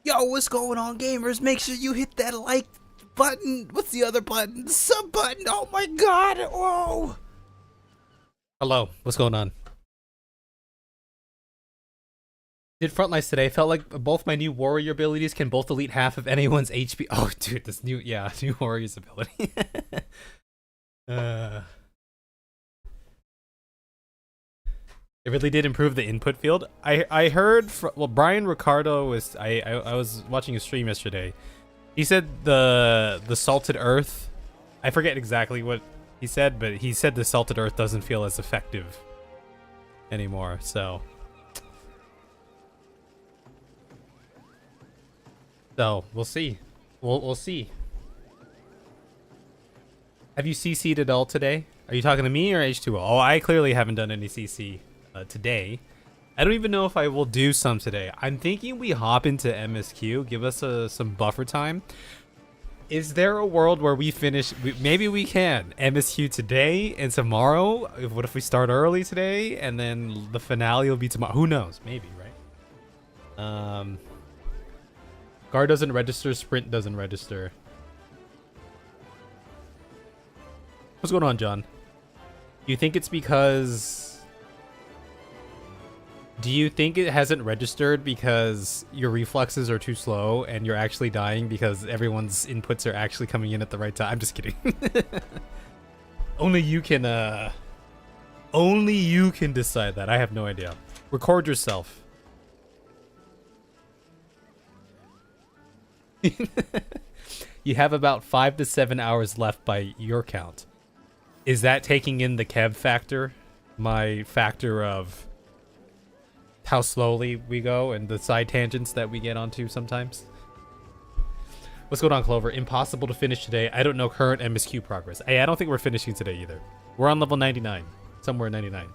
Yo, what's going on, gamers? Make sure you hit that like button. What's the other button? The sub button. Oh my god. Whoa. Hello. What's going on? Did frontlines today. Felt like both my new warrior abilities can both delete half of anyone's HP. Oh, dude, this new warrior's ability. It really did improve the input field. I heard well, Brian Ricardo was I was watching a stream yesterday. He said the salted earth. I forget exactly what he said, but he said the salted earth doesn't feel as effective anymore. So we'll see. We'll see. Have you CC'd at all today? Are you talking to me or H2O? Oh, I clearly haven't done any CC today. I don't even know if I will do some today. I'm thinking we hop into MSQ, give us some buffer time. Is there a world where we finish? Maybe we can MSQ today and tomorrow. What if we start early today and then the finale will be tomorrow? Who knows? Maybe, right? Guard doesn't register. Sprint doesn't register. What's going on, John? Do you think it's because... Do you think it hasn't registered because your reflexes are too slow and you're actually dying because everyone's inputs are actually coming in at the right time? I'm just kidding. Only you can decide that. I have no idea. Record yourself. You have about 5 to 7 hours left by your count. Is that taking in the Kev factor? My factor of how slowly we go and the side tangents that we get onto sometimes. What's going on, Clover? Impossible to finish today. I don't know current MSQ progress. I don't think we're finishing today either. We're on level 99. Somewhere 99.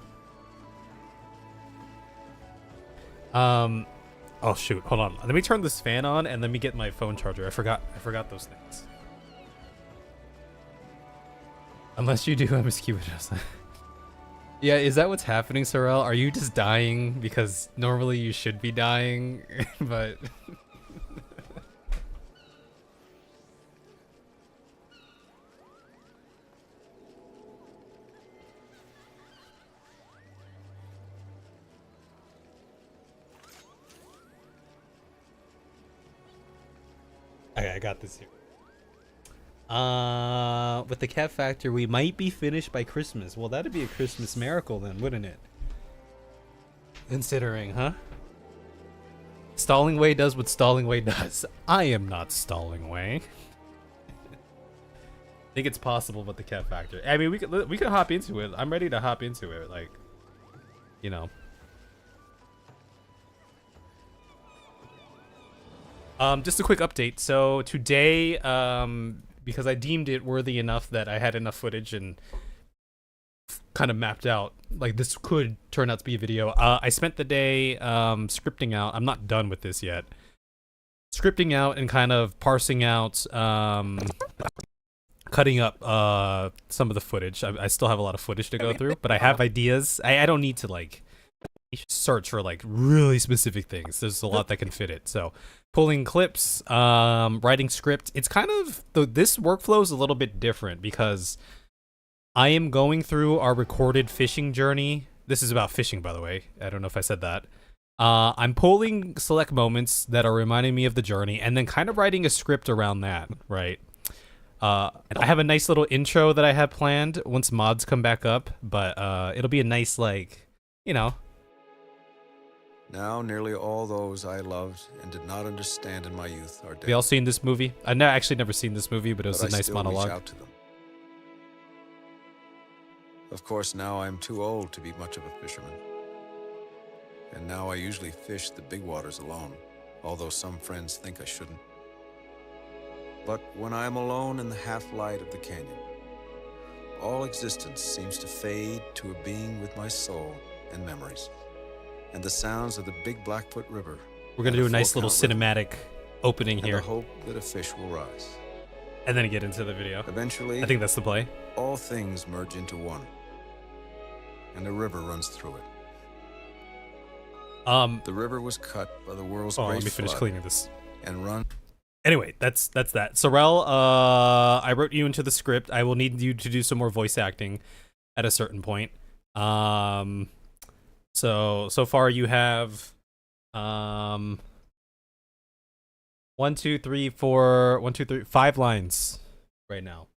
Oh shoot, hold on. Let me turn this fan on and let me get my phone charger. I forgot those things. Unless you do MSQ adjustment. Yeah, is that what's happening, Sorrel? Are you just dying because normally you should be dying, but... Okay, I got this here. With the cat factor, we might be finished by Christmas. Well, that'd be a Christmas miracle then, wouldn't it? Considering, huh? Stalling Way does what Stalling Way does. I am not Stalling Way. I think it's possible with the cat factor. I mean, we could hop into it. I'm ready to hop into it, like, you know. Just a quick update. So today, because I deemed it worthy enough that I had enough footage and kind of mapped out, like this could turn out to be a video. I spent the day scripting out. I'm not done with this yet. Scripting out and kind of parsing out, cutting up some of the footage. I still have a lot of footage to go through, but I have ideas. I don't need to like search for like really specific things. There's a lot that can fit it. So pulling clips, writing script. It's kind of this workflow is a little bit different because I am going through our recorded fishing journey. This is about fishing, by the way. I don't know if I said that. I'm pulling select moments that are reminding me of the journey and then kind of writing a script around that, right? And I have a nice little intro that I have planned once mods come back up, but it'll be a nice, like, you know. Now, nearly all those I loved and did not understand in my youth are dead. We all seen this movie? I've actually never seen this movie, but it was a nice monologue. Reach out to them. Of course, now I'm too old to be much of a fisherman. And now I usually fish the big waters alone, although some friends think I shouldn't. But when I am alone in the half-light of the canyon, all existence seems to fade to a being with my soul and memories. And the sounds of the big Blackfoot River. We're gonna do a nice little cinematic opening here. And I hope that a fish will rise. And then get into the video. Eventually, I think that's the play. All things merge into one. And a river runs through it. The river was cut by the world's great let me finish flood, cleaning this. and run. Anyway, that's that. Sorrel, I wrote you into the script. I will need you to do some more voice acting at a certain point. So far you have 5 lines right now.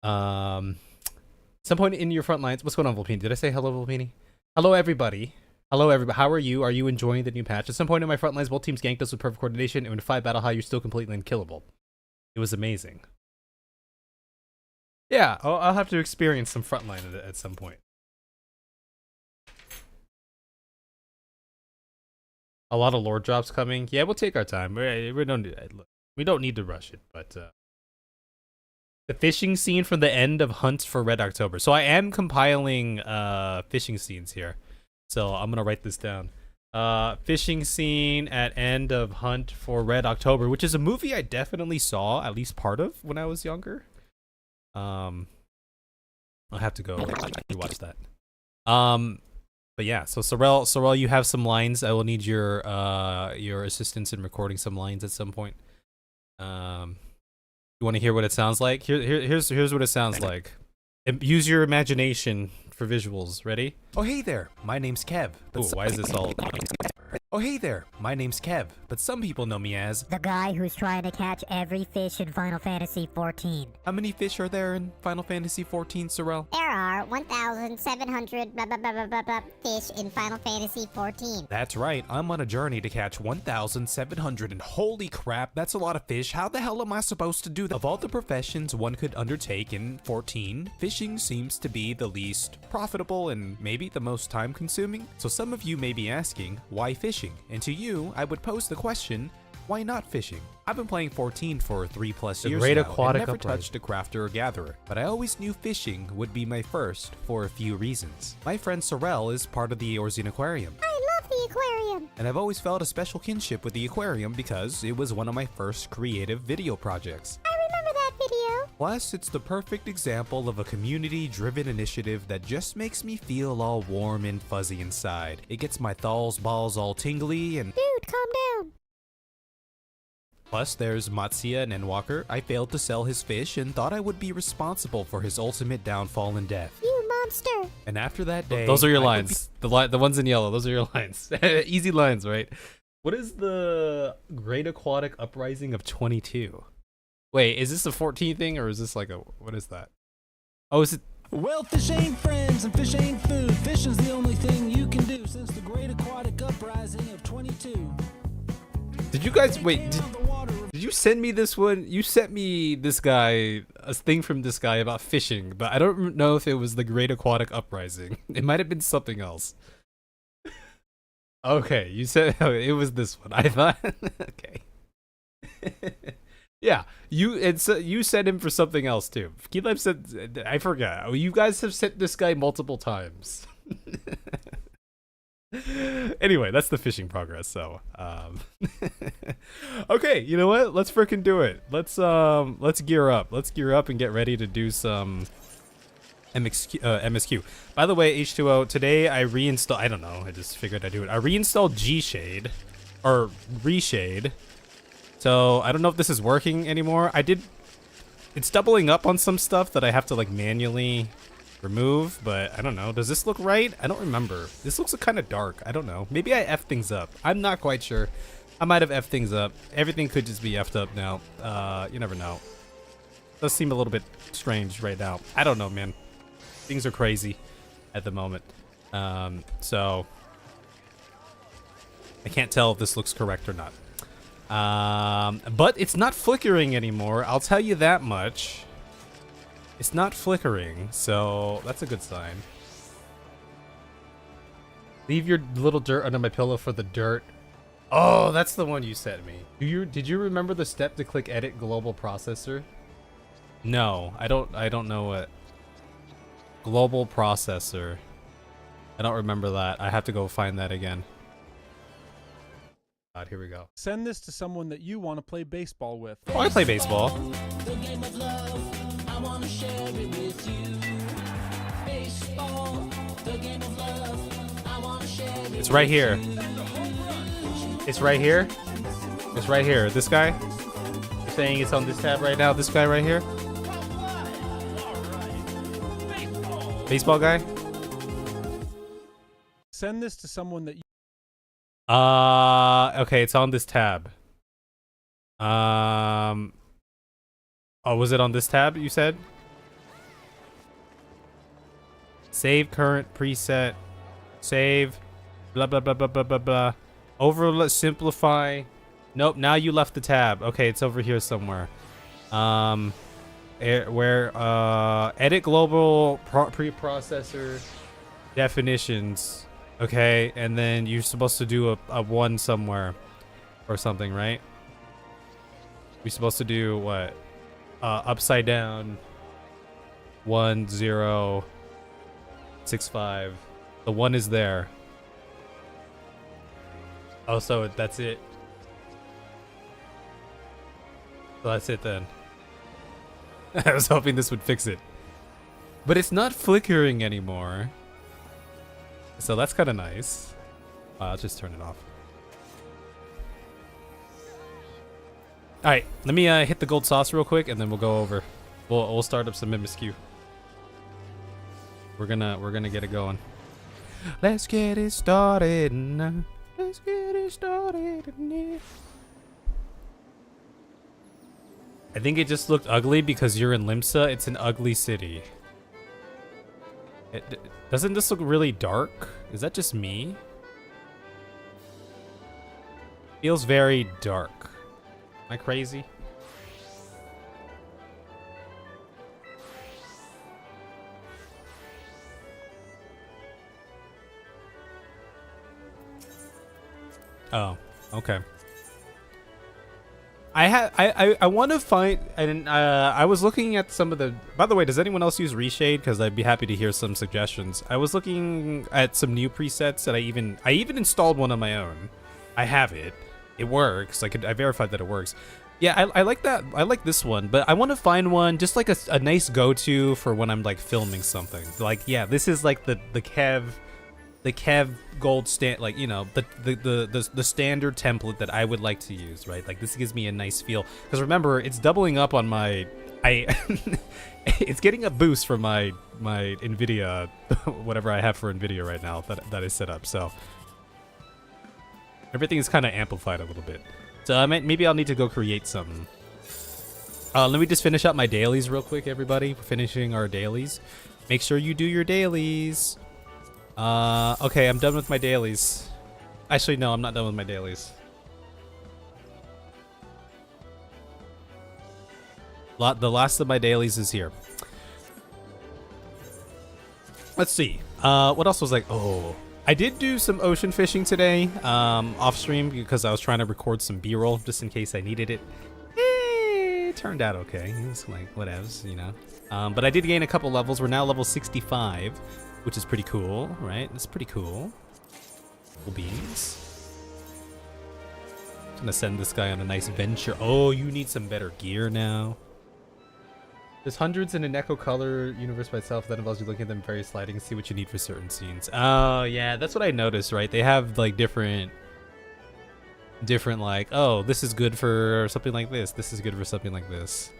Some point in your front lines. What's going on, Volpini? Did I say hello, Volpini? Hello, everybody. Hello, everybody. How are you? Are you enjoying the new patch? At some point in my front lines, both teams ganked us with perfect coordination, and when 5 battle high, you're still completely unkillable. It was amazing. Yeah, I'll have to experience some frontline at some point. A lot of lore drops coming. Yeah, we'll take our time. We don't need to rush it, but the fishing scene from the end of Hunt for Red October. So I am compiling fishing scenes here. So I'm gonna write this down. Fishing scene at end of Hunt for Red October, which is a movie I definitely saw at least part of when I was younger. I'll have to go watch that. But yeah, so Sorrel, you have some lines. I will need your assistance in recording some lines at some point. You want to hear what it sounds like? Here's what it sounds like. Use your imagination for visuals. Ready? Oh hey there, my name's Kev. Ooh, why is this all? Oh hey there, my name's Kev, but some people know me as the guy who's trying to catch every fish in Final Fantasy XIV. How many fish are there in Final Fantasy XIV, Sorrel? There are 1,700 blah, blah, blah, blah, blah, blah, fish in Final Fantasy XIV. That's right, I'm on a journey to catch 1,700, and holy crap, that's a lot of fish. How the hell am I supposed to do that? Of all the professions one could undertake in 14, fishing seems to be the least profitable and maybe the most time consuming. So some of you may be asking, why fishing? And to you, I would pose the question, why not fishing? I've been playing 14 for 3+ years now and never touched a crafter or gatherer, but I always knew fishing would be my first for a few reasons. My friend Sorrel is part of the Eorzine Aquarium. I love the aquarium! And I've always felt a special kinship with the aquarium because it was one of my first creative video projects. I remember that video! Plus, it's the perfect example of a community-driven initiative that just makes me feel all warm and fuzzy inside. It gets my balls all tingly and— Dude, calm down! Plus, there's Matsuya and Endwalker. I failed to sell his fish and thought I would be responsible for his ultimate downfall and death. You monster! And after that day— Those are your lines. The ones in yellow, those are your lines. Easy lines, right? What is the Great Aquatic Uprising of 22? Wait, is this a 14 thing or is this like a— what is that? Oh, is it— Well, fish ain't friends and fish ain't food. Fishing's the only thing you can do since the Great Aquatic Uprising of 22. Did you guys— wait, did you send me this one? You sent me this guy, a thing from this guy about fishing, but I don't know if it was the Great Aquatic Uprising. It might have been something else. Okay, you said— oh, it was this one. I thought— okay. Yeah, you sent him for something else too. Keylab said— I forgot. Oh, you guys have sent this guy multiple times. Anyway, that's the fishing progress. So, okay, you know what? Let's freaking do it. Let's gear up. Let's gear up and get ready to do some MSQ. By the way, H2O, today I reinstalled— I don't know. I just figured I'd do it. I reinstalled G-Shade or Reshade. So I don't know if this is working anymore. It's doubling up on some stuff that I have to like manually remove, but I don't know. Does this look right? I don't remember. This looks kind of dark. I don't know. Maybe I effed things up. I'm not quite sure. I might have effed things up. Everything could just be effed up now. You never know. Does seem a little bit strange right now. I don't know, man. Things are crazy at the moment. So I can't tell if this looks correct or not. But it's not flickering anymore. I'll tell you that much. It's not flickering, so that's a good sign. Leave your little dirt under my pillow for the dirt. Oh, that's the one you sent me. Did you remember the step to click edit global processor? No, I don't know what global processor. I don't remember that. I have to go find that again. God, here we go. Send this to someone that you want to play baseball with. Oh, I play baseball. The game of love, I want to share it with you. Baseball, the game of love, I want to share it. It's right here. It's right here. It's right here. This guy? You're saying it's on this tab right now? This guy right here? Baseball guy? Send this to someone that you Okay, it's on this tab. Oh, was it on this tab you said? Save current preset. Save. Blah, blah, blah, blah, blah, blah, blah. Overlet, simplify. Nope, now you left the tab. Okay, it's over here somewhere. Edit global preprocessor definitions. Okay, and then you're supposed to do a 1 somewhere or something, right? We're supposed to do what? Upside down 1 0 6 5. The 1 is there. Oh, so that's it. So that's it then. I was hoping this would fix it. But it's not flickering anymore. So that's kind of nice. I'll just turn it off. Alright, let me hit the gold sauce real quick and then we'll go over. We'll start up some MSQ. We're gonna get it going. Let's get it started now. Let's get it started now. I think it just looked ugly because you're in Limsa. It's an ugly city. Doesn't this look really dark? Is that just me? Feels very dark. Am I crazy? Oh, okay. I want to find, and I was looking at some of the, by the way, does anyone else use Reshade? Because I'd be happy to hear some suggestions. I was looking at some new presets that I even installed one on my own. I have it. It works. I verified that it works. Yeah, I like that. I like this one, but I want to find one just like a nice go-to for when I'm like filming something. Like, yeah, this is like the Kev gold stand, like, you know, the standard template that I would like to use, right? Like, this gives me a nice feel, because remember, it's doubling up on my it's getting a boost from my Nvidia whatever I have for Nvidia right now that is set up, so everything is kind of amplified a little bit. So maybe I'll need to go create something. Let me just finish up my dailies real quick, everybody. We're finishing our dailies. Make sure you do your dailies. Okay, I'm done with my dailies. Actually, no, I'm not done with my dailies. The last of my dailies is here. Let's see. What else was like? Oh, I did do some ocean fishing today, off stream, because I was trying to record some B-roll just in case I needed it. It turned out okay. It's like whatevs, you know. But I did gain a couple levels. We're now level 65. Which is pretty cool, right? It's pretty cool. Cool beans. I'm gonna send this guy on a nice venture. Oh, you need some better gear now. There's hundreds in an Echo Color universe by itself that involves you looking at them very sliding and see what you need for certain scenes. Oh, yeah, that's what I noticed, right? They have like different like, oh, this is good for something like this. This is good for something like this.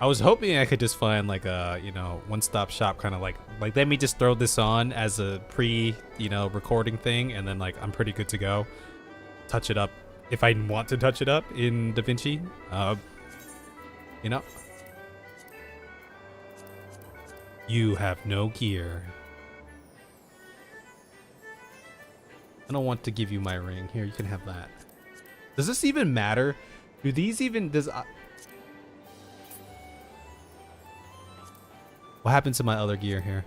I was hoping I could just find like a, you know, one-stop shop kind of like let me just throw this on as a recording thing, and then like I'm pretty good to go. Touch it up if I want to touch it up in DaVinci. You know. You have no gear. I don't want to give you my ring. Here, you can have that. Does this even matter? Do these even What happened to my other gear here?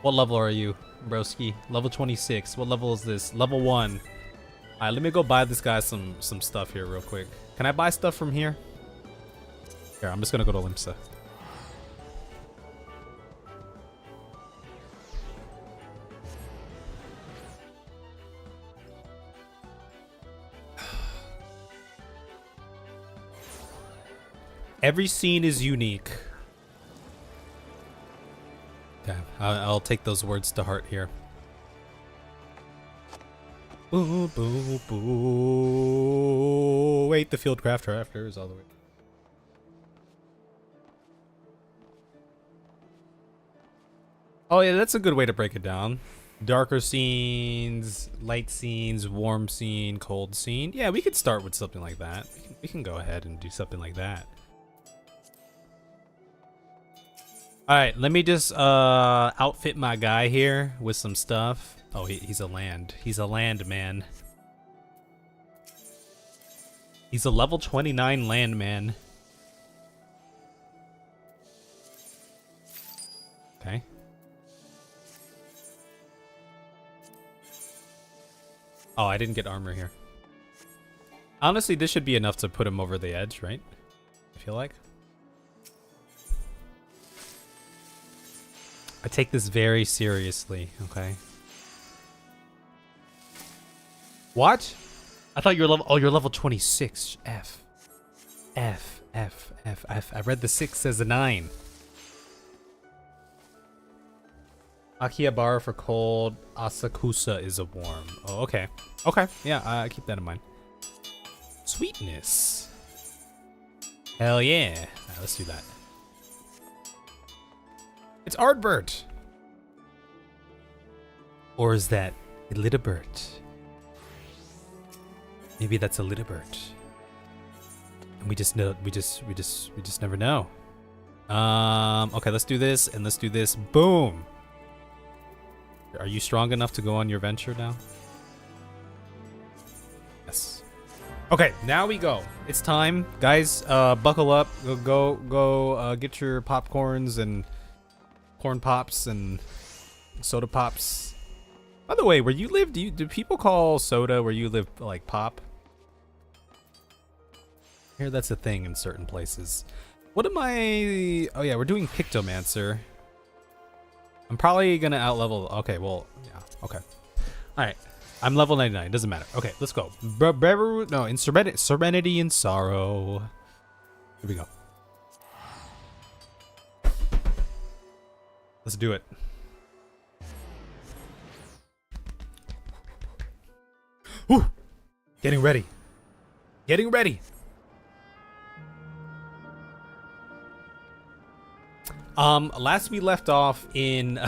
What level are you, broski? Level 26. What level is this? Level 1. Alright, let me go buy this guy some stuff here real quick. Can I buy stuff from here? Here, I'm just gonna go to Limsa. Every scene is unique. Okay, I'll take those words to heart here. Boo, boo, boo. Wait, the field craft rafter is all the way. Oh yeah, that's a good way to break it down. Darker scenes, light scenes, warm scene, cold scene. Yeah, we could start with something like that. We can go ahead and do something like that. All right, let me just outfit my guy here with some stuff. Oh, he's a land man. He's a level 29 land man. Okay. Oh, I didn't get armor here. Honestly, this should be enough to put him over the edge, right? I feel like. I take this very seriously, okay? What? I thought you were level... Oh, you're level 26. F. I read the 6 as a 9. Akihabara for cold. Asakusa is a warm. Oh, okay. Okay, yeah, keep that in mind. Sweetness. Hell yeah. Alright, let's do that. It's Ardbert. Or is that Lidibert? Maybe that's a Lidibert. And we just never know. Okay, let's do this and let's do this. Boom. Are you strong enough to go on your venture now? Yes. Okay, now we go. It's time, guys. Buckle up. Go. Get your popcorns and corn pops and soda pops. By the way, where you live, do people call soda where you live like pop? I hear that's a thing in certain places. What am I? Oh yeah, we're doing Pictomancer. I'm probably gonna outlevel. Okay, well, yeah. Okay. All right. I'm level 99. Doesn't matter. Okay, let's go. No, in Serenity and Sorrow. Here we go. Let's do it. Whew. Getting ready. Getting ready. Last we left off in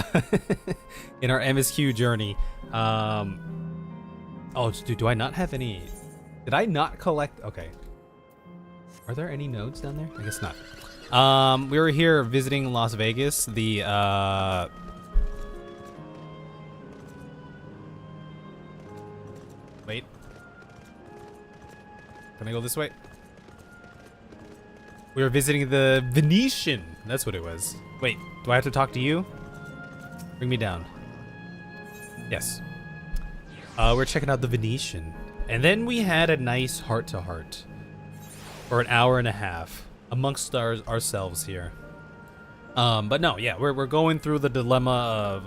in our MSQ journey. Oh, dude, do I not have any? Did I not collect? Okay. Are there any nodes down there? I guess not. We were here visiting Las Vegas. The wait. Can I go this way? We were visiting the Venetian. That's what it was. Wait, do I have to talk to you? Bring me down. Yes. We're checking out the Venetian. And then we had a nice heart-to-heart. For an hour and a half. Amongst ourselves here. But no, yeah, we're going through the dilemma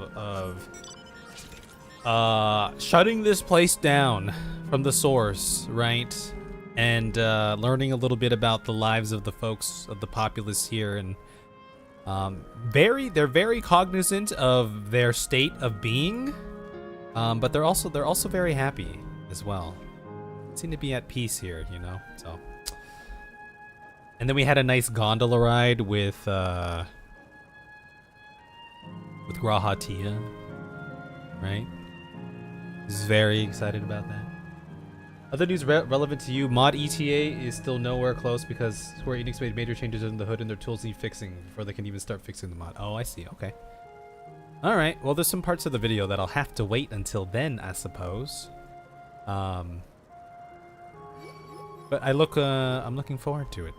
of shutting this place down from the source, right? And learning a little bit about the lives of the folks, of the populace here, and they're very cognizant of their state of being, but they're also very happy as well. Seem to be at peace here, you know. So, and then we had a nice gondola ride with Grahatia, right? He's very excited about that. Other news relevant to you, mod ETA is still nowhere close because Square Enix made major changes in the hood and their tools need fixing before they can even start fixing the mod. Oh, I see. Okay. Alright, well there's some parts of the video that I'll have to wait until then, I suppose. But I'm looking forward to it.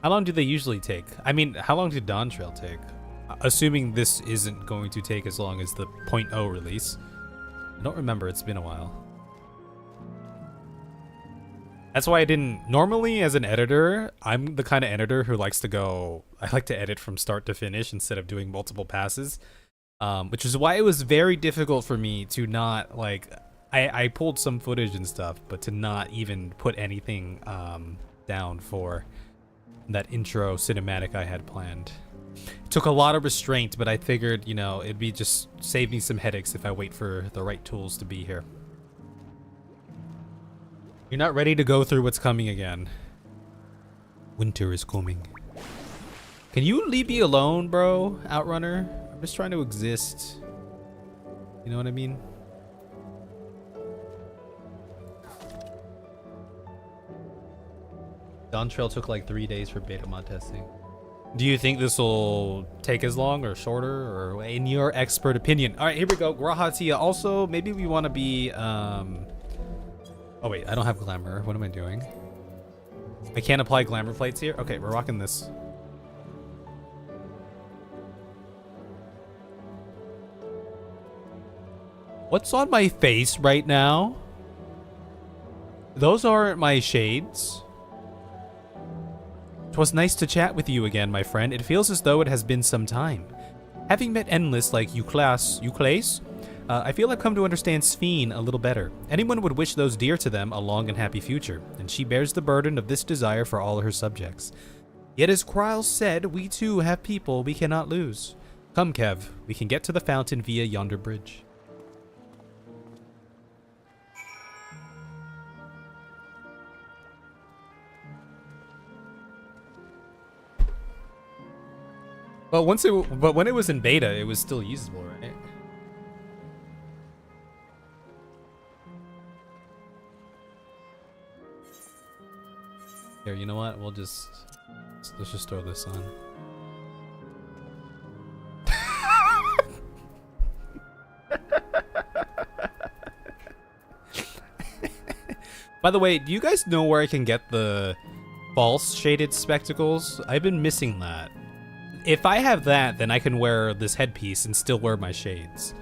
How long do they usually take? I mean, how long did Dawntrail take? Assuming this isn't going to take as long as the 0.0 release. I don't remember, it's been a while. That's why I didn't... Normally, as an editor, I'm the kind of editor who likes to go... I like to edit from start to finish instead of doing multiple passes. Which is why it was very difficult for me to not, like... I pulled some footage and stuff, but to not even put anything down for that intro cinematic I had planned. It took a lot of restraint, but I figured, you know, it'd be just save me some headaches if I wait for the right tools to be here. You're not ready to go through what's coming again. Winter is coming. Can you leave me alone, bro, Outrunner? I'm just trying to exist. You know what I mean? Dawntrail took like 3 days for beta mod testing. Do you think this will take as long or shorter, or in your expert opinion? All right, here we go. Grahatia. Also, maybe we want to be, oh wait, I don't have glamour. What am I doing? I can't apply glamour plates here? Okay, we're rocking this. What's on my face right now? Those aren't my shades. 'Twas nice to chat with you again, my friend. It feels as though it has been some time. Having met Endless like Euclase, I feel I've come to understand Sphene a little better. Anyone would wish those dear to them a long and happy future, and she bears the burden of this desire for all her subjects. Yet as Kryles said, we too have people we cannot lose. Come, Kev, we can get to the fountain via yonder bridge. But when it was in beta, it was still usable, right? Here, you know what? Let's just throw this on. By the way, do you guys know where I can get the false shaded spectacles? I've been missing that. If I have that, then I can wear this headpiece and still wear my shades.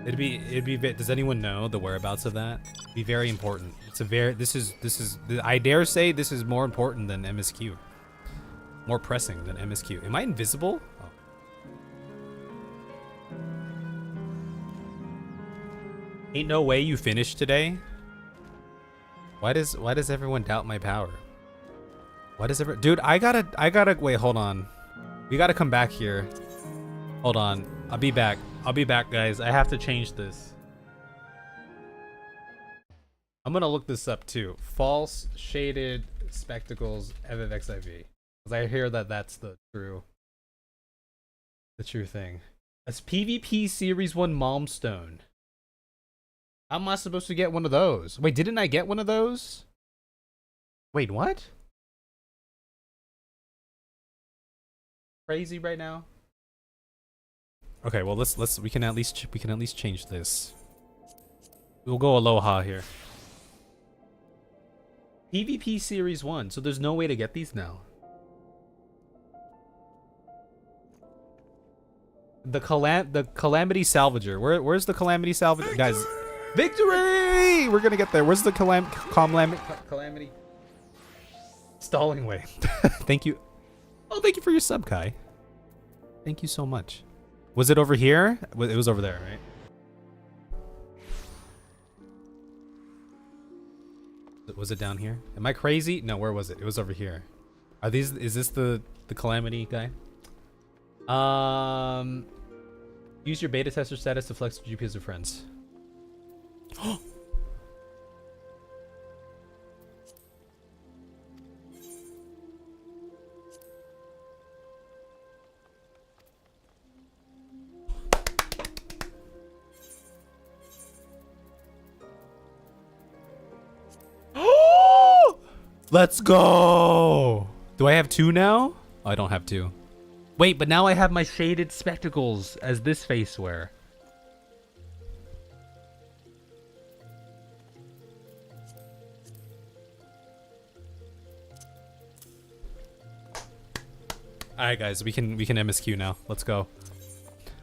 It'd be. Does anyone know the whereabouts of that? It'd be very important. It's a very. This is. I dare say this is more important than MSQ. More pressing than MSQ. Am I invisible? Oh. Ain't no way you finished today. Why does everyone doubt my power? Dude, I gotta wait, hold on. We gotta come back here. Hold on. I'll be back, guys. I have to change this. I'm gonna look this up too. False shaded spectacles FFXIV. Because I hear that that's the true thing. That's PvP Series 1 Malmstone. How am I supposed to get one of those? Wait, didn't I get one of those? Wait, what? Crazy right now. Okay, well we can at least change this. We'll go Aloha here. PvP Series 1, so there's no way to get these now. The Calamity Salvager. Where's the Calamity Salvager? Guys, victory! We're gonna get there. Where's the Calamity stalling way? Thank you. Oh, thank you for your sub, Kai. Thank you so much. Was it over here? It was over there, right? Was it down here? Am I crazy? No, where was it? It was over here. Is this the Calamity guy? Use your beta tester status to flex GPUs of friends. Let's go! Do I have 2 now? Oh, I don't have 2. Wait, but now I have my shaded spectacles as this face wear. Alright guys, we can MSQ now. Let's go.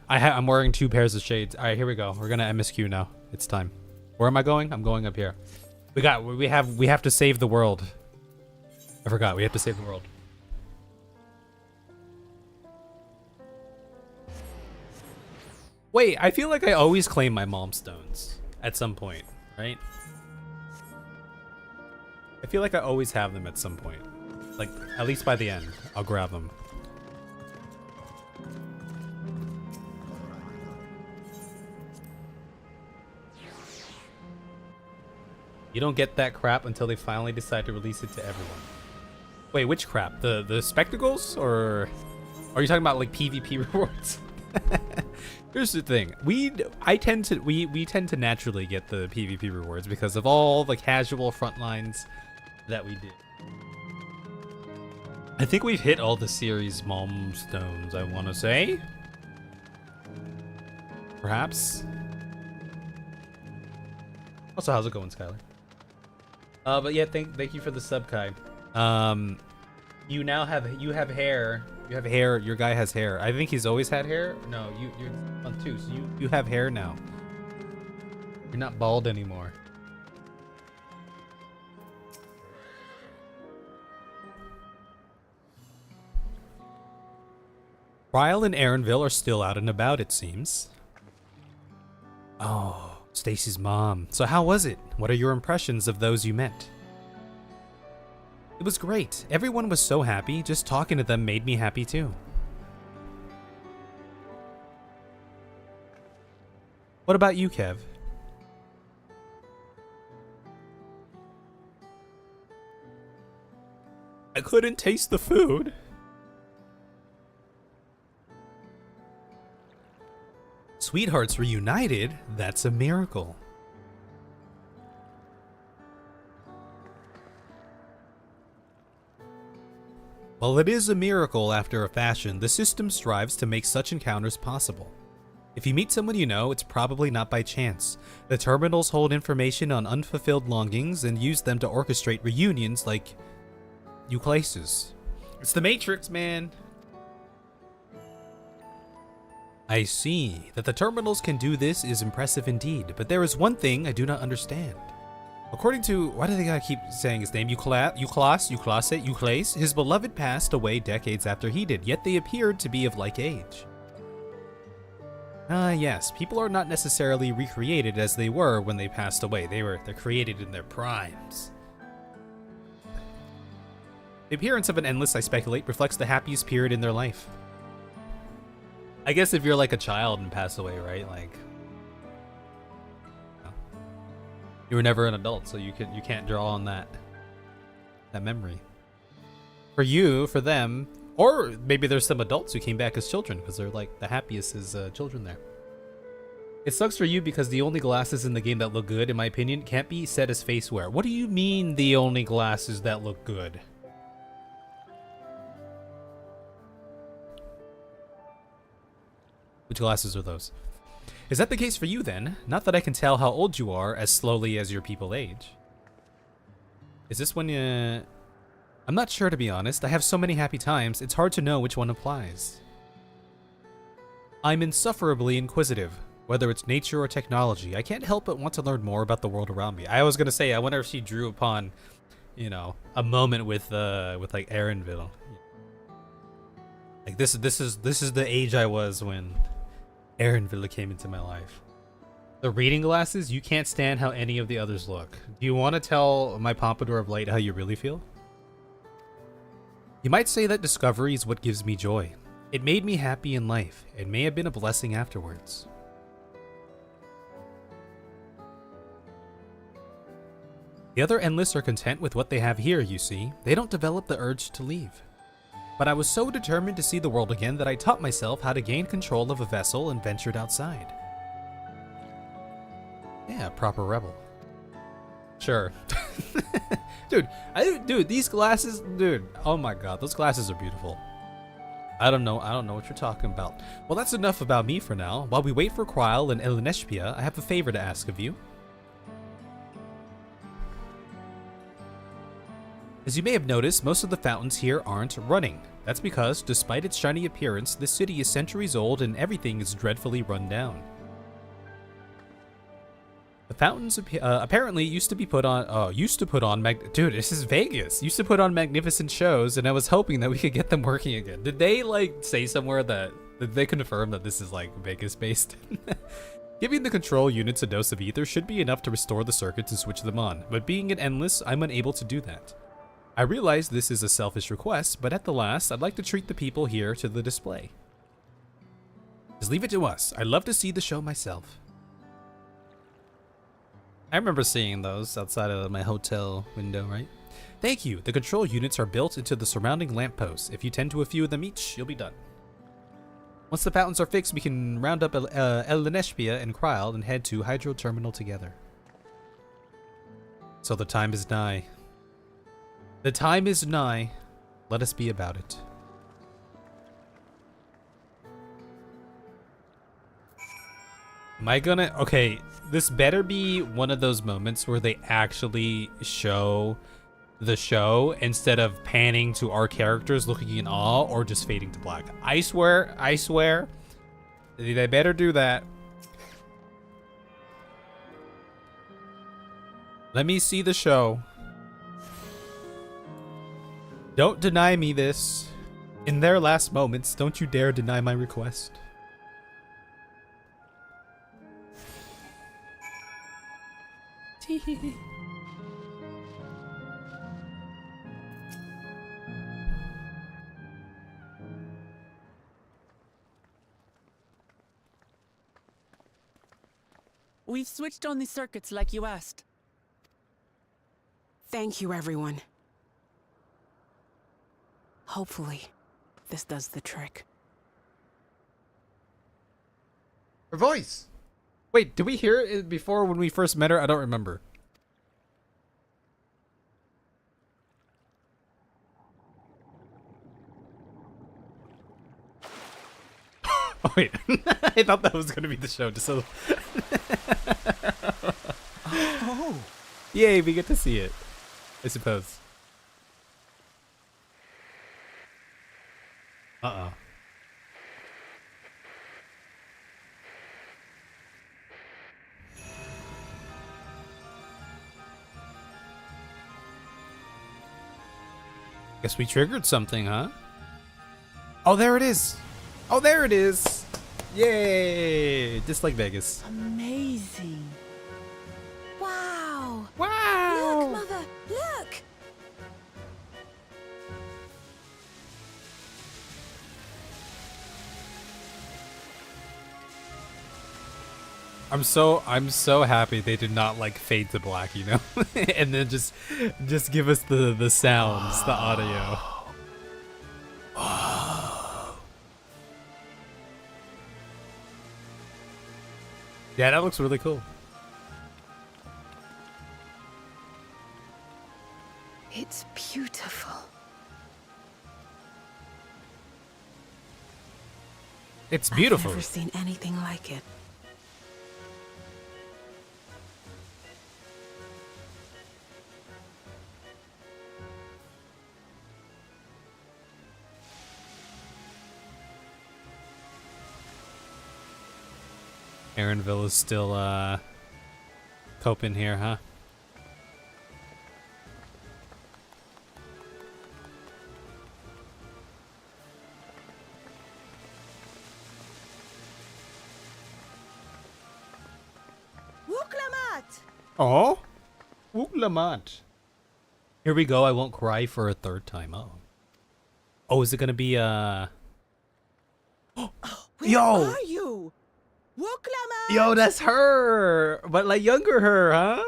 I'm wearing 2 pairs of shades. Alright, here we go. We're gonna MSQ now. It's time. Where am I going? I'm going up here. We have to save the world. I forgot, we have to save the world. Wait, I feel like I always claim my mom stones at some point, right? I feel like I always have them at some point. Like, at least by the end, I'll grab them. You don't get that crap until they finally decide to release it to everyone. Wait, which crap? The spectacles, or are you talking about like PvP rewards? Here's the thing. We tend to naturally get the PvP rewards because of all the casual front lines that we do. I think we've hit all the series milestones, I want to say. Perhaps. Also, how's it going, Skylar? But yeah, thank you for the sub, Kai. You have hair. You have hair. Your guy has hair. I think he's always had hair. No, you're on 2, so you have hair now. You're not bald anymore. Ryle and Aaronville are still out and about, it seems. Oh, Stacy's mom. So how was it? What are your impressions of those you met? It was great. Everyone was so happy. Just talking to them made me happy too. What about you, Kev? I couldn't taste the food. Sweethearts reunited? That's a miracle. While it is a miracle after a fashion, the system strives to make such encounters possible. If you meet someone you know, it's probably not by chance. The terminals hold information on unfulfilled longings and use them to orchestrate reunions like euclases. It's the Matrix, man. I see. That the terminals can do this is impressive indeed, but there is one thing I do not understand. According to, why do they gotta keep saying his name? Euclase, his beloved passed away decades after he did, yet they appeared to be of like age. Yes, people are not necessarily recreated as they were when they passed away. They're created in their primes. The appearance of an endless, I speculate, reflects the happiest period in their life. I guess if you're like a child and pass away, right? Like, you were never an adult, so you can't draw on that memory. For you, for them, or maybe there's some adults who came back as children because they're like the happiest as children there. It sucks for you because the only glasses in the game that look good, in my opinion, can't be said as face wear. What do you mean the only glasses that look good? Which glasses are those? Is that the case for you then? Not that I can tell how old you are as slowly as your people age. Is this when you... I'm not sure, to be honest. I have so many happy times, it's hard to know which one applies. I'm insufferably inquisitive. Whether it's nature or technology, I can't help but want to learn more about the world around me. I was gonna say, I wonder if she drew upon, you know, a moment with like Aaronville. Like this is the age I was when Aaronville came into my life. The reading glasses, you can't stand how any of the others look. Do you want to tell my Pompadour of Light how you really feel? You might say that discovery is what gives me joy. It made me happy in life. It may have been a blessing afterwards. The other Endless are content with what they have here, you see. They don't develop the urge to leave. But I was so determined to see the world again that I taught myself how to gain control of a vessel and ventured outside. Yeah, proper rebel. Sure. Dude, these glasses, dude, oh my god, those glasses are beautiful. I don't know what you're talking about. Well, that's enough about me for now. While we wait for Quile and Eleneshpia, I have a favor to ask of you. As you may have noticed, most of the fountains here aren't running. That's because, despite its shiny appearance, this city is centuries old and everything is dreadfully run down. The fountains apparently used to put on dude, this is Vegas. Used to put on magnificent shows, and I was hoping that we could get them working again. Did they like say somewhere did they confirm that this is like Vegas based? Giving the control units a dose of ether should be enough to restore the circuits and switch them on, but being an Endless, I'm unable to do that. I realize this is a selfish request, but at the last, I'd like to treat the people here to the display. Just leave it to us. I'd love to see the show myself. I remember seeing those outside of my hotel window, right? Thank you. The control units are built into the surrounding lampposts. If you tend to a few of them each, you'll be done. Once the fountains are fixed, we can round up Eleneshpia and Kryl and head to Hydro Terminal together. So the time is nigh. The time is nigh. Let us be about it. Am I gonna... Okay, this better be one of those moments where they actually show the show instead of panning to our characters looking in awe or just fading to black. I swear, they better do that. Let me see the show. Don't deny me this. In their last moments, don't you dare deny my request. We've switched on the circuits like you asked. Thank you, everyone. Hopefully, this does the trick. Her voice! Wait, did we hear it before when we first met her? I don't remember. Oh, wait. I thought that was going to be the show. Just so... Oh. Yay, we get to see it. I suppose. Uh-oh. Guess we triggered something, huh? Oh, there it is. Oh, there it is. Yay. Just like Vegas. Amazing. Wow. Wow. Look, Mother, look. I'm so happy they did not like fade to black, you know? And then just give us the sounds, the audio. Yeah, that looks really cool. It's beautiful. It's beautiful. I've never seen anything like it. Aaronville is still coping here, huh? Wuklamat. Oh, Lamont. Here we go. I won't cry for a third time. Oh, is it gonna be Where Yo! are you? Wuklamat. Yo, that's her, but like younger her, huh?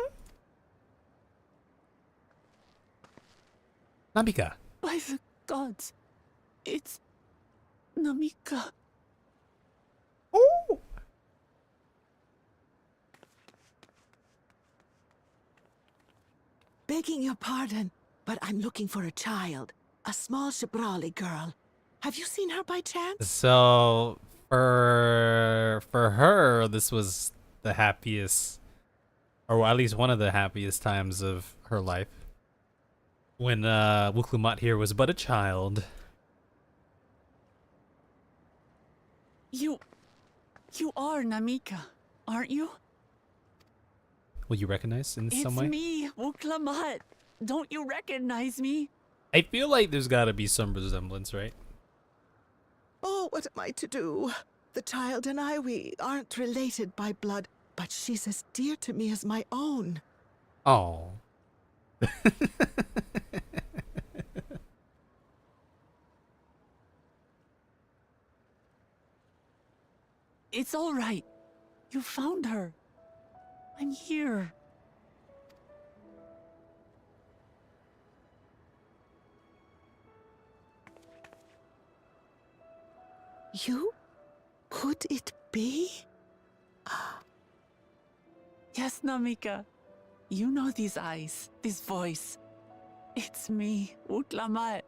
Namika. By the gods, it's Namika. Oh. Begging your pardon, but I'm looking for a child. A small Shibrali girl. Have you seen her by chance? So for her, this was the happiest, or at least one of the happiest times of her life. When Wuklumat here was but a child. You are Namika, aren't you? Will you recognize in some way? It's me, Wuklamat. Don't you recognize me? I feel like there's got to be some resemblance, right? Oh, what am I to do? The child and I, we aren't related by blood, but she's as dear to me as my own. Oh. It's all right. You found her. I'm here. You? Could it be? Yes, Namika. You know these eyes, this voice. It's me, Utlamat.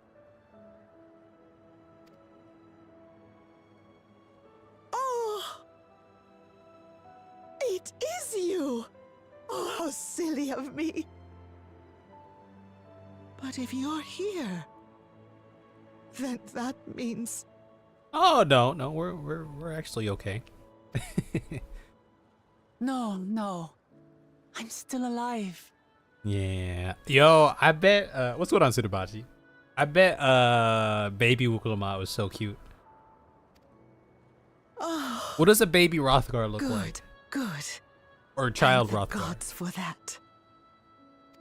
Oh! It is you! Oh, how silly of me. But if you're here, then that means... Oh no, we're actually okay. No. I'm still alive. Yeah. Yo, I bet what's going on, Sudabachi? I bet baby Wukulama was so cute. Oh, What does a baby Rothgar look good, like? good. Or child Thank the Rothgar? gods for that.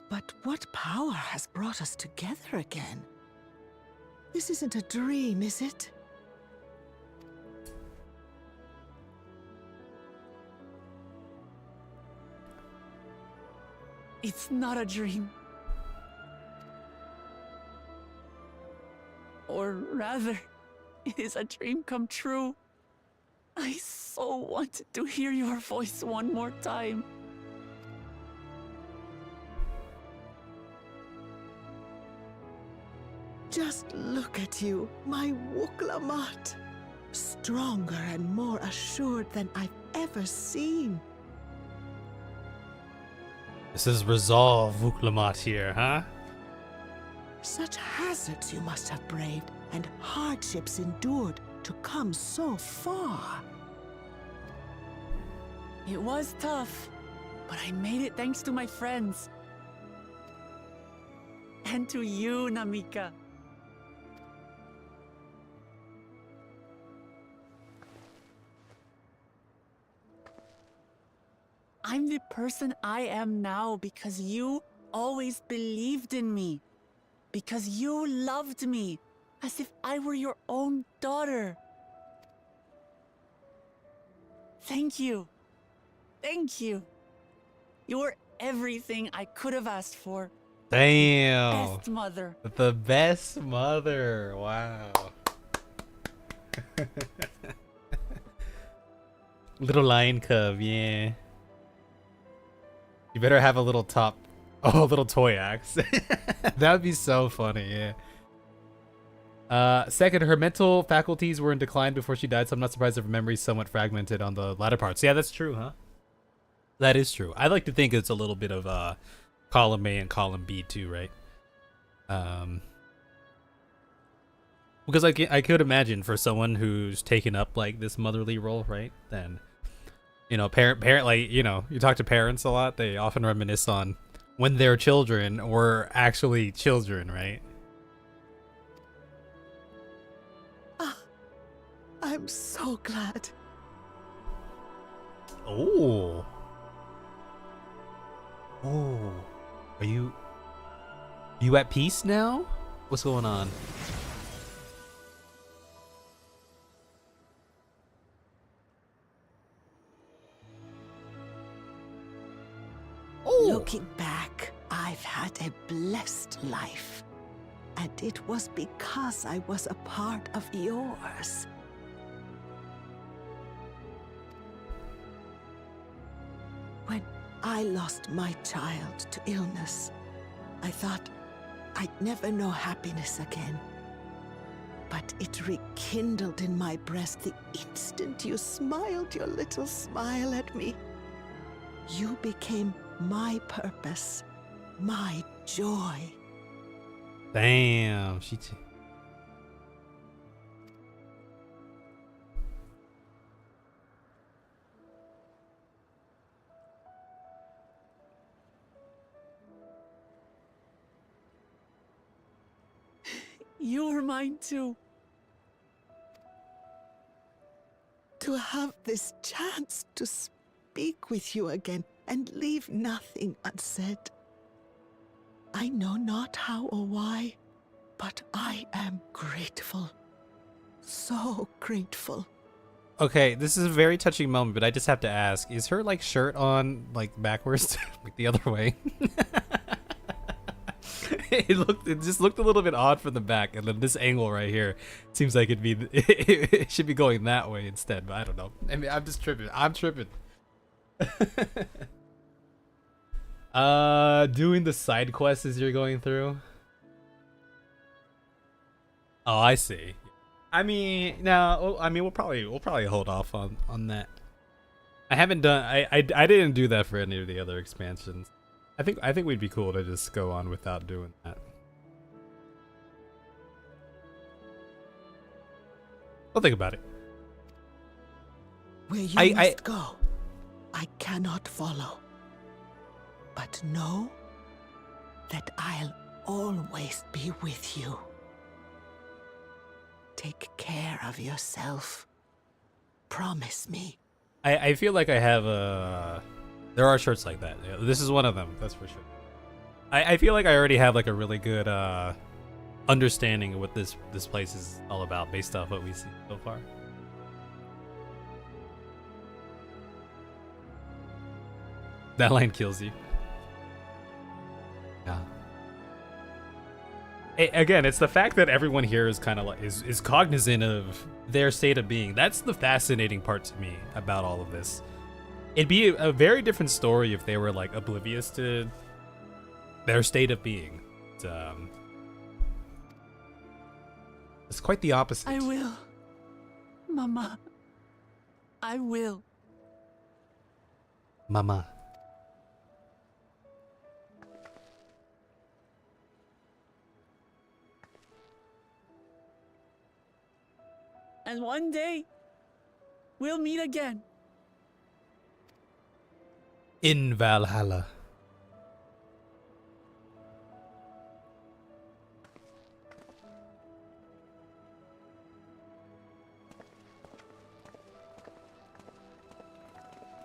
But what power has brought us together again? This isn't a dream, is it? It's not a dream. Or rather, it is a dream come true. I so wanted to hear your voice one more time. Just look at you, my Wuklamat. Stronger and more assured than I've ever seen. This is resolve, Wuklamat here, huh? Such hazards you must have braved and hardships endured to come so far. It was tough, but I made it thanks to my friends. And to you, Namika. I'm the person I am now because you always believed in me. Because you loved me as if I were your own daughter. Thank you. Thank you. You're everything I could have asked for. Damn. Best mother. The best mother. Wow. Little lion cub, yeah. You better have a little a little toy axe. That would be so funny, yeah. Second, her mental faculties were in decline before she died, so I'm not surprised if her memory's somewhat fragmented on the latter parts. Yeah, that's true, huh? That is true. I like to think it's a little bit of column A and column B too, right? Because I could imagine for someone who's taken up like this motherly role, right? Then, you know, parent like, you know, you talk to parents a lot. They often reminisce on when their children were actually children, right? I'm so glad. Oh. Oh. Are you at peace now? What's going on? Oh. Looking back, I've had a blessed life. And it was because I was a part of yours. When I lost my child to illness, I thought I'd never know happiness again. But it rekindled in my breast the instant you smiled your little smile at me. You became my purpose, my joy. Damn, You're mine too. To have this chance to speak with you again and leave nothing unsaid. I know not how or why, but I am grateful. So grateful. Okay, this is a very touching moment, but I just have to ask, is her like shirt on like backwards like the other way? it just looked a little bit odd from the back, and then this angle right here seems like it should be going that way instead, but I don't know. I mean, I'm just tripping. I'm tripping. Doing the side quests as you're going through. Oh, I see. I mean, no, I mean we'll probably hold off on that. I haven't done I didn't do that for any of the other expansions. I think we'd be cool to just go on without doing that. I'll think about it. Where you must go, I cannot follow. But know that I'll always be with you. Take care of yourself. Promise me. I feel like I have there are shirts like that. Yeah, this is one of them, that's for sure. I feel like I already have like a really good understanding of what this place is all about based off what we've seen so far. That line kills you. Yeah. Again, it's the fact that everyone here is kind of like is cognizant of their state of being. That's the fascinating part to me about all of this. It'd be a very different story if they were like oblivious to their state of being. It's quite the opposite. I will. Mama. I will. Mama. And one day, we'll meet again. In Valhalla.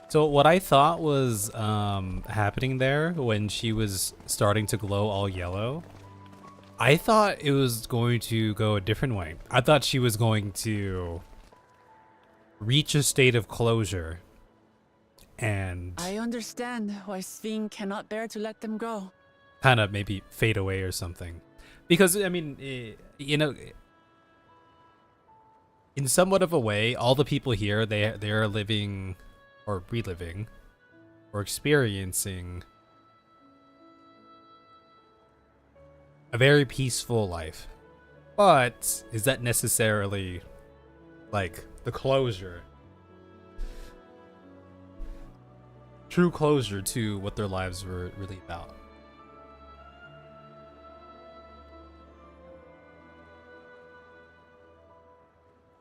So what I thought was happening there when she was starting to glow all yellow, I thought it was going to go a different way. I thought she was going to reach a state of closure and I understand why Sving cannot bear to let them go. kind of maybe fade away or something. Because, I mean, you know, in somewhat of a way, all the people here, they're living or reliving or experiencing a very peaceful life. But is that necessarily like the closure? True closure to what their lives were really about?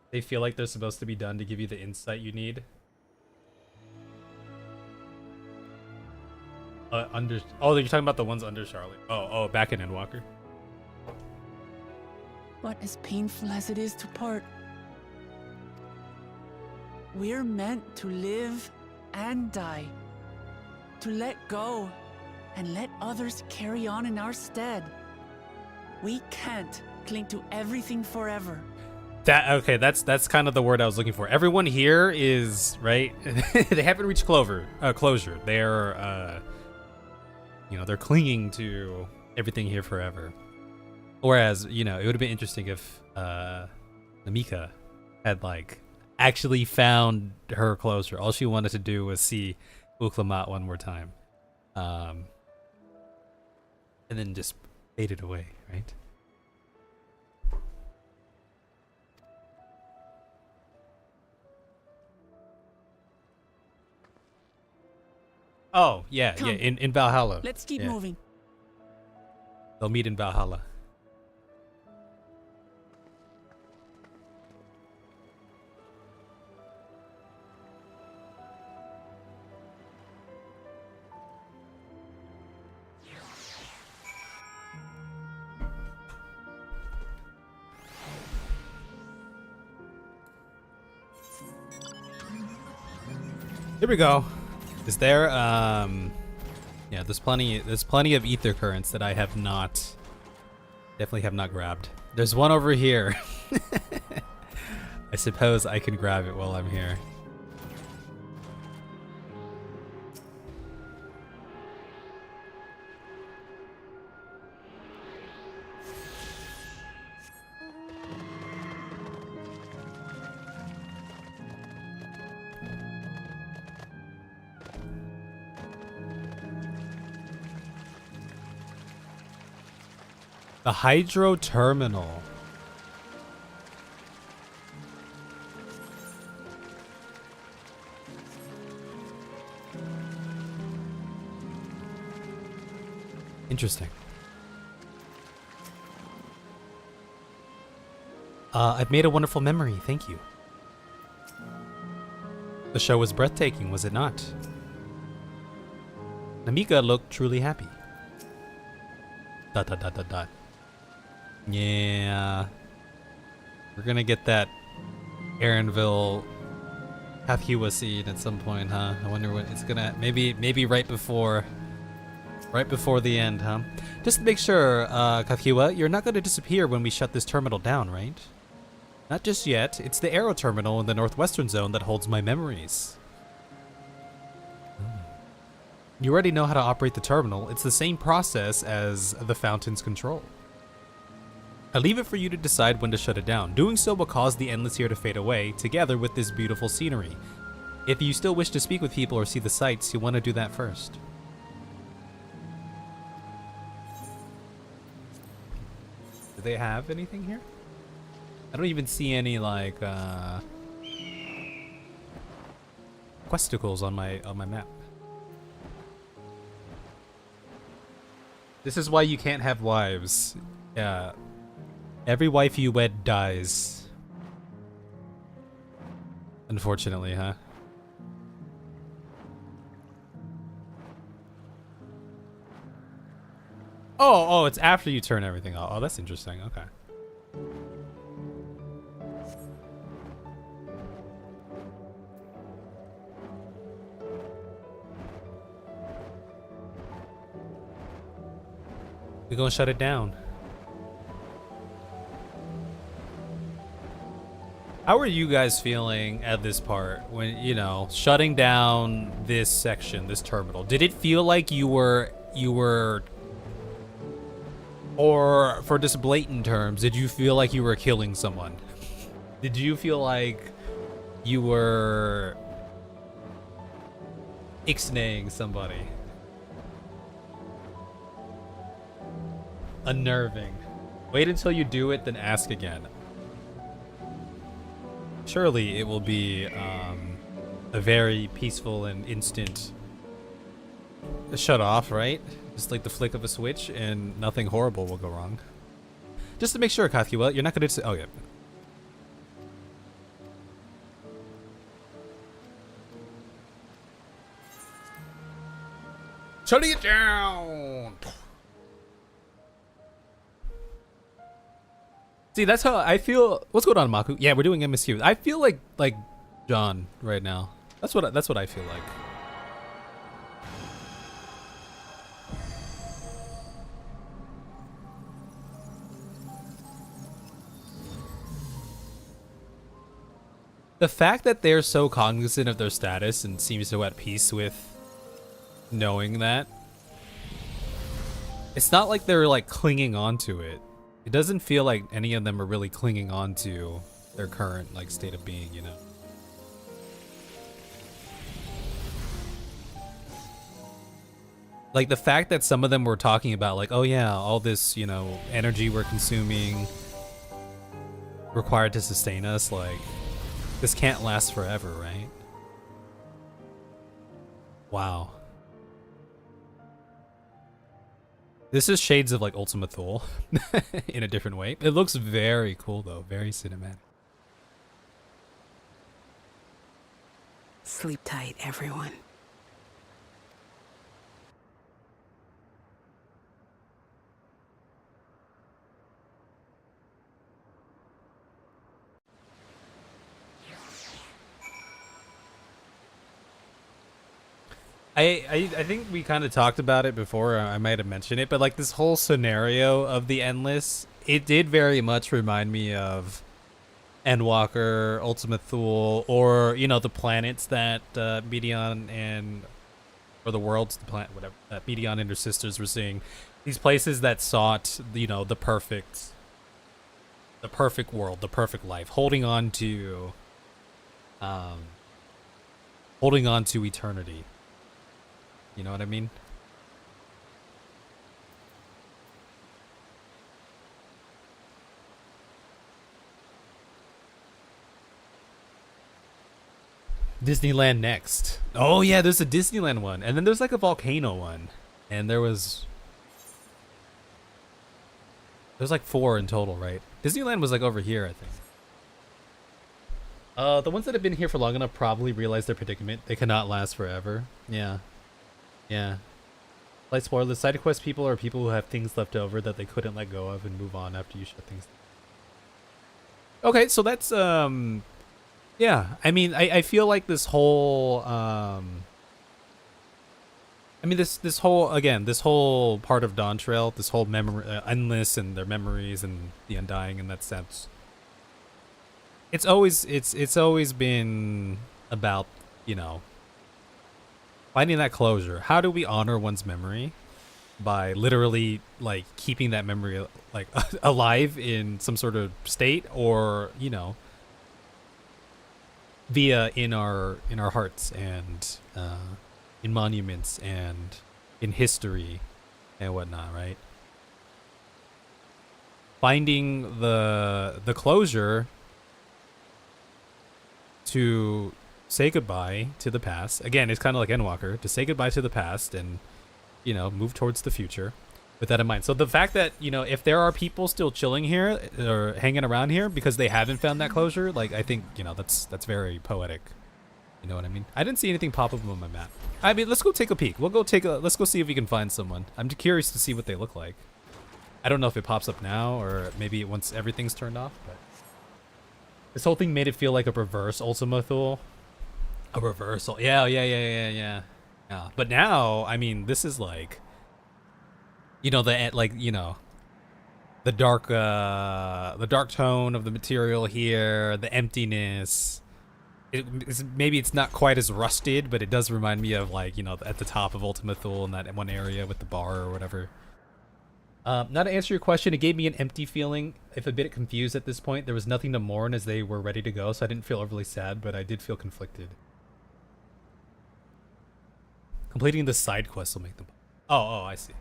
They feel like they're supposed to be done to give you the insight you need. Oh, you're talking about the ones under Charlotte. Oh, back in Endwalker. But as painful as it is to part, we're meant to live and die. To let go and let others carry on in our stead. We can't cling to everything forever. That's kind of the word I was looking for. Everyone here is, right? They haven't reached closure. They're they're clinging to everything here forever. Whereas, it would have been interesting if Namika had like actually found her closure. All she wanted to do was see Uklamat one more time. And then just faded away, right? Oh, yeah, Come. in Valhalla. Let's keep Yeah. moving. They'll meet in Valhalla. Here we go. Is there yeah, there's plenty of ether currents that I definitely have not grabbed. There's one over here. I suppose I can grab it while I'm here. The hydro terminal. Interesting. I've made a wonderful memory, thank you. The show was breathtaking, was it not? Namika looked truly happy. Dot dot dot dot dot. Yeah. We're gonna get that Aaronville Kathua scene at some point, huh? I wonder what it's gonna maybe right before the end, huh? Just to make sure, Kathua, you're not gonna disappear when we shut this terminal down, right? Not just yet. It's the aero terminal in the northwestern zone that holds my memories. You already know how to operate the terminal. It's the same process as the fountain's control. I leave it for you to decide when to shut it down. Doing so will cause the endless here to fade away, together with this beautiful scenery. If you still wish to speak with people or see the sights, you want to do that first. Do they have anything here? I don't even see any like questicles on my map. This is why you can't have wives. Yeah. Every wife you wed dies. Unfortunately, huh? Oh, it's after you turn everything off. Oh, that's interesting. Okay. We're gonna shut it down. How are you guys feeling at this part when, you know, shutting down this section, this terminal? Did it feel like you were, or for just blatant terms, did you feel like you were killing someone? Did you feel like you were ixnaying somebody? Unnerving. Wait until you do it, then ask again. Surely it will be a very peaceful and instant shut off, right? Just like the flick of a switch and nothing horrible will go wrong. Just to make sure, Kathua, you're not going to... Oh, yeah. Shutting it down! See, that's how I feel. What's going on, Maku? Yeah, we're doing MSQ. I feel like John right now. That's what I feel like. The fact that they're so cognizant of their status and seems so at peace with knowing that, it's not like they're like clinging on to it. It doesn't feel like any of them are really clinging on to their current like state of being, you know. Like the fact that some of them were talking about like, oh yeah, all this, you know, energy we're consuming required to sustain us, like this can't last forever, right? Wow. This is shades of like Ultima Thule in a different way. It looks very cool though, very cinematic. Sleep tight, everyone. I think we kind of talked about it before. I might have mentioned it, but like this whole scenario of the Endless, it did very much remind me of Endwalker, Ultima Thule, or you know the planets that Medion and or the worlds, the planet, whatever that Medion and her sisters were seeing. These places that sought, you know, the perfect world, the perfect life, holding on to eternity. You know what I mean? Disneyland next. Oh yeah, there's a Disneyland one, and then there's like a volcano one, and there's like 4 in total, right? Disneyland was like over here, I think. The ones that have been here for long enough probably realize their predicament. They cannot last forever. Yeah. Yeah. Like spoiler, side quest people are people who have things left over that they couldn't let go of and move on after you shut things down. Okay, so that's yeah. I mean, I feel like this whole I mean this whole part of Dawntrail, this whole memory endless and their memories and the undying in that sense. It's always been about, you know, finding that closure. How do we honor one's memory? By literally like keeping that memory like alive in some sort of state, or, you know, via in our hearts and in monuments and in history and whatnot, right? Finding the closure to say goodbye to the past. Again, it's kind of like Endwalker, to say goodbye to the past and, you know, move towards the future with that in mind. So the fact that, you know, if there are people still chilling here or hanging around here because they haven't found that closure, like, I think, you know, that's very poetic. You know what I mean? I didn't see anything pop up on my map. I mean, let's go take a peek. Let's go see if we can find someone. I'm curious to see what they look like. I don't know if it pops up now or maybe once everything's turned off, but this whole thing made it feel like a reverse Ultima Thule. A reversal. Yeah. But now, I mean, this is like, you know, the dark tone of the material here, the emptiness. Maybe it's not quite as rusted, but it does remind me of, like, you know, at the top of Ultima Thule in that one area with the bar or whatever. Not to answer your question, it gave me an empty feeling. If a bit confused at this point, there was nothing to mourn as they were ready to go, so I didn't feel overly sad, but I did feel conflicted. Completing the side quests will make them. Oh, I see.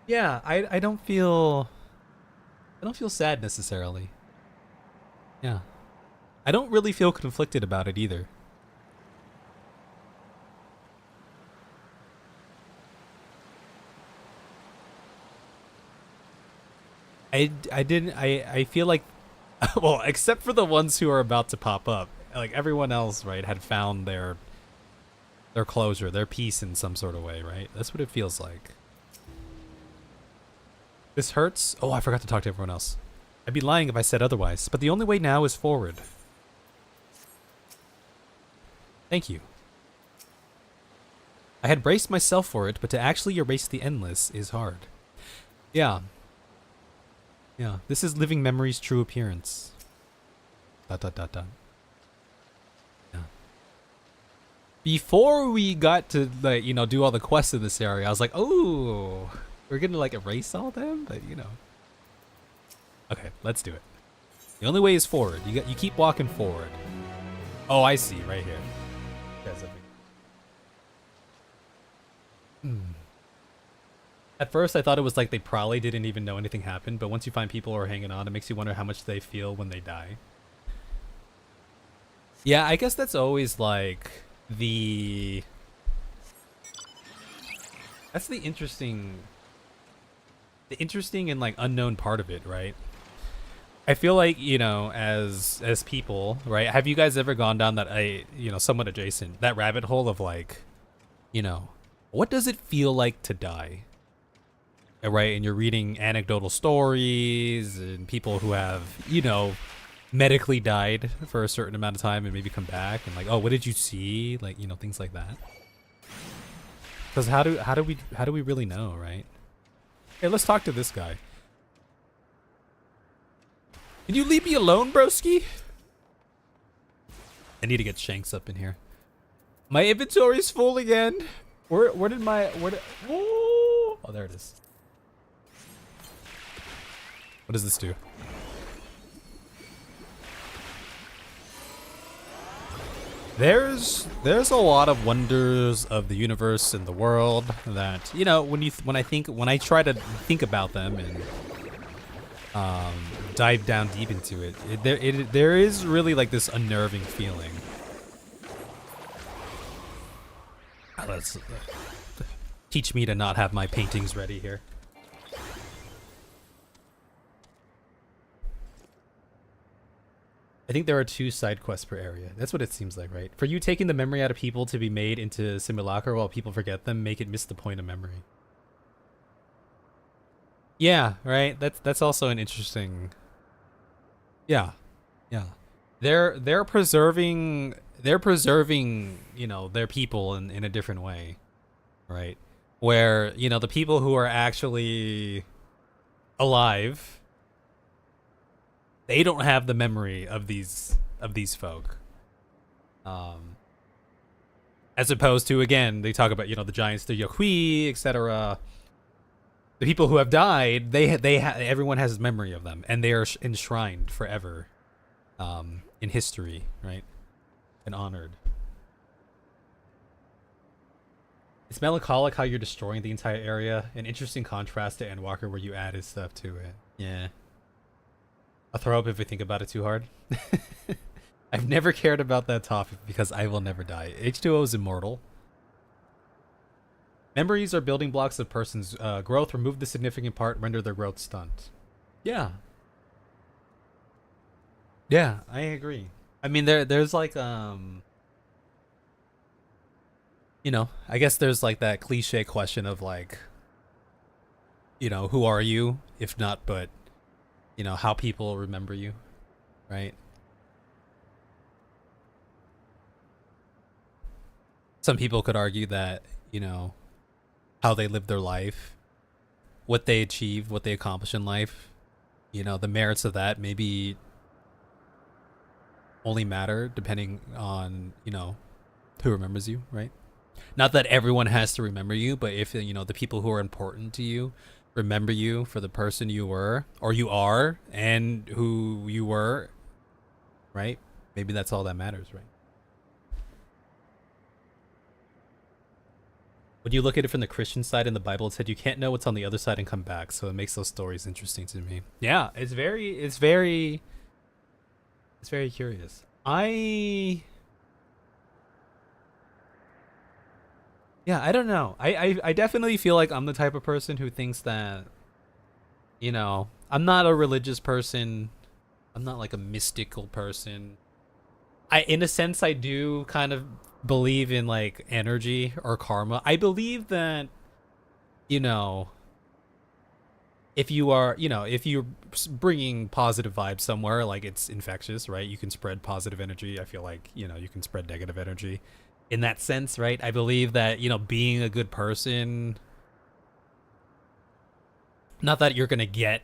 Yeah, I don't feel sad necessarily. Yeah. I don't really feel conflicted about it either. I feel like, well, except for the ones who are about to pop up, like everyone else, right, had found their closure, their peace in some sort of way, right? That's what it feels like. This hurts. Oh, I forgot to talk to everyone else. I'd be lying if I said otherwise, but the only way now is forward. Thank you. I had braced myself for it, but to actually erase the endless is hard. Yeah. Yeah, this is living memory's true appearance. ... Yeah. Before we got to, like, you know, do all the quests in this area, I was like, oh, we're gonna like erase all them, but you know. Okay, let's do it. The only way is forward. You keep walking forward. Oh, I see, right here. At first, I thought it was like they probably didn't even know anything happened, but once you find people who are hanging on, it makes you wonder how much they feel when they die. Yeah, I guess that's always like that's the interesting and like unknown part of it, right? I feel like, you know, as people, right? Have you guys ever gone down that, you know, somewhat adjacent, that rabbit hole of like, you know, what does it feel like to die? Right, and you're reading anecdotal stories and people who have, you know, medically died for a certain amount of time and maybe come back and like, oh, what did you see? Like, you know, things like that. Because how do we really know, right? Hey, let's talk to this guy. Can you leave me alone, broski? I need to get Shanks up in here. My inventory's full again. Where did oh, there it is. What does this do? There's a lot of wonders of the universe and the world that, you know, when I try to think about them and dive down deep into it, there is really like this unnerving feeling. Let's teach me to not have my paintings ready here. I think there are 2 side quests per area. That's what it seems like, right? For you, taking the memory out of people to be made into simulacra while people forget them, make it miss the point of memory. Yeah, right. That's also an interesting. Yeah, yeah. They're preserving you know their people in a different way, right? Where you know the people who are actually alive, they don't have the memory of these folk. As opposed to, again, they talk about, you know, the giants, the Yokui, etc. The people who have died, everyone has memory of them, and they are enshrined forever, in history, right, and honored. It's melancholic how you're destroying the entire area. An interesting contrast to Endwalker, where you added stuff to it. Yeah. I'll throw up if I think about it too hard. I've never cared about that topic because I will never die. H2O is immortal. Memories are building blocks of person's growth. Remove the significant part, render their growth stunt. Yeah. Yeah, I agree. I mean, there's like, you know, I guess there's like that cliche question of like, you know, who are you? If not, but, you know, how people remember you, right? Some people could argue that, you know, how they live their life, what they achieve, what they accomplish in life, you know, the merits of that maybe only matter depending on, you know, who remembers you, right? Not that everyone has to remember you, but if, you know, the people who are important to you remember you for the person you were, or you are, and who you were, right? Maybe that's all that matters, right? When you look at it from the Christian side in the Bible, it said you can't know what's on the other side and come back, so it makes those stories interesting to me. Yeah, it's very curious. I don't know. I definitely feel like I'm the type of person who thinks that, you know, I'm not a religious person. I'm not like a mystical person. In a sense, I do kind of believe in like energy or karma. I believe that, you know, if you are, you know, if you're bringing positive vibes somewhere, like it's infectious, right? You can spread positive energy. I feel like, you know, you can spread negative energy in that sense, right? I believe that, you know, being a good person, not that you're going to get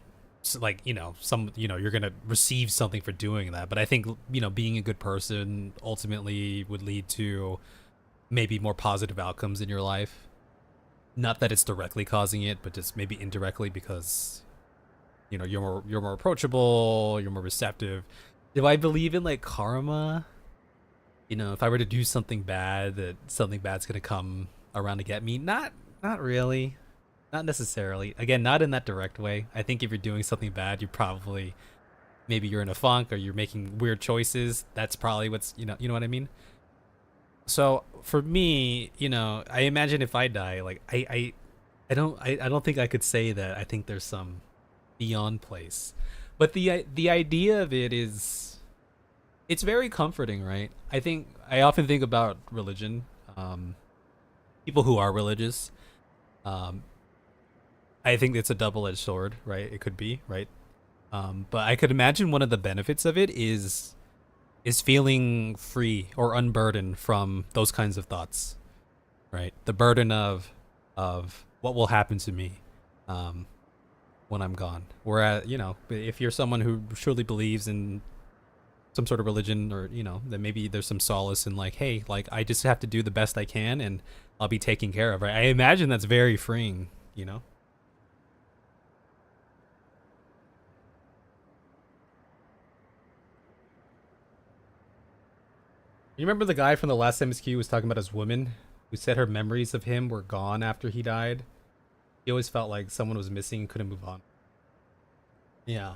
like, you know, you're going to receive something for doing that, but I think, you know, being a good person ultimately would lead to maybe more positive outcomes in your life. Not that it's directly causing it, but just maybe indirectly, because, you know, you're more approachable, you're more receptive. Do I believe in like karma? You know, if I were to do something bad, that something bad's going to come around to get me? Not really. Not necessarily. Again, not in that direct way. I think if you're doing something bad, you're probably, maybe you're in a funk or you're making weird choices. That's probably what's, you know what I mean? So for me, you know, I imagine if I die, like I don't think I could say that I think there's some beyond place. But the idea of it is, it's very comforting, right? I often think about religion, people who are religious. I think it's a double-edged sword, right? It could be, right? But I could imagine one of the benefits of it is feeling free or unburdened from those kinds of thoughts, right? The burden of what will happen to me when I'm gone. Whereas, you know, if you're someone who truly believes in some sort of religion, or, you know, then maybe there's some solace in like, hey, like I just have to do the best I can and I'll be taken care of, right? I imagine that's very freeing, you know? You remember the guy from the last MSQ was talking about his woman who said her memories of him were gone after he died? He always felt like someone was missing and couldn't move on. Yeah.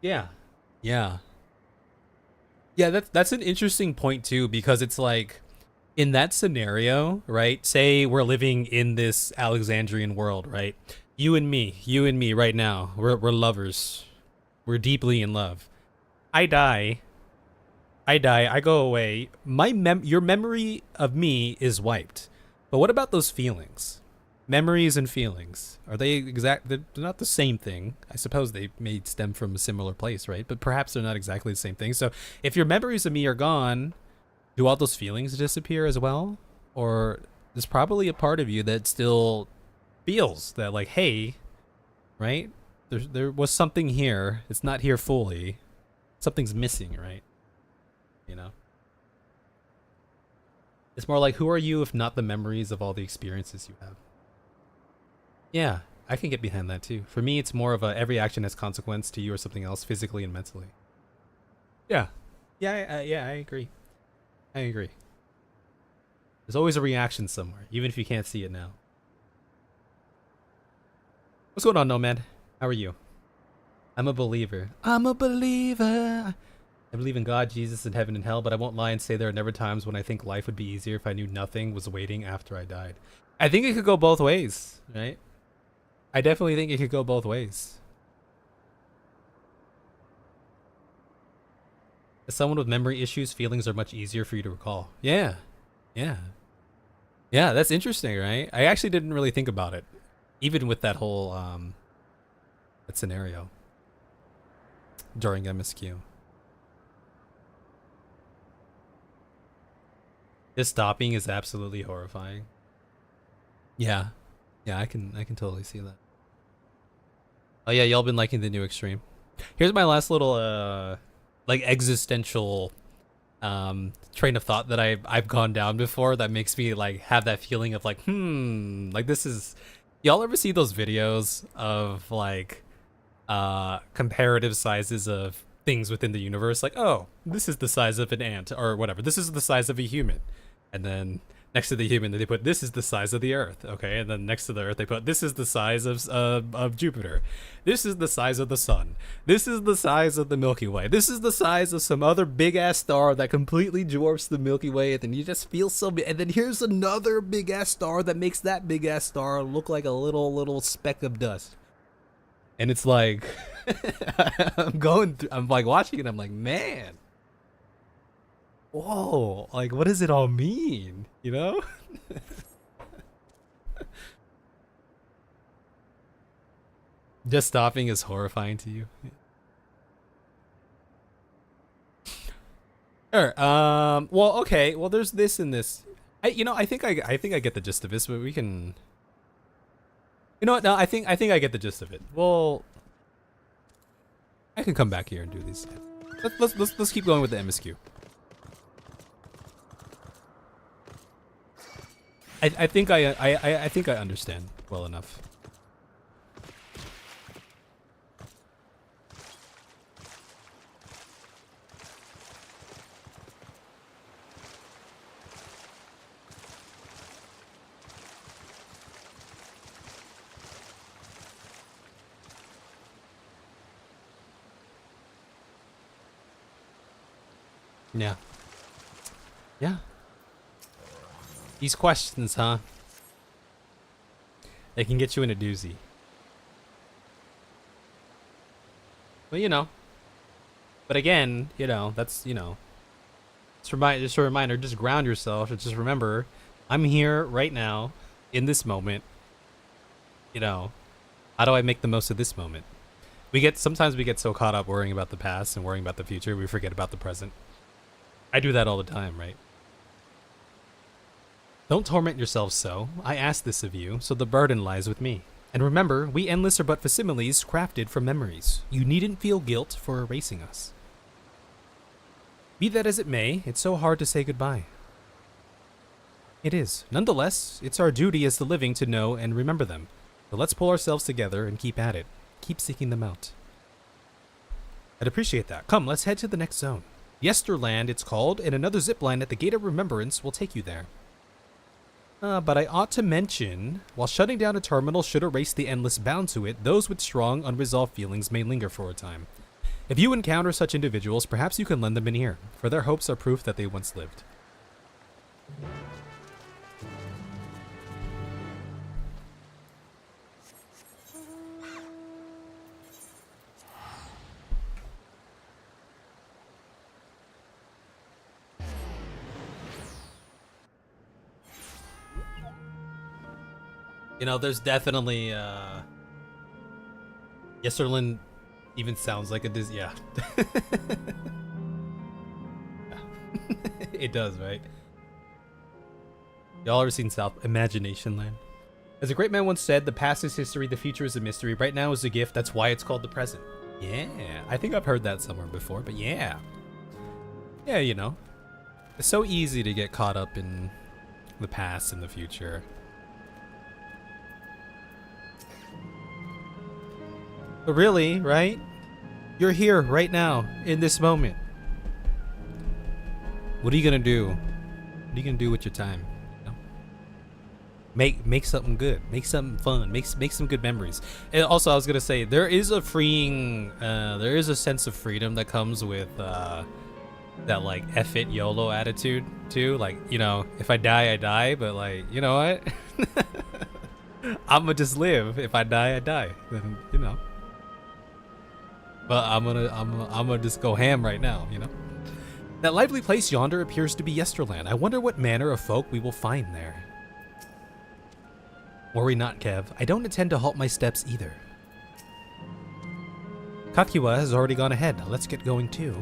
Yeah. Yeah. Yeah, that's an interesting point too, because it's like in that scenario, right? Say we're living in this Alexandrian world, right? You and me right now. We're lovers. We're deeply in love. I die. I go away. Your memory of me is wiped. But what about those feelings? Memories and feelings. Are they exact? They're not the same thing. I suppose they may stem from a similar place, right? But perhaps they're not exactly the same thing. So if your memories of me are gone, do all those feelings disappear as well? Or there's probably a part of you that still feels that, like, hey, right? There was something here. It's not here fully. Something's missing, right? You know? It's more like, who are you if not the memories of all the experiences you have? Yeah, I can get behind that too. For me, it's more of a every action has consequence to you or something else, physically and mentally. Yeah. Yeah, I agree. I agree. There's always a reaction somewhere, even if you can't see it now. What's going on, Nomad? How are you? I'm a believer. I'm a believer. I believe in God, Jesus, and heaven and hell, but I won't lie and say there are never times when I think life would be easier if I knew nothing was waiting after I died. I think it could go both ways, right? I definitely think it could go both ways. As someone with memory issues, feelings are much easier for you to recall. Yeah. Yeah. Yeah, that's interesting, right? I actually didn't really think about it. Even with that whole that scenario during MSQ. This stopping is absolutely horrifying. Yeah. Yeah, I can totally see that. Oh yeah, y'all been liking the new extreme. Here's my last little like existential train of thought that I've gone down before that makes me like have that feeling of like, like this is, y'all ever see those videos of like comparative sizes of things within the universe? Like, oh, this is the size of an ant or whatever. This is the size of a human. And then next to the human, they put this is the size of the Earth, okay? And then next to the Earth, they put this is the size of Jupiter. This is the size of the Sun. This is the size of the Milky Way. This is the size of some other big ass star that completely dwarfs the Milky Way, and then you just feel so big. And then here's another big ass star that makes that big ass star look like a little speck of dust. And it's like, I'm like watching it. I'm like, man. Whoa, like what does it all mean, you know? Just stopping is horrifying to you. Sure. Well, okay. Well, there's this and this. I think I get the gist of this, but we can. You know what? No, I think I get the gist of it. Well, I can come back here and do these. Let's keep going with the MSQ. I think I think I understand well enough. Yeah. Yeah. These questions, huh? They can get you in a doozy. Well, you know. But again, you know, that's, you know. Just a reminder, just ground yourself and just remember, I'm here right now, in this moment. You know, how do I make the most of this moment? Sometimes we get so caught up worrying about the past and worrying about the future, we forget about the present. I do that all the time, right? Don't torment yourselves so. I ask this of you, so the burden lies with me. And remember, we endless are but facsimiles crafted from memories. You needn't feel guilt for erasing us. Be that as it may, it's so hard to say goodbye. It is. Nonetheless, it's our duty as the living to know and remember them. So let's pull ourselves together and keep at it. Keep seeking them out. I'd appreciate that. Come, let's head to the next zone. Yesterland, it's called, and another zipline at the Gate of Remembrance will take you there. But I ought to mention, while shutting down a terminal should erase the endless bound to it, those with strong, unresolved feelings may linger for a time. If you encounter such individuals, perhaps you can lend them an ear, for their hopes are proof that they once lived. You know, there's definitely, Yesterland even sounds like a Disney. Yeah. It does, right? Y'all ever seen South Imagination Land? As a great man once said, the past is history, the future is a mystery. Right now is a gift, that's why it's called the present. Yeah, I think I've heard that somewhere before, but yeah. Yeah, you know. It's so easy to get caught up in the past and the future. But really, right? You're here right now, in this moment. What are you gonna do? What are you gonna do with your time? You know? Make something good. Make something fun. Make some good memories. And also, I was gonna say there is a freeing, there is a sense of freedom that comes with that like F it YOLO attitude too. Like, you know, if I die, I die. But like, you know what? I'ma just live. If I die, I die. Then you know. But I'm gonna just go ham right now, you know? That lively place yonder appears to be Yesterland. I wonder what manner of folk we will find there. Worry not, Kev. I don't intend to halt my steps either. Kakiwa has already gone ahead. Let's get going too.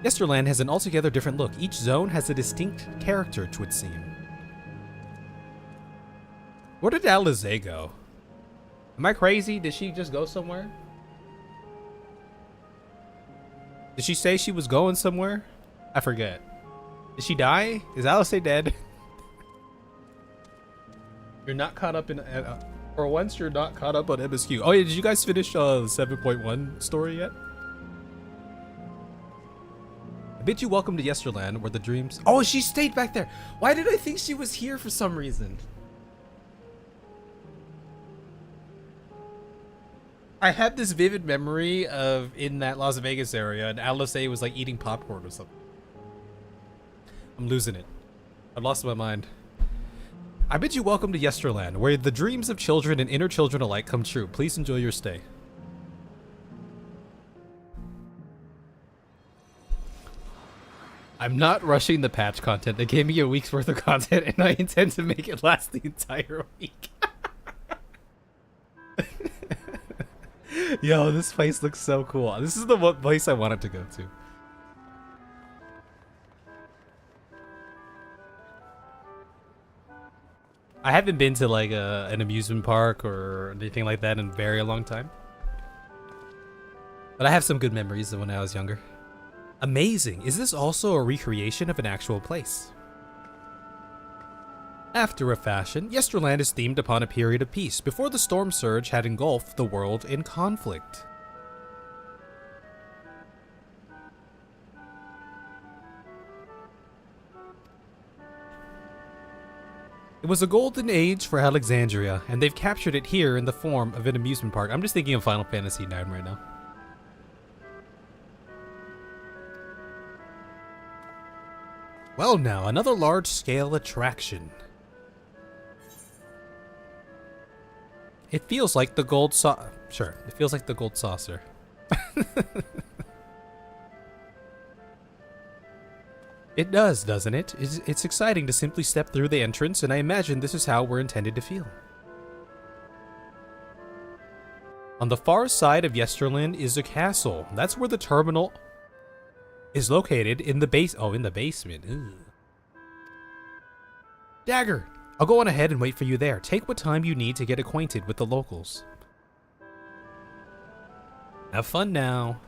Yesterland has an altogether different look. Each zone has a distinct character, 'twould seem. Where did Alizé go? Am I crazy? Did she just go somewhere? Did she say she was going somewhere? I forget. Did she die? Is Alizé dead? You're not caught up in... for once, you're not caught up on MSQ. Oh yeah, did you guys finish the 7.1 story yet? I bid you welcome to Yesterland, where the dreams... Oh, she stayed back there! Why did I think she was here for some reason? I had this vivid memory of in that Las Vegas area, and Alizé was like eating popcorn or something. I'm losing it. I've lost my mind. I bid you welcome to Yesterland, where the dreams of children and inner children alike come true. Please enjoy your stay. I'm not rushing the patch content. They gave me a week's worth of content, and I intend to make it last the entire week. Yo, this place looks so cool. This is the one place I wanted to go to. I haven't been to like an amusement park or anything like that in a very long time. But I have some good memories of when I was younger. Amazing. Is this also a recreation of an actual place? After a fashion, Yesterland is themed upon a period of peace before the storm surge had engulfed the world in conflict. It was a golden age for Alexandria, and they've captured it here in the form of an amusement park. I'm just thinking of Final Fantasy IX right now. Well now, another large-scale attraction. It feels like the gold Sure, it feels like the gold saucer. It does, doesn't it? It's exciting to simply step through the entrance, and I imagine this is how we're intended to feel. On the far side of Yesterland is a castle. That's where the terminal is located in the base. Oh, in the basement. Ew. Dagger! I'll go on ahead and wait for you there. Take what time you need to get acquainted with the locals. Have fun now.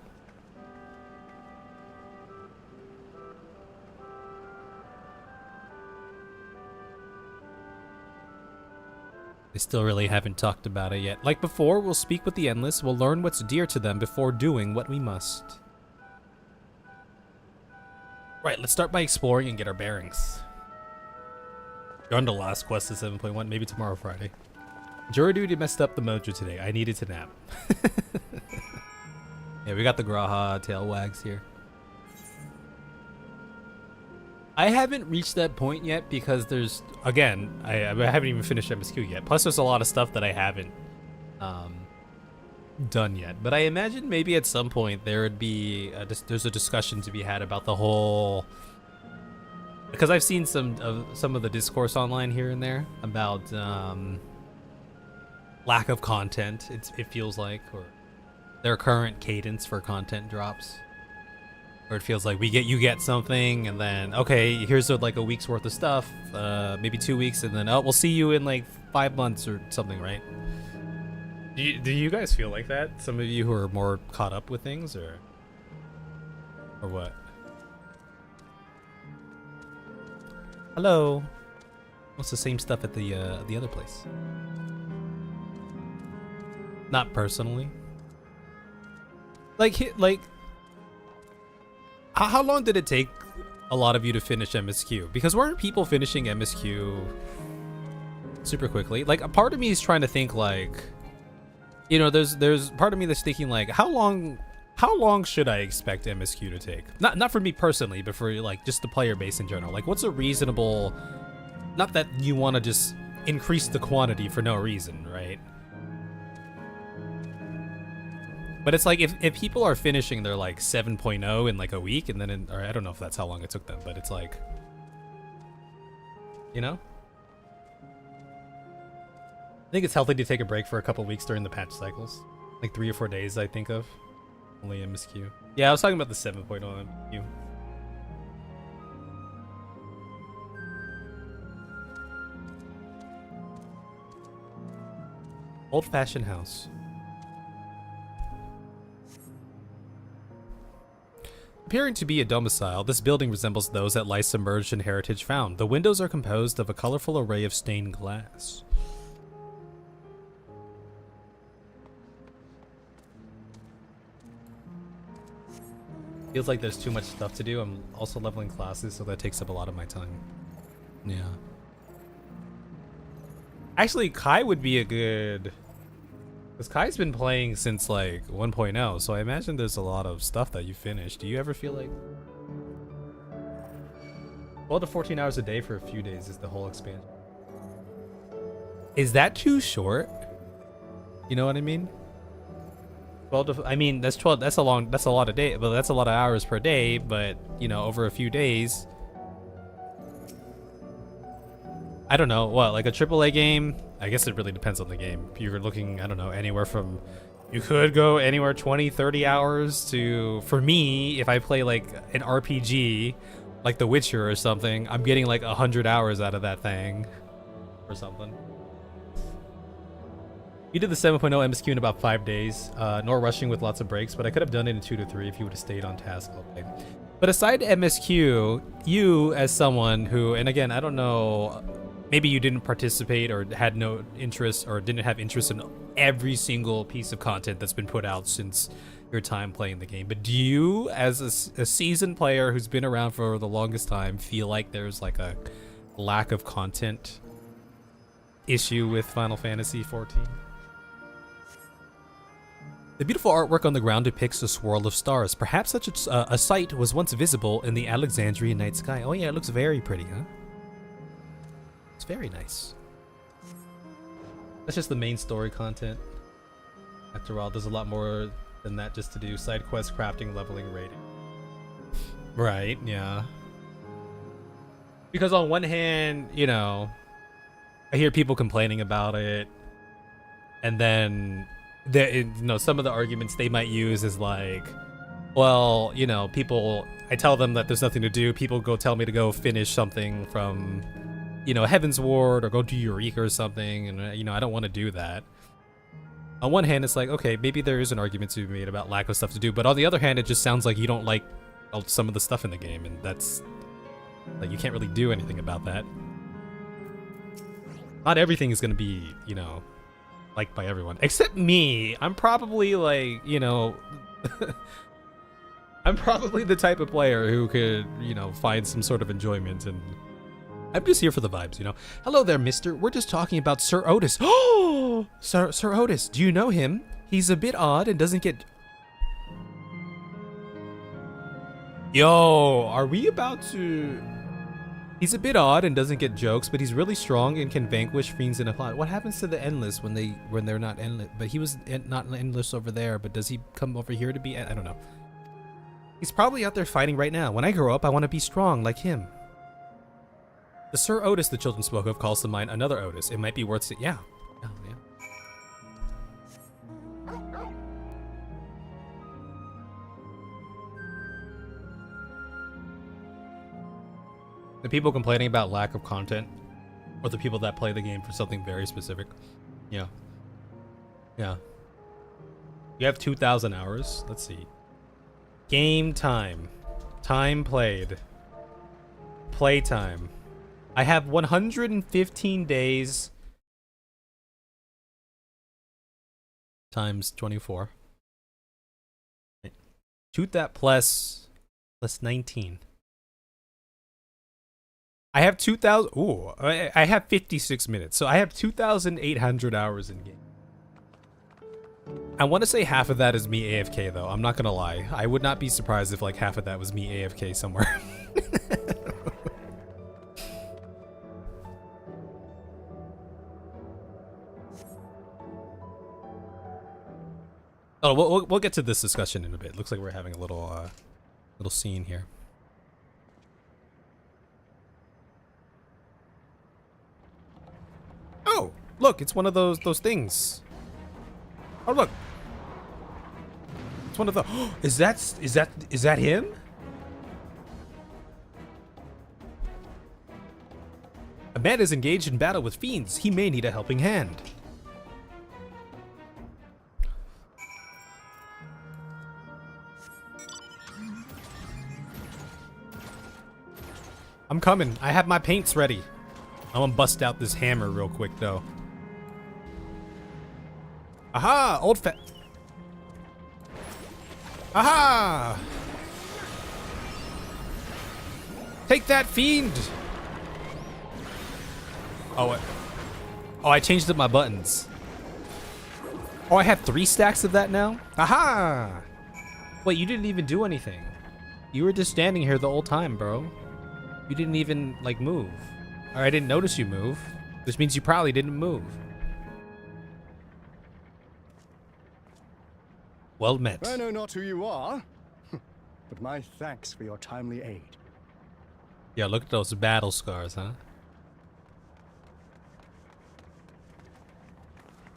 They still really haven't talked about it yet. Like before, we'll speak with the Endless, we'll learn what's dear to them before doing what we must. Right, let's start by exploring and get our bearings. You're on the last quest to 7.1, maybe tomorrow Friday. Jury duty messed up the mojo today. I needed to nap. Yeah, we got the Graha tail wags here. I haven't reached that point yet because there's, again, I haven't even finished MSQ yet. Plus there's a lot of stuff that I haven't done yet. But I imagine maybe at some point there would be, there's a discussion to be had about the whole, because I've seen some of the discourse online here and there about lack of content, it feels like, or their current cadence for content drops. Or it feels like you get something and then, okay, here's like a week's worth of stuff, maybe 2 weeks, and then, oh, we'll see you in like 5 months or something, right? Do you guys feel like that? Some of you who are more caught up with things, or what? Hello. What's the same stuff at the other place? Not personally. Like, how long did it take a lot of you to finish MSQ? Because weren't people finishing MSQ super quickly? Like, a part of me is trying to think, like, you know, there's part of me that's thinking, like, how long should I expect MSQ to take? Not for me personally, but for like just the player base in general. Like, what's a reasonable? Not that you want to just increase the quantity for no reason, right? But it's like if people are finishing their like 7.0 in like a week, and then or I don't know if that's how long it took them, but it's like, you know, I think it's healthy to take a break for a couple weeks during the patch cycles, like 3 or 4 days. I think of only MSQ. Yeah, I was talking about the 7.0 MSQ. Old-fashioned house. Appearing to be a domicile, this building resembles those that lie submerged in heritage found. The windows are composed of a colorful array of stained glass. Feels like there's too much stuff to do. I'm also leveling classes, so that takes up a lot of my time. Yeah. Actually, Kai would be a good... Because Kai's been playing since like 1.0, so I imagine there's a lot of stuff that you finished. Do you ever feel like 12 to 14 hours a day for a few days is the whole expansion? Is that too short? You know what I mean? 12 to, I mean, that's 12, that's a lot of day, but that's a lot of hours per day, but you know, over a few days. I don't know, what, like a AAA game? I guess it really depends on the game. You're looking, I don't know, anywhere from, you could go anywhere 20, 30 hours to, for me, if I play like an RPG, like The Witcher or something, I'm getting like 100 hours out of that thing or something. You did the 7.0 MSQ in about 5 days, nor rushing with lots of breaks, but I could have done it in 2 to 3 if you would have stayed on task all day. But aside MSQ, you as someone who, and again, I don't know, maybe you didn't participate or had no interest or didn't have interest in every single piece of content that's been put out since your time playing the game. But do you, as a seasoned player who's been around for the longest time, feel like there's like a lack of content issue with Final Fantasy XIV? The beautiful artwork on the ground depicts a swirl of stars. Perhaps such a sight was once visible in the Alexandrian night sky. Oh yeah, it looks very pretty, huh? It's very nice. That's just the main story content. After all, there's a lot more than that just to do. Side quests, crafting, leveling, rating. Right, yeah. Because on one hand, you know, I hear people complaining about it, and then you know, some of the arguments they might use is like, well, you know, people, I tell them that there's nothing to do, people go tell me to go finish something from, you know, Heaven's Ward or go do Eureka or something, and you know, I don't want to do that. On one hand, it's like, okay, maybe there is an argument to be made about lack of stuff to do, but on the other hand, it just sounds like you don't like some of the stuff in the game, and that's like, you can't really do anything about that. Not everything is going to be, you know, liked by everyone, except me. I'm probably like, you know, I'm probably the type of player who could, you know, find some sort of enjoyment in I'm just here for the vibes, you know. Hello there, mister. We're just talking about Sir Otis. Oh, Sir Otis. Do you know him? He's a bit odd and doesn't get... Yo, are we about to... He's a bit odd and doesn't get jokes, but he's really strong and can vanquish fiends in a plot. What happens to the endless when they're not endless? But he was not endless over there, but does he come over here to be... I don't know. He's probably out there fighting right now. When I grow up, I want to be strong like him. The Sir Otis the children spoke of calls to mind another Otis. It might be worth it. Yeah. Oh, yeah. The people complaining about lack of content, or the people that play the game for something very specific. Yeah. Yeah. You have 2,000 hours. Let's see. Game time. Time played. Playtime. I have 115 days times 24. Shoot that plus 19. I have 2,000. Ooh, I have 56 minutes, so I have 2,800 hours in game. I want to say half of that is me AFK though. I'm not gonna lie. I would not be surprised if like half of that was me AFK somewhere. Oh, we'll get to this discussion in a bit. Looks like we're having a little scene here. Oh, look, it's one of those things. Oh, look. It's one of the... Is that him? A man is engaged in battle with fiends. He may need a helping hand. I'm coming. I have my paints ready. I'm gonna bust out this hammer real quick, though. Aha! Old fat. Aha! Take that, fiend! Oh, I changed up my buttons. Oh, I have 3 stacks of that now? Aha! Wait, you didn't even do anything. You were just standing here the whole time, bro. You didn't even, like, move. Or I didn't notice you move. Which means you probably didn't move. Well met. I know not who you are, but my thanks for your timely aid. Yeah, look at those battle scars, huh?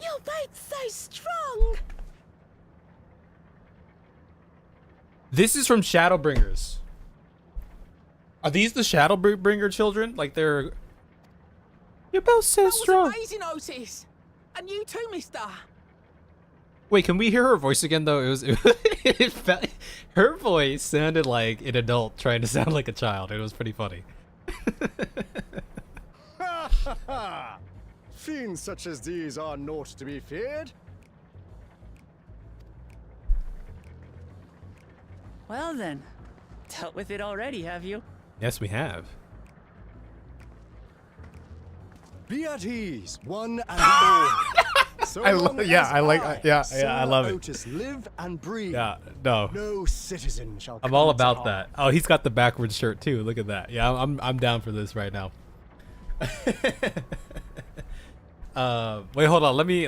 Your bait's so strong. This is from Shadowbringers. Are these the Shadowbringer children? Like they're... You're both so strong. That was amazing, Otis. And you too, mister. Wait, can we hear her voice again, though? It felt, her voice sounded like an adult trying to sound like a child. It was pretty funny. Ha ha ha! Fiends such as these are naught to be feared. Well then, dealt with it already, have you? Yes, we have. Be at ease, one and all. So I long yeah, as I like yeah, Sir yeah, I love it. Otis live and breathe. Yeah, no. No citizen shall I'm come all to about harm. that. Oh, he's got the backwards shirt too. Look at that. Yeah, I'm down for this right now. Wait, hold on. Let me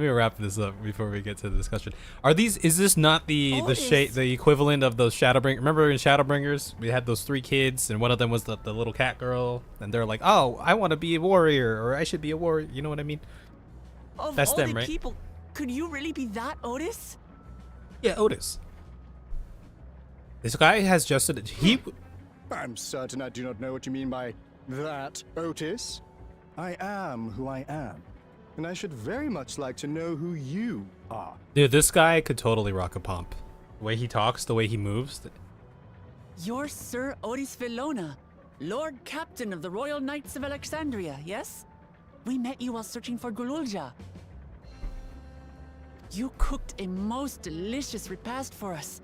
wrap this up before we get to the discussion. Is this not the equivalent of those Shadowbringers? Remember in Shadowbringers, we had those 3 kids, and one of them was the little cat girl, and they're like, "Oh, I want to be a warrior, or I should be a warrior." You know what I mean? Of That's all them, the right? people, could you really be that, Otis? Yeah, Otis. This guy has just I'm certain I do not know what you mean by that, Otis. I am who I am, and I should very much like to know who you are. Dude, this guy could totally rock a pump. The way he talks, the way he moves. You're Sir Otis Villona, Lord Captain of the Royal Knights of Alexandria, yes? We met you while searching for Gululja. You cooked a most delicious repast for us.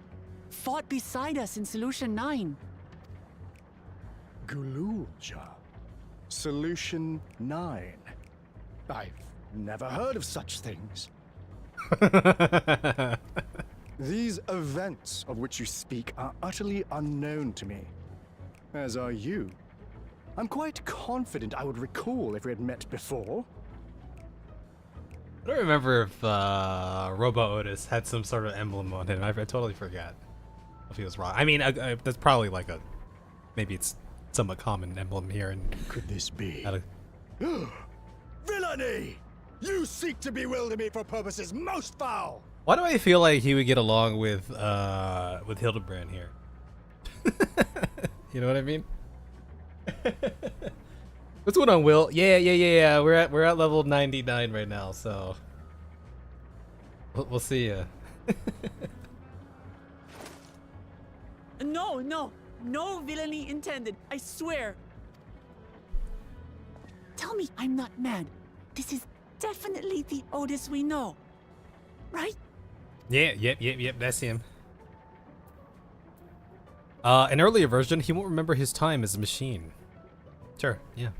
Fought beside us in Solution 9. Gululja. Solution 9. I've never heard of such things. These events of which you speak are utterly unknown to me, as are you. I'm quite confident I would recall if we had met before. I don't remember if Robo Otis had some sort of emblem on him. I totally forgot if he was wrong. I mean, that's probably like a, maybe it's somewhat common emblem here. And Could this be? Villainy! You seek to bewilder me for purposes most foul! Why do I feel like he would get along with Hildebrand here? You know what I mean? What's going on, Will? Yeah. We're at level 99 right now, so we'll see ya. No villainy intended. I swear. Tell me I'm not mad. This is definitely the Otis we know, right? Yeah, yep. That's him. An earlier version, he won't remember his time as a machine. Sure, yeah.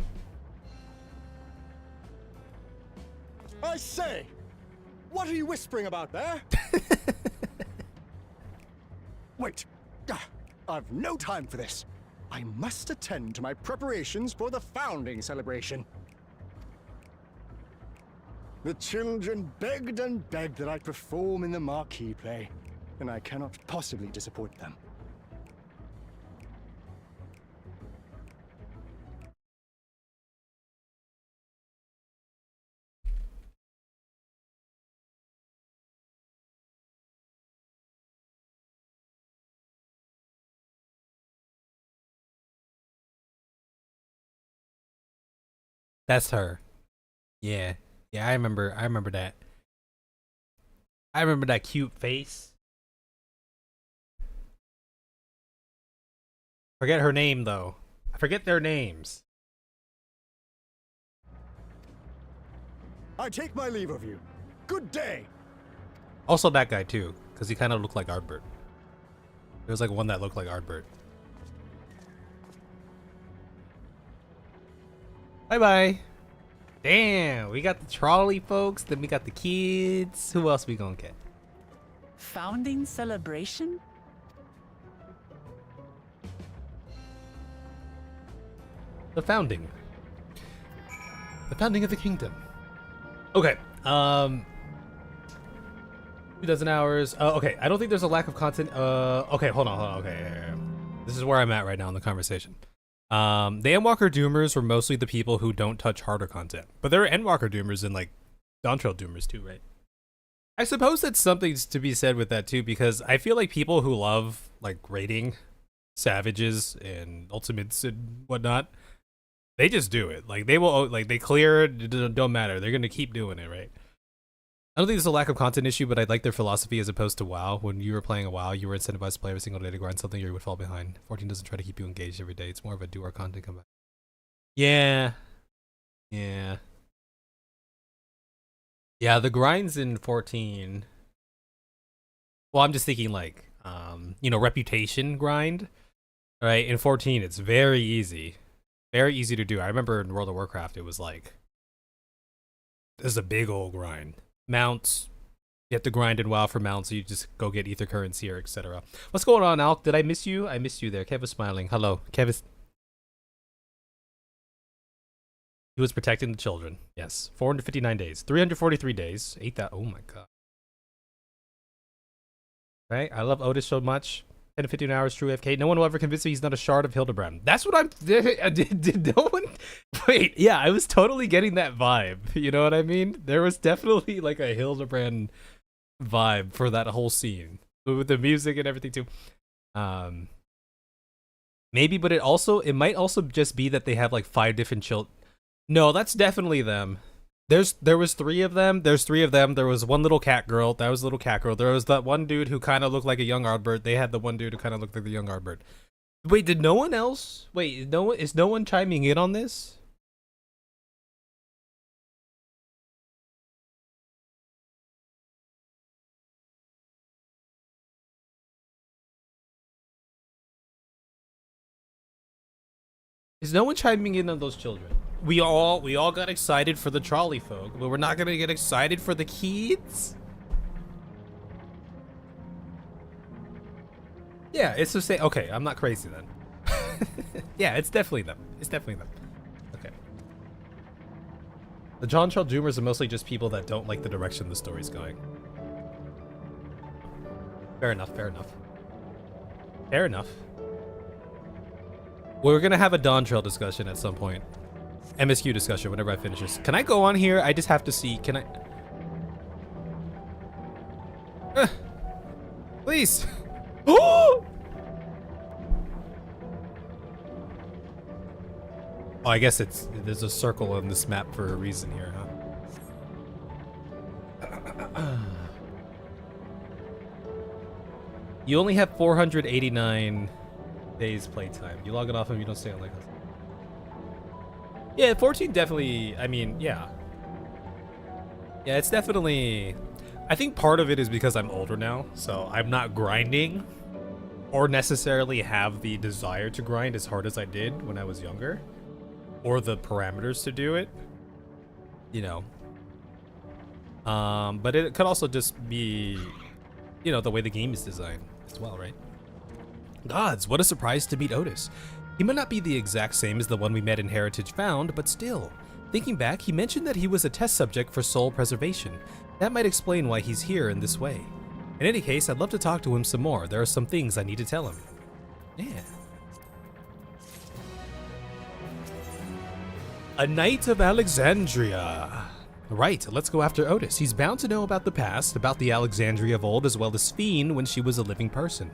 I say! What are you whispering about there? Wait! I've no time for this. I must attend to my preparations for the founding celebration. The children begged and begged that I perform in the marquee play, and I cannot possibly disappoint them. That's her. Yeah, I remember that. I remember that cute face. Forget her name though. I forget their names. I take my leave of you. Good day! Also that guy too, because he kind of looked like Artbert. There was like one that looked like Artbert. Bye. Damn, we got the trolley folks, then we got the kids. Who else we gonna get? Founding celebration? The founding of the kingdom. Okay, 2,000 hours. Okay, I don't think there's a lack of content. Okay, hold on. Okay, yeah. This is where I'm at right now in the conversation. The Endwalker Doomers were mostly the people who don't touch harder content, but there are Endwalker Doomers and like Dawntrail Doomers too, right? I suppose that's something to be said with that too, because I feel like people who love like raiding savages and ultimates and whatnot, they just do it. Like they will, like they clear it, don't matter. They're gonna keep doing it, right? I don't think there's a lack of content issue, but I like their philosophy as opposed to WoW. When you were playing a WoW, you were incentivized to play every single day to grind something or you would fall behind. 14 doesn't try to keep you engaged every day. It's more of a do our content come back. Yeah, the grinds in 14. Well, I'm just thinking like, reputation grind, right? In 14, it's very easy to do. I remember in World of Warcraft, it was like, this is a big old grind. Mounts, you have to grind in WoW for mounts, so you just go get ether currency or etc. What's going on, Alk? Did I miss you? I missed you there. Kev was smiling. Hello, Kev is... He was protecting the children. Yes. 459 days. 343 days. 8,000. Oh my god. Right? I love Otis so much. 10 to 15 hours, true FK. No one will ever convince me he's not a shard of Hildebrand. That's what I'm... Did no one... Wait, yeah, I was totally getting that vibe. You know what I mean? There was definitely like a Hildebrand vibe for that whole scene. With the music and everything too. Maybe, but it might also just be that they have like 5 different children. No, that's definitely them. There was 3 of them. There's 3 of them. There was one little cat girl. That was little cat girl. There was that one dude who kind of looked like a young Ardbert. They had the one dude who kind of looked like the young Ardbert. Wait, did no one else? Wait, is no one chiming in on this? Is no one chiming in on those children? we all got excited for the trolley folk, but we're not gonna get excited for the kids. Yeah, it's the same. Okay, I'm not crazy then. Yeah, it's definitely them. It's definitely them. Okay. The Dawntrail Doomers are mostly just people that don't like the direction the story's going. Fair enough, fair enough. Fair enough. We're gonna have a Dawntrail discussion at some point. MSQ discussion whenever I finish this. Can I go on here? I just have to see. Can I? Please. Oh! Oh, I guess there's a circle on this map for a reason here, huh? You only have 489 days playtime. You log it off and you don't stay on like this. Yeah, 14 definitely, I mean, yeah. Yeah, it's definitely, I think part of it is because I'm older now, so I'm not grinding or necessarily have the desire to grind as hard as I did when I was younger, or the parameters to do it, you know. But it could also just be, you know, the way the game is designed as well, right? Gods, what a surprise to meet Otis. He might not be the exact same as the one we met in Heritage Found, but still. Thinking back, he mentioned that he was a test subject for soul preservation. That might explain why he's here in this way. In any case, I'd love to talk to him some more. There are some things I need to tell him. Yeah. A Knight of Alexandria. Right, let's go after Otis. He's bound to know about the past, about the Alexandria of old, as well as Sphene when she was a living person.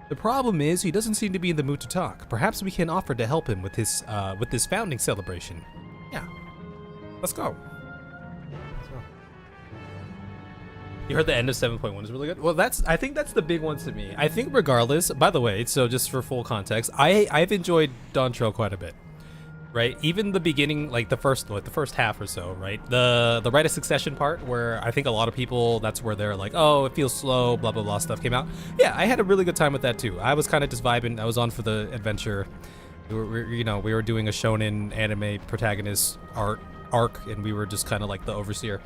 The problem is, he doesn't seem to be in the mood to talk. Perhaps we can offer to help him with this founding celebration. Yeah. Let's go. You heard the end of 7.1 is really good? Well, I think that's the big one to me. I think regardless, by the way, so just for full context, I've enjoyed Dawntrail quite a bit. Right? Even the beginning, like the first half or so, right? The Rite of Succession part, where I think a lot of people, that's where they're like, oh, it feels slow, blah, blah, blah stuff came out. Yeah, I had a really good time with that too. I was kind of just vibing. I was on for the adventure. We were doing a shonen anime protagonist arc, and we were just kind of like the overseer,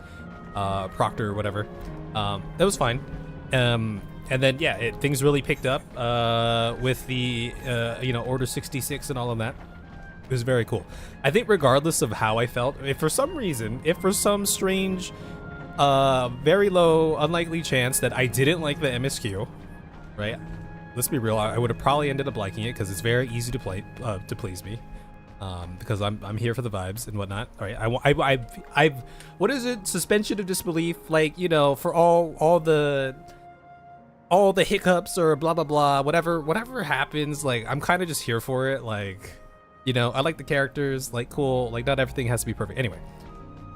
proctor or whatever. That was fine. And then, yeah, things really picked up with the, Order 66 and all of that. It was very cool. I think regardless of how I felt, if for some strange, very low, unlikely chance that I didn't like the MSQ, right? Let's be real, I would have probably ended up liking it because it's very easy to play, to please me. Because I'm here for the vibes and whatnot. All right, I've what is it? Suspension of disbelief, like, you know, for all the hiccups or blah blah blah, whatever happens, like I'm kind of just here for it, like. You know, I like the characters, like cool, like not everything has to be perfect. Anyway,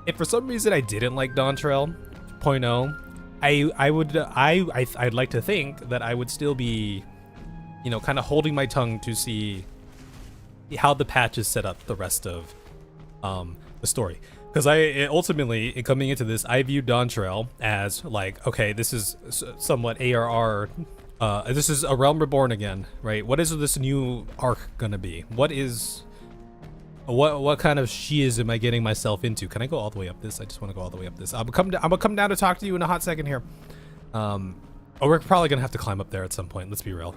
if for some reason I didn't like Dawntrail 0.0, I'd like to think that I would still be, you know, kind of holding my tongue to see how the patches set up the rest of the story. Because ultimately, coming into this, I viewed Dawntrail as like, okay, this is somewhat ARR. This is A Realm Reborn again, right? What is this new arc gonna be? What kind of shiz am I getting myself into? Can I go all the way up this? I just want to go all the way up this. I'm gonna come down to talk to you in a hot second here. We're probably gonna have to climb up there at some point. Let's be real.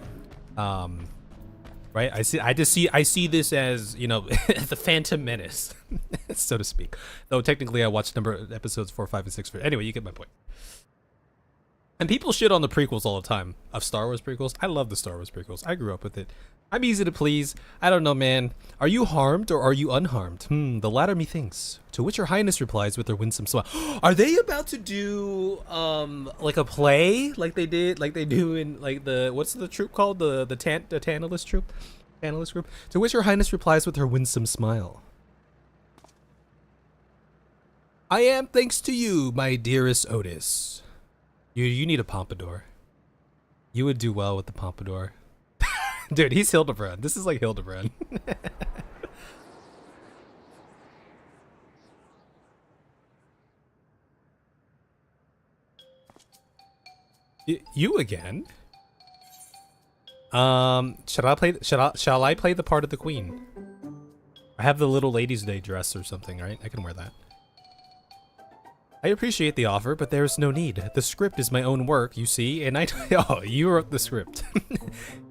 Right? I see this as, you know, the Phantom Menace, so to speak. Though technically, I watched episodes 4, 5, and 6. Anyway, you get my point. And people shit on the prequels all the time of Star Wars prequels. I love the Star Wars prequels. I grew up with it. I'm easy to please. I don't know, man. Are you harmed or are you unharmed? The latter methinks. To which Her Highness replies with her winsome smile. Are they about to do like a play like they do in like the, what's the troop called? The Tantalus troop? Tantalus group? To which Her Highness replies with her winsome smile. I am thanks to you, my dearest Otis. You need a pompadour. You would do well with the pompadour. Dude, he's Hildebrand. This is like Hildebrand. You again? Shall I play the part of the queen? I have the little ladies' day dress or something, right? I can wear that. I appreciate the offer, but there's no need. The script is my own work, you see, and I oh, you wrote the script.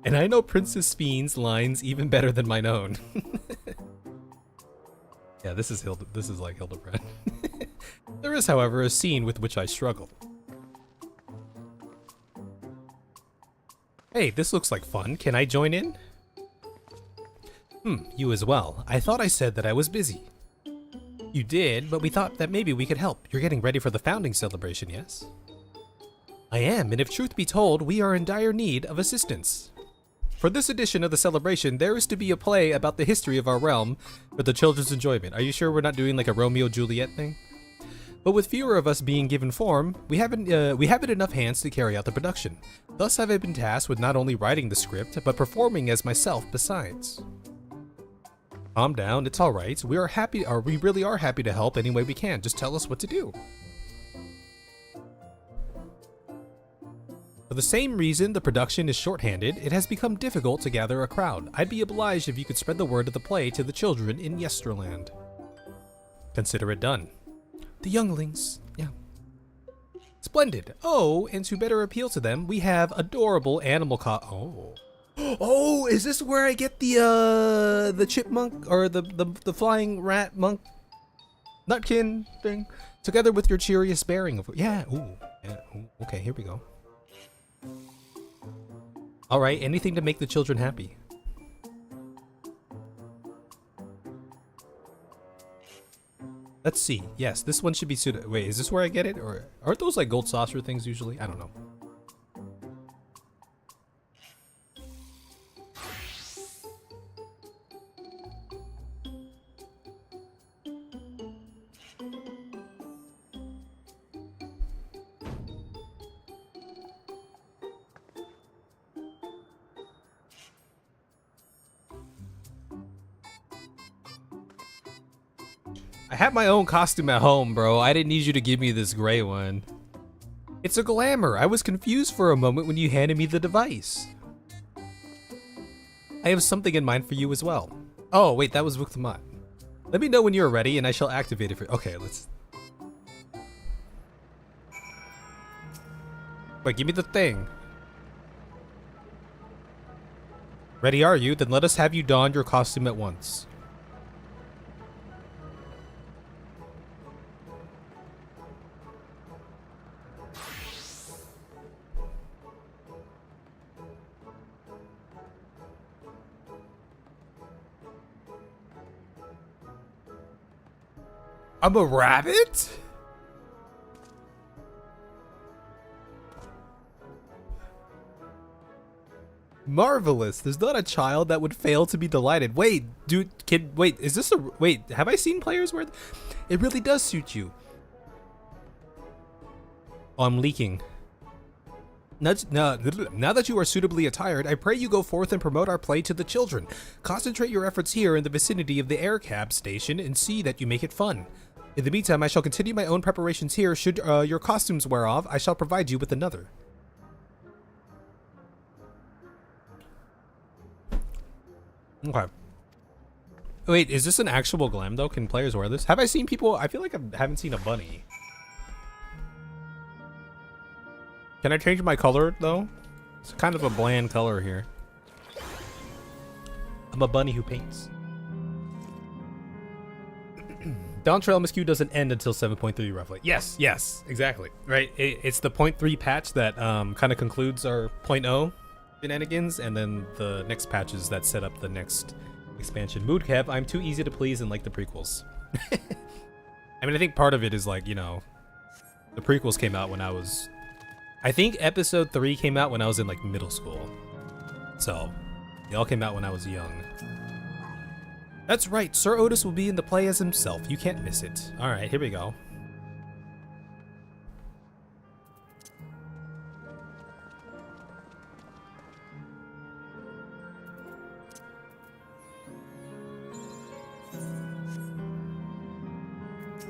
And I know Princess Fiend's lines even better than mine own. Yeah, this is like Hildebrand. There is, however, a scene with which I struggle. Hey, this looks like fun. Can I join in? You as well. I thought I said that I was busy. You did, but we thought that maybe we could help. You're getting ready for the founding celebration, yes? I am, and if truth be told, we are in dire need of assistance. For this edition of the celebration, there is to be a play about the history of our realm for the children's enjoyment. Are you sure we're not doing like a Romeo-Juliet thing? But with fewer of us being given form, we haven't enough hands to carry out the production. Thus have I been tasked with not only writing the script, but performing as myself besides. Calm down, it's alright. We really are happy to help any way we can. Just tell us what to do. For the same reason the production is shorthanded, it has become difficult to gather a crowd. I'd be obliged if you could spread the word of the play to the children in Yesterland. Consider it done. The younglings, yeah. Splendid. Oh, and to better appeal to them, we have adorable animal Oh, is this where I get the chipmunk or the flying rat monk nutkin thing? Together with your cheeriest bearing of yeah, ooh, okay, here we go. All right, anything to make the children happy. Let's see. Yes, this one should be suited. Wait, is this where I get it? Or aren't those like gold saucer things usually? I don't know. I have my own costume at home, bro. I didn't need you to give me this gray one. It's a glamour. I was confused for a moment when you handed me the device. I have something in mind for you as well. Oh, wait, that was Vuktamat. Let me know when you're ready and I shall activate it for— okay, let's— wait, give me the thing. Ready are you? Then let us have you don your costume at once. I'm a rabbit? Marvelous. There's not a child that would fail to be delighted. Wait, dude, kid, wait, is this a— wait, have I seen players where— it really does suit you. Oh, I'm leaking. Now that you are suitably attired, I pray you go forth and promote our play to the children. Concentrate your efforts here in the vicinity of the air cab station and see that you make it fun. In the meantime, I shall continue my own preparations here. Should your costumes wear off, I shall provide you with another. Okay. Wait, is this an actual glam though? Can players wear this? Have I seen people— I feel like I haven't seen a bunny. Can I change my color though? It's kind of a bland color here. I'm a bunny who paints. Dawntrail MSQ doesn't end until 7.3 roughly. Yes, yes, exactly. Right, it's the 0.3 patch that kind of concludes our 0.0 shenanigans, and then the next patches that set up the next expansion. Mood Kev, I'm too easy to please and like the prequels. I mean, I think part of it is like, you know, the prequels came out when I was— I think episode 3 came out when I was in like middle school. So, they all came out when I was young. That's right, Sir Otis will be in the play as himself. You can't miss it. Alright, here we go.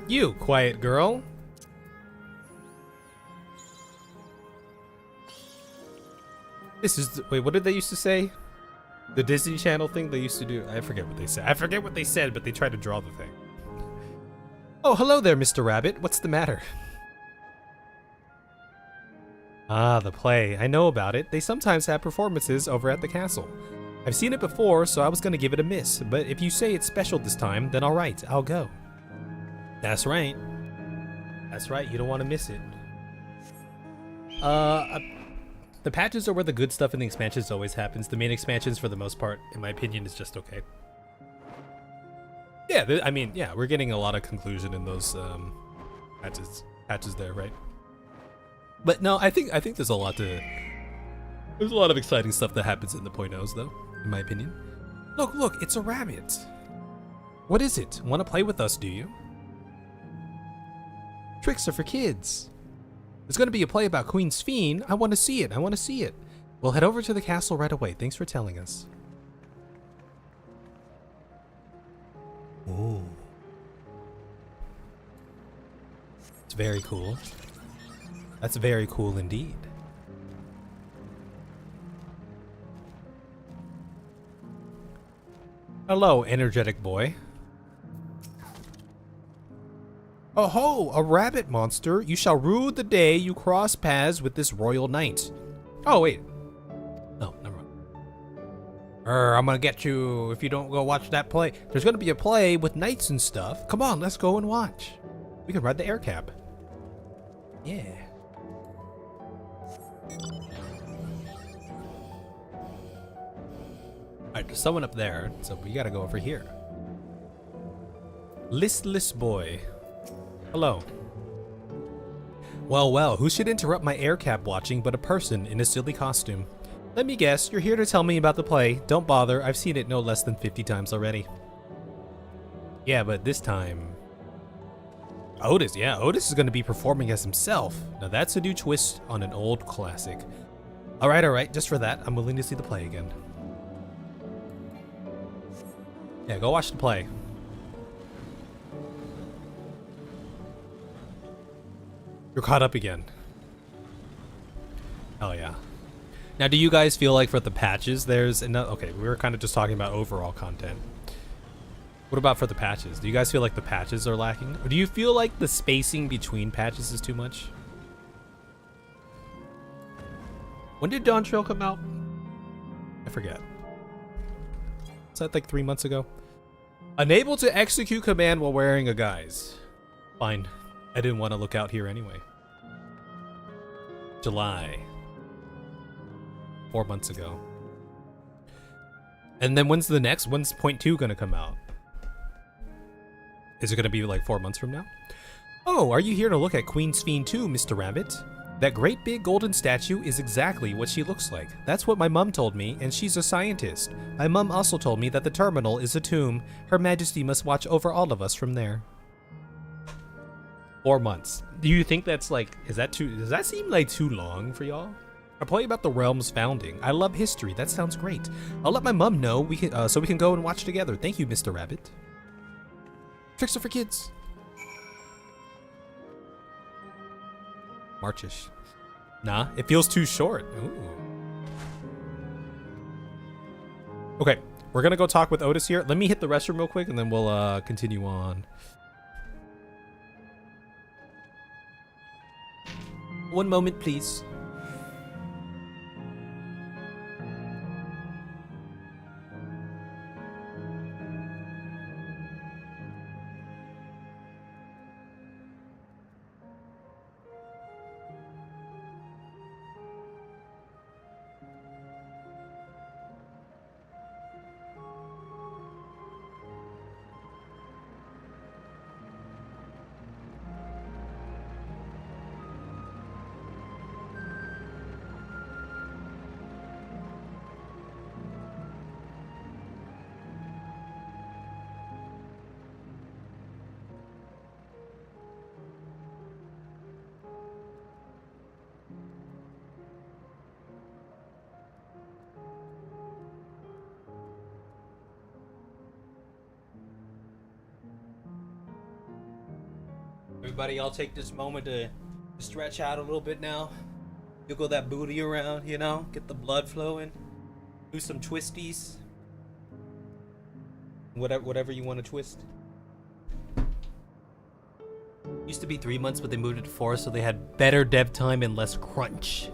You, quiet girl. This is— wait, what did they used to say? The Disney Channel thing they used to do. I forget what they said. I forget what they said, but they tried to draw the thing. Oh, hello there, Mr. Rabbit. What's the matter? Ah, the play. I know about it. They sometimes have performances over at the castle. I've seen it before, so I was gonna give it a miss. But if you say it's special this time, then alright, I'll go. That's right. That's right, you don't want to miss it. The patches are where the good stuff in the expansions always happens. The main expansions, for the most part, in my opinion, is just okay. Yeah, I mean, yeah, we're getting a lot of conclusion in those patches there, right? But no, I think there's a lot of exciting stuff that happens in the .0s, though, in my opinion. Look, it's a rabbit. What is it? Want to play with us, do you? Tricks are for kids. There's going to be a play about Queen Sphene. I want to see it. We'll head over to the castle right away. Thanks for telling us. Ooh. It's very cool. That's very cool indeed. Hello, energetic boy. Oh ho, a rabbit monster. You shall rue the day you cross paths with this royal knight. Oh, wait. Oh, never mind. I'm gonna get you if you don't go watch that play. There's gonna be a play with knights and stuff. Come on, let's go and watch. We can ride the air cab. Yeah. Alright, there's someone up there, so we gotta go over here. Listless boy. Hello. Well, who should interrupt my air cab watching but a person in a silly costume? Let me guess, you're here to tell me about the play. Don't bother, I've seen it no less than 50 times already. Yeah, but this time... Otis is gonna be performing as himself. Now that's a new twist on an old classic. Alright, just for that, I'm willing to see the play again. Yeah, go watch the play. You're caught up again. Hell yeah. Now, do you guys feel like for the patches there's enough? Okay, we were kind of just talking about overall content. What about for the patches? Do you guys feel like the patches are lacking? Or do you feel like the spacing between patches is too much? When did Dawntrail come out? I forget. Was that like 3 months ago? Unable to execute command while wearing a guise. Fine. I didn't want to look out here anyway. July. 4 months ago. And then when's .2 gonna come out? Is it gonna be like 4 months from now? Oh, are you here to look at Queen Sphene too, Mr. Rabbit? That great big golden statue is exactly what she looks like. That's what my mum told me, and she's a scientist. My mum also told me that the terminal is a tomb. Her Majesty must watch over all of us from there. 4 months. Do you think that's like, does that seem like too long for y'all? A play about the realm's founding. I love history. That sounds great. I'll let my mum know so we can go and watch together. Thank you, Mr. Rabbit. Tricks are for kids. Marchish. Nah, it feels too short. Ooh. Okay, we're gonna go talk with Otis here. Let me hit the restroom real quick and then we'll continue on. One moment, please. Everybody, I'll take this moment to stretch out a little bit now. Wiggle that booty around, you know, get the blood flowing. Do some twisties. Whatever you want to twist. Used to be 3 months, but they moved it to 4, so they had better dev time and less crunch.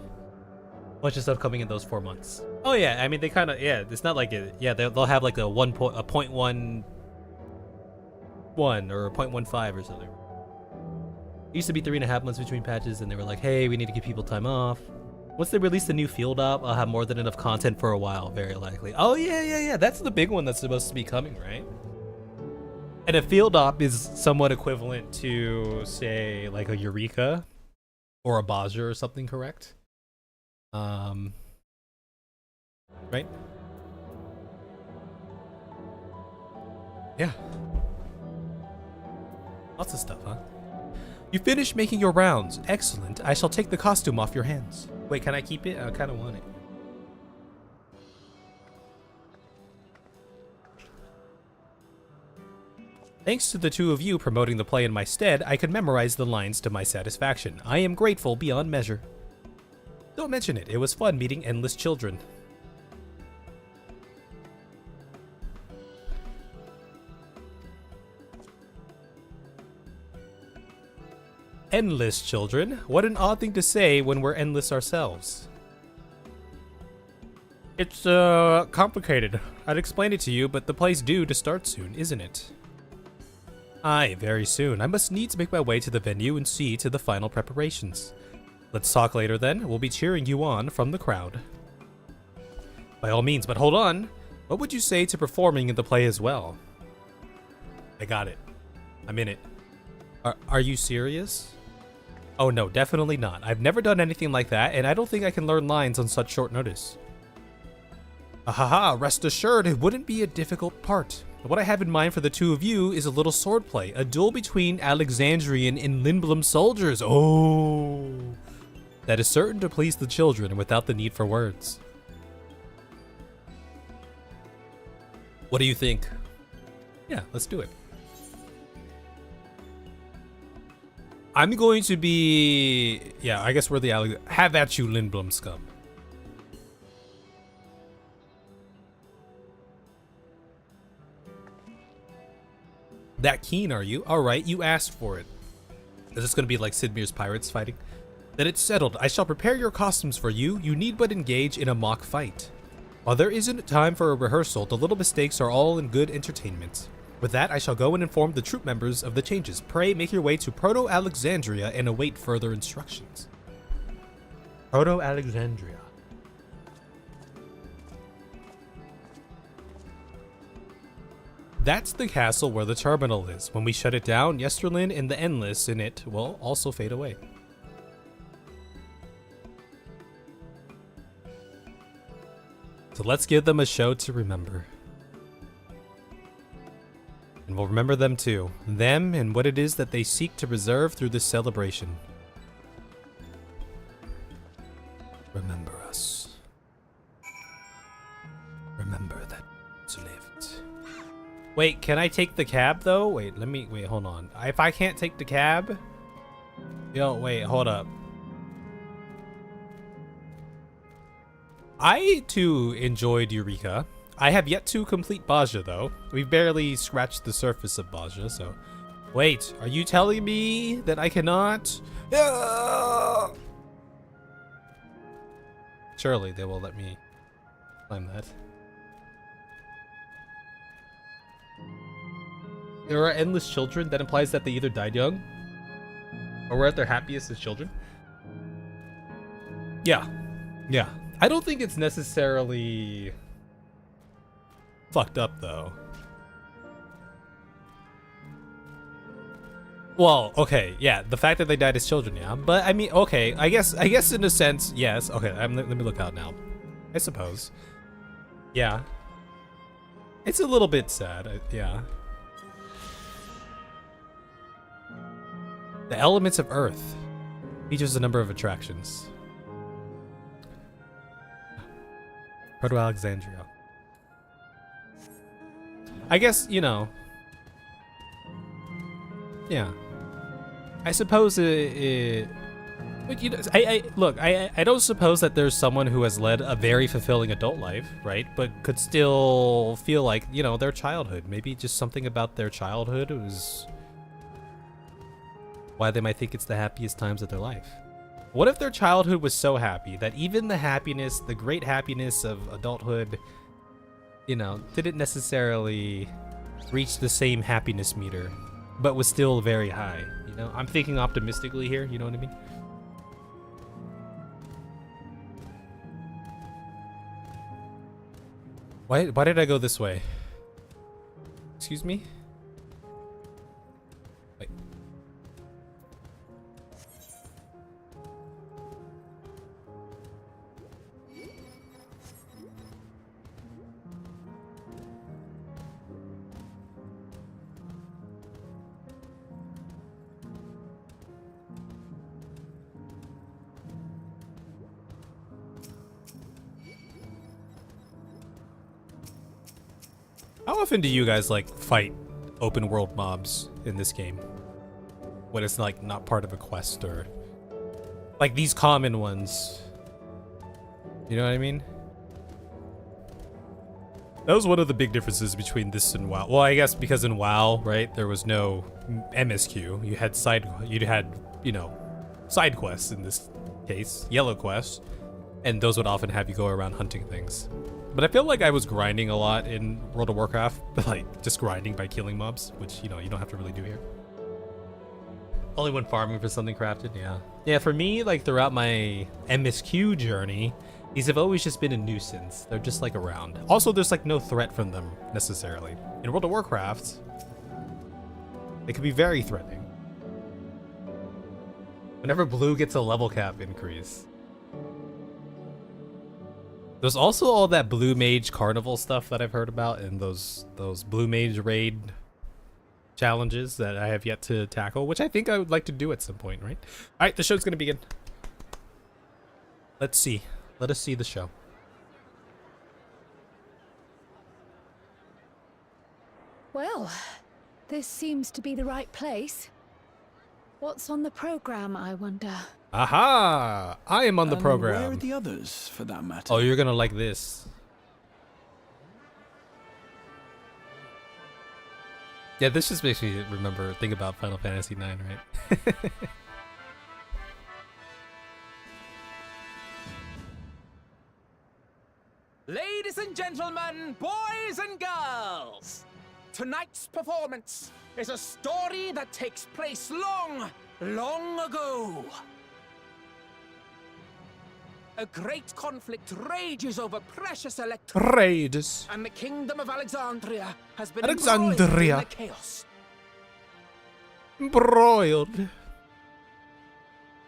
Bunch of stuff coming in those 4 months. Oh yeah, I mean they kind of it's not like it. Yeah, they'll have like a 0.11 or 0.15 or something. It used to be 3.5 months between patches, and they were like, hey, we need to give people time off. Once they release the new field op, I'll have more than enough content for a while, very likely. Oh yeah. That's the big one that's supposed to be coming, right? And a field op is somewhat equivalent to, say, like a Eureka or a Baja or something, correct? Right? Yeah. Lots of stuff, huh? You finished making your rounds. Excellent. I shall take the costume off your hands. Wait, can I keep it? I kind of want it. Thanks to the two of you promoting the play in my stead, I could memorize the lines to my satisfaction. I am grateful beyond measure. Don't mention it. It was fun meeting endless children. Endless children? What an odd thing to say when we're endless ourselves. It's, complicated. I'd explain it to you, but the play's due to start soon, isn't it? Aye, very soon. I must needs make my way to the venue and see to the final preparations. Let's talk later then. We'll be cheering you on from the crowd. By all means, but hold on. What would you say to performing in the play as well? I got it. I'm in it. Are you serious? Oh no, definitely not. I've never done anything like that, and I don't think I can learn lines on such short notice. Ahaha, rest assured it wouldn't be a difficult part. What I have in mind for the two of you is a little swordplay, a duel between Alexandrian and Lindblom soldiers. Oh, that is certain to please the children without the need for words. What do you think? Yeah, let's do it. I'm going to be... Yeah, I guess we're the have at you, Lindblom scum. That keen, are you? Alright, you asked for it. Is this going to be like Sid Meier's pirates fighting? Then it's settled. I shall prepare your costumes for you. You need but engage in a mock fight. While there isn't time for a rehearsal, the little mistakes are all in good entertainment. With that, I shall go and inform the troop members of the changes. Pray make your way to Proto-Alexandria and await further instructions. Proto-Alexandria. That's the castle where the terminal is. When we shut it down, Yesterlin and the Endless in it will also fade away. So let's give them a show to remember. And we'll remember them too. Them and what it is that they seek to preserve through this celebration. Remember us. Remember that it's lived. Wait, can I take the cab though? Wait, hold on. If I can't take the cab? Yo, wait, hold up. I too enjoyed Eureka. I have yet to complete Baja though. We've barely scratched the surface of Baja, so. Wait, are you telling me that I cannot? Surely they will let me climb that. There are endless children. That implies that they either died young or were at their happiest as children. Yeah. I don't think it's necessarily fucked up though. Well, okay, yeah, the fact that they died as children, yeah. But I mean, okay, I guess in a sense, yes. Okay, let me look out now. I suppose. Yeah. It's a little bit sad, yeah. The elements of Earth features a number of attractions. Proto-Alexandria. I guess, you know. Yeah. I suppose it But you know, I don't suppose that there's someone who has led a very fulfilling adult life, right? But could still feel like, you know, their childhood. Maybe just something about their childhood was why they might think it's the happiest times of their life. What if their childhood was so happy that even the happiness, the great happiness of adulthood, you know, didn't necessarily reach the same happiness meter, but was still very high, you know? I'm thinking optimistically here, you know what I mean? Why did I go this way? Excuse me? Wait. How often do you guys like fight open world mobs in this game when it's like not part of a quest, or like these common ones? You know what I mean? That was one of the big differences between this and WoW. Well, I guess because in WoW, right, there was no MSQ. You had you know, side quests in this case, yellow quests, and those would often have you go around hunting things. But I feel like I was grinding a lot in World of Warcraft, like just grinding by killing mobs, which, you know, you don't have to really do here. Only when farming for something crafted, yeah. Yeah, for me, like throughout my MSQ journey, these have always just been a nuisance. They're just like around. Also, there's like no threat from them necessarily. In World of Warcraft, they can be very threatening. Whenever blue gets a level cap increase. There's also all that Blue Mage Carnival stuff that I've heard about, and those Blue Mage raid challenges that I have yet to tackle, which I think I would like to do at some point, right? All right, the show's gonna begin. Let's see. Let us see the show. Well, this seems to be the right place. What's on the program, I wonder? Aha! I am on the program. Where are the others, for that matter? Oh, you're gonna like this. Yeah, this just makes me think about Final Fantasy IX, right? Ladies and gentlemen, boys and girls, tonight's performance is a story that takes place long, long ago. A great conflict rages over precious electrons. Rages. And the kingdom of Alexandria has been Alexandria. embroiled in the chaos. Broiled.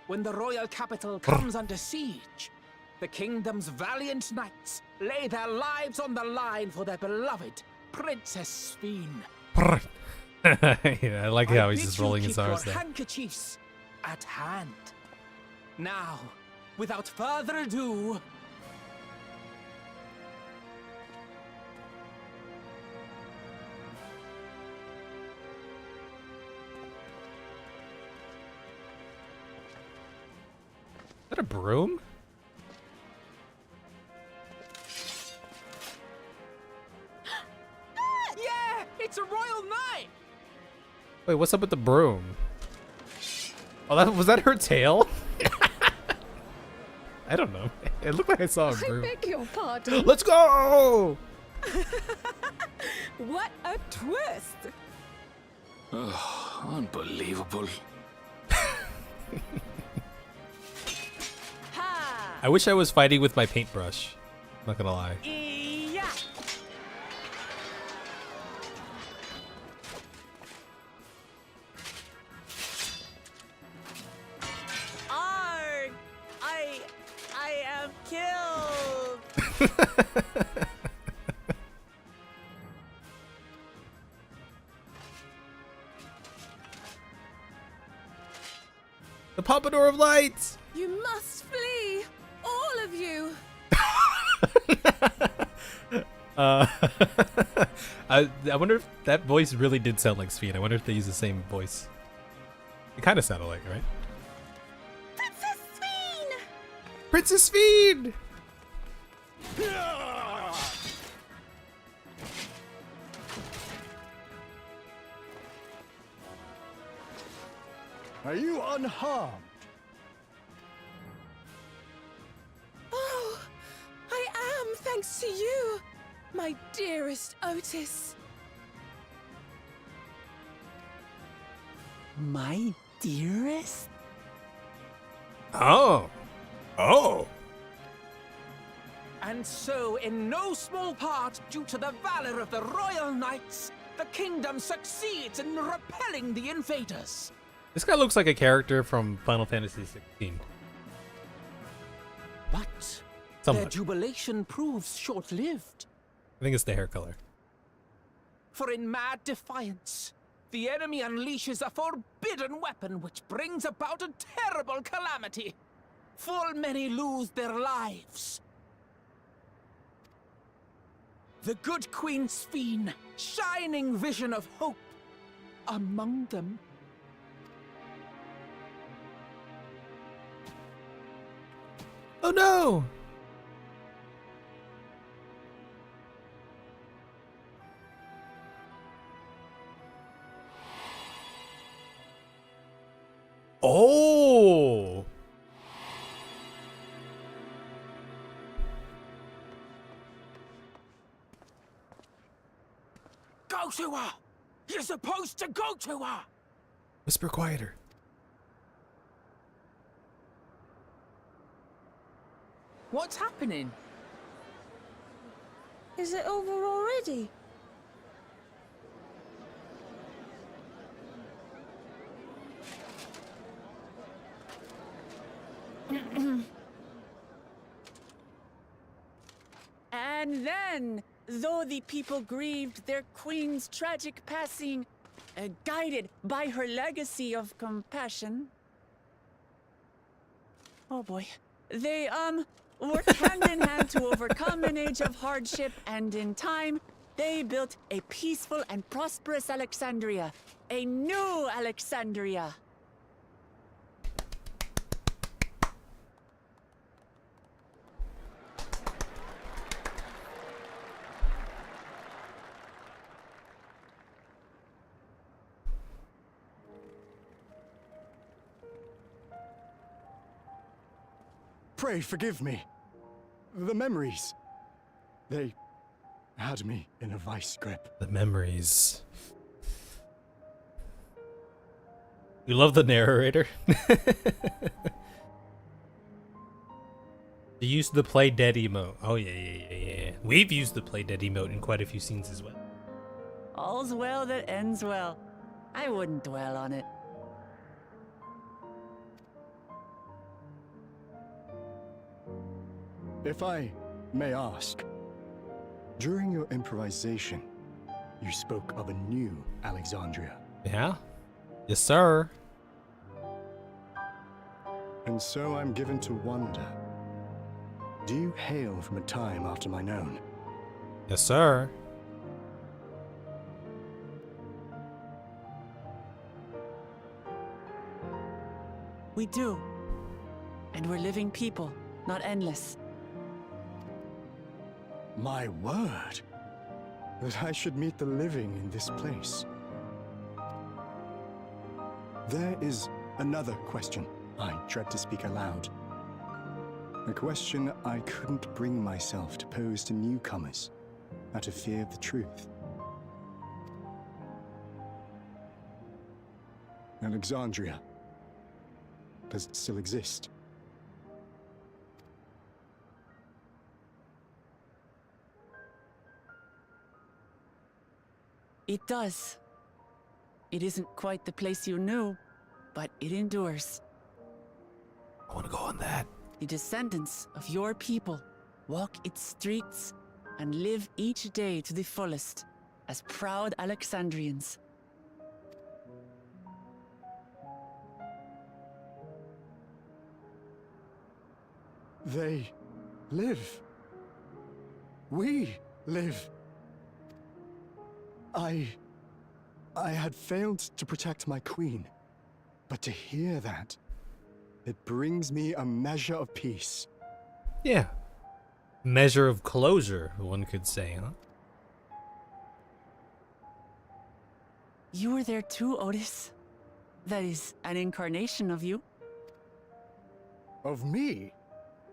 When the royal capital comes under siege, the kingdom's valiant knights lay their lives on the line for their beloved Princess Sphene. Yeah, I like how he's just rolling his R's your there. handkerchiefs at hand. Now, without further ado, Is that a broom? yeah, it's a royal knight. Wait, what's up with the broom? Oh, was that her tail? I don't know. It looked like I saw a I broom. beg your pardon. Let's go! What a twist! Oh, unbelievable. Ha! I wish I was fighting with my paintbrush. Not gonna lie. Yeah. Arg! I am killed. The Pompadour of Lights! You must flee, all of you. I wonder if that voice really did sound like Sphene. I wonder if they use the same voice. It kind of sounded like, right? Princess Princess Feed! Are you unharmed? Oh, I am, thanks to you, my dearest Otis. My dearest? Oh. Oh. And so, in no small part due to the valor of the royal knights, the kingdom succeeds in repelling the invaders. This guy looks like a character from Final Fantasy 16. But their Somewhat. jubilation proves short-lived. I think it's the hair color. For in mad defiance, the enemy unleashes a forbidden weapon which brings about a terrible calamity. Full many lose their lives. The good Queen Sphene, shining vision of hope, among them. Oh no! Oh! Go to her! You're supposed to go to her! Whisper quieter. What's happening? Is it over already? And then, though the people grieved their queen's tragic passing, guided by her legacy of compassion. Oh boy. They, worked hand in hand to overcome an age of hardship, and in time, they built a peaceful and prosperous Alexandria. A new Alexandria. Pray forgive me. The memories. They had me in a vice grip. The memories. You love the narrator. You used the play dead emote. Oh yeah. We've used the play dead emote in quite a few scenes as well. All's well that ends well. I wouldn't dwell on it. If I may ask, during your improvisation, you spoke of a new Alexandria. Yeah? Yes, sir. And so I'm given to wonder, do you hail from a time after mine own? Yes, sir. We do. And we're living people, not endless. My word! That I should meet the living in this place. There is another question I dread to speak aloud. A question I couldn't bring myself to pose to newcomers, out of fear of the truth. Alexandria. Does it still exist? It does. It isn't quite the place you knew, but it endures. I want to go on that. The descendants of your people walk its streets and live each day to the fullest as proud Alexandrians. They live. We live. I had failed to protect my queen, but to hear that, it brings me a measure of peace. Yeah. Measure of closure, one could say, huh? You were there too, Otis. That is an incarnation of you. Of me?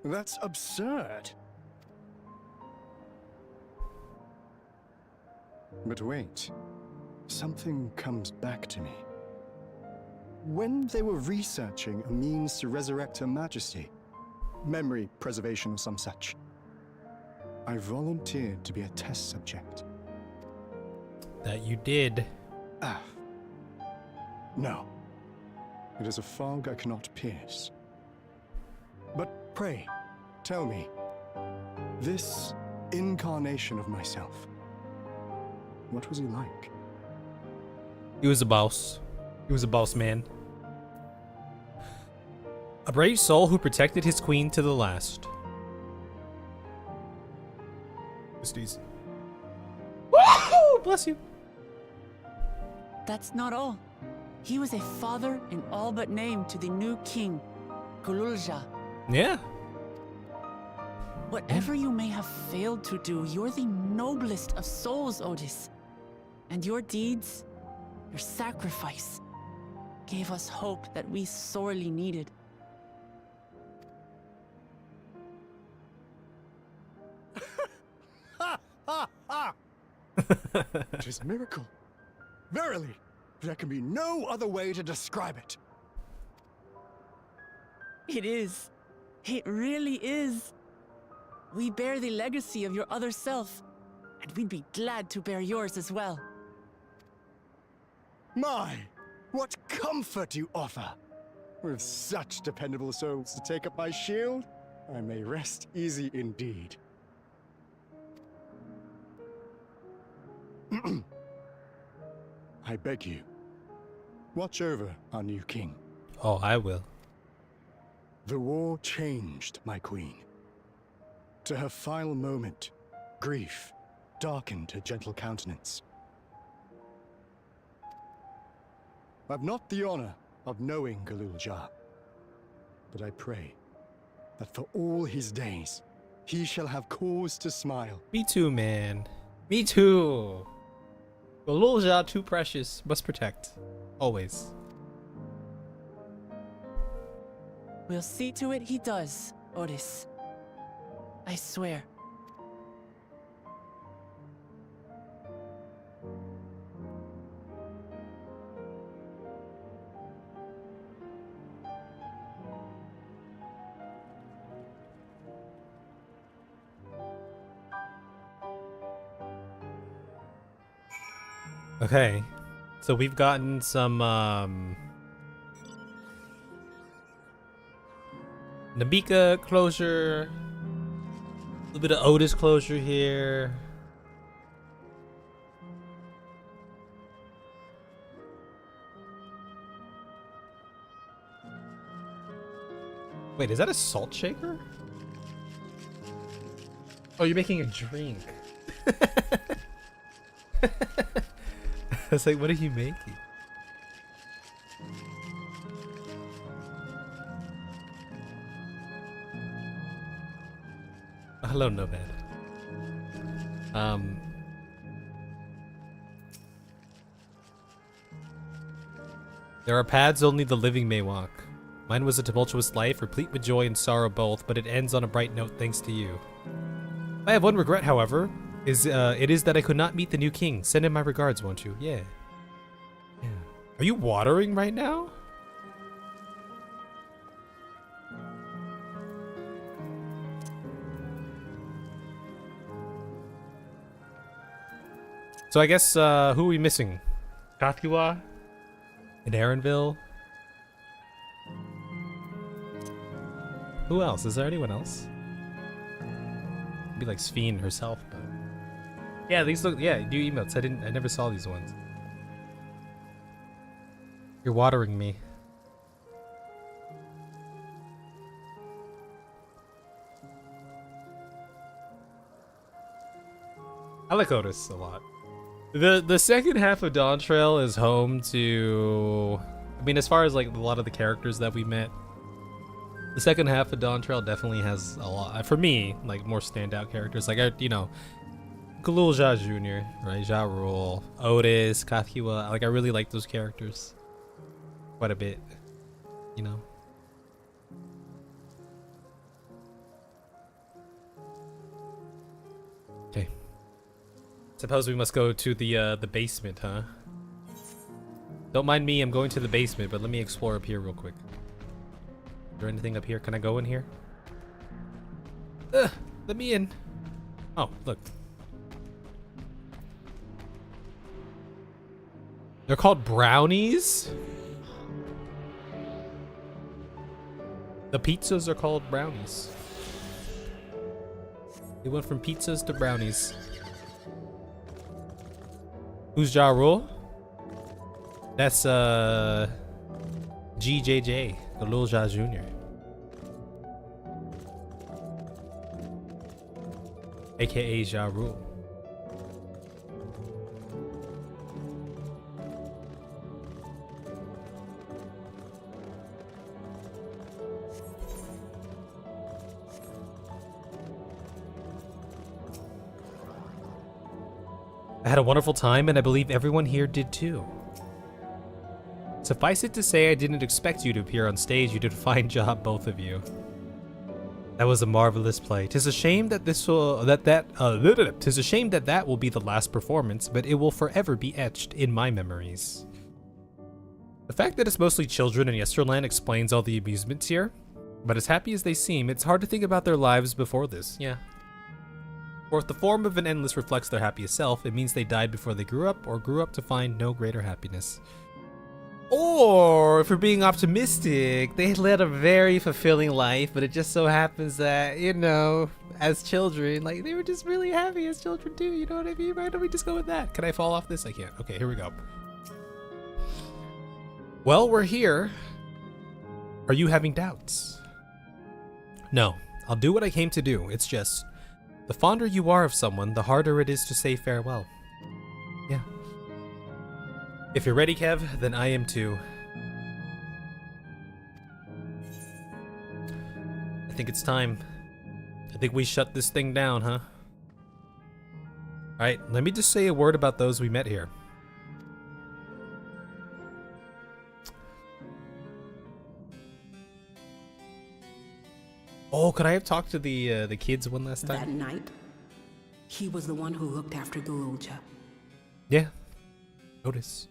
That's absurd. But wait, something comes back to me. When they were researching a means to resurrect Her Majesty, memory preservation or some such, I volunteered to be a test subject. That you did. Ah. No. It is a fog I cannot pierce. But pray, tell me, this incarnation of myself, what was he like? He was a boss. He was a boss man. A brave soul who protected his queen to the last. Woo! Bless you. That's not all. He was a father in all but name to the new king, Gululja. Yeah. Whatever you may have failed to do, you're the noblest of souls, Otis. And your deeds, your sacrifice, gave us hope that we sorely needed. It is a miracle. Verily, there can be no other way to describe it. It is. It really is. We bear the legacy of your other self, and we'd be glad to bear yours as well. My, what comfort you offer! With such dependable souls to take up my shield, I may rest easy indeed. I beg you, watch over our new king. Oh, I will. The war changed my queen. To her final moment, grief darkened her gentle countenance. I've not the honor of knowing Gululja, but I pray that for all his days, he shall have cause to smile. Me too, man. Me too. Gululja, too precious, must protect. Always. We'll see to it he does, Otis. I swear. Okay. So we've gotten some, Nabika closure. A little bit of Otis closure here. Wait, is that a salt shaker? Oh, you're making a drink. I was like, what are you making? Hello, Nomad. There are paths only the living may walk. Mine was a tumultuous life, replete with joy and sorrow both, but it ends on a bright note thanks to you. I have one regret, however, it is that I could not meet the new king. Send him my regards, won't you? Yeah. Yeah. Are you watering right now? So I guess, who are we missing? Kathua? And Aaronville? Who else? Is there anyone else? Be like Sphene herself, but... Yeah, these look, yeah, new emotes. I never saw these ones. You're watering me. I like Otis a lot. The second half of Dawntrail is home to, I mean, as far as like a lot of the characters that we met, The second half of Dawntrail definitely has a lot, for me, like more standout characters. Like, you know, Galul Ja Jr., right? Ja Rule, Otis, Kathiwa. Like, I really like those characters quite a bit, you know. Okay. Suppose we must go to the basement, huh? Don't mind me, I'm going to the basement, but let me explore up here real quick. Is there anything up here? Can I go in here? Ugh, let me in. Oh, look. They're called brownies? The pizzas are called brownies. They went from pizzas to brownies. Who's Ja Rule? That's GJJ, Galul Ja Jr. AKA Ja Rule. I had a wonderful time, and I believe everyone here did too. Suffice it to say, I didn't expect you to appear on stage. You did a fine job, both of you. That was a marvelous play. 'Tis a shame that tis a shame that that will be the last performance, but it will forever be etched in my memories. The fact that it's mostly children in Yesterland explains all the amusements here, but as happy as they seem, it's hard to think about their lives before this. Yeah. For if the form of an endless reflects their happiest self, it means they died before they grew up, or grew up to find no greater happiness. Or, if we're being optimistic, they led a very fulfilling life, but it just so happens that, you know, as children, like, they were just really happy as children too, you know what I mean? Why don't we just go with that? Can I fall off this? I can't. Okay, here we go. Well, we're here. Are you having doubts? No, I'll do what I came to do. It's just, the fonder you are of someone, the harder it is to say farewell. Yeah. If you're ready, Kev, then I am too. I think it's time. I think we shut this thing down, huh? Alright, let me just say a word about those we met here. Oh, could I have talked to the kids one last time? That night, he was the one who looked after Galulja. Yeah. Notice.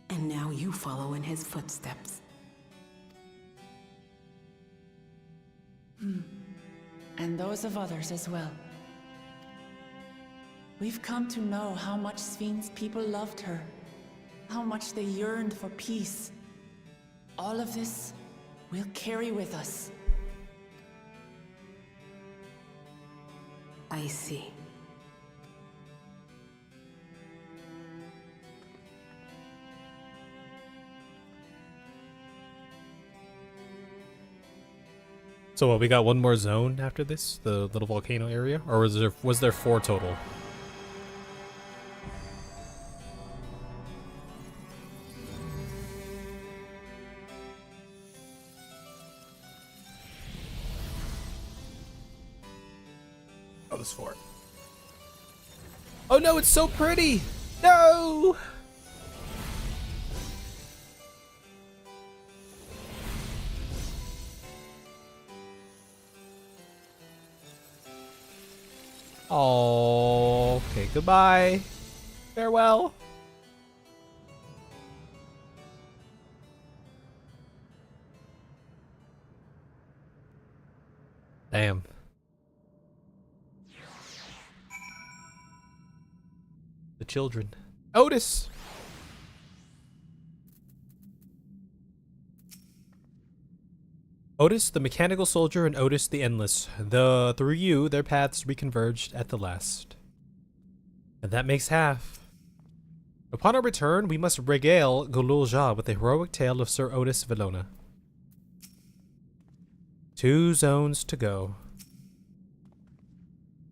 And now you follow in his footsteps. And those of others as well. We've come to know how much Svin's people loved her, how much they yearned for peace. All of this we'll carry with us. I see. So what, we got one more zone after this? The little volcano area? Or was there 4 total? Oh, there's 4. Oh no, it's so pretty! No! Oh, okay, goodbye. Farewell. Damn. The children. Otis! Otis the Mechanical Soldier and Otis the Endless. Through you, their paths reconverged at the last. And that makes half. Upon our return, we must regale Galul Ja with the heroic tale of Sir Otis Vallona. 2 zones to go.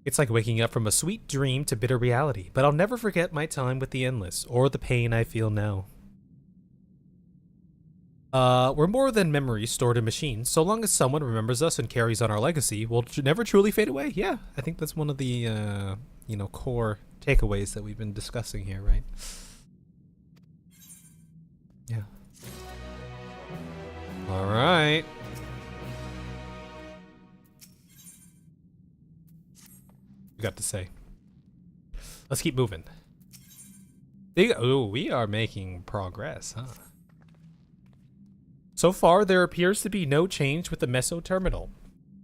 It's like waking up from a sweet dream to bitter reality, but I'll never forget my time with the Endless, or the pain I feel now. We're more than memories stored in machines. So long as someone remembers us and carries on our legacy, we'll never truly fade away. Yeah, I think that's one of the, core takeaways that we've been discussing here, right? Yeah. All right. You got to say. Let's keep moving. Oh, we are making progress, huh? So far, there appears to be no change with the Meso terminal.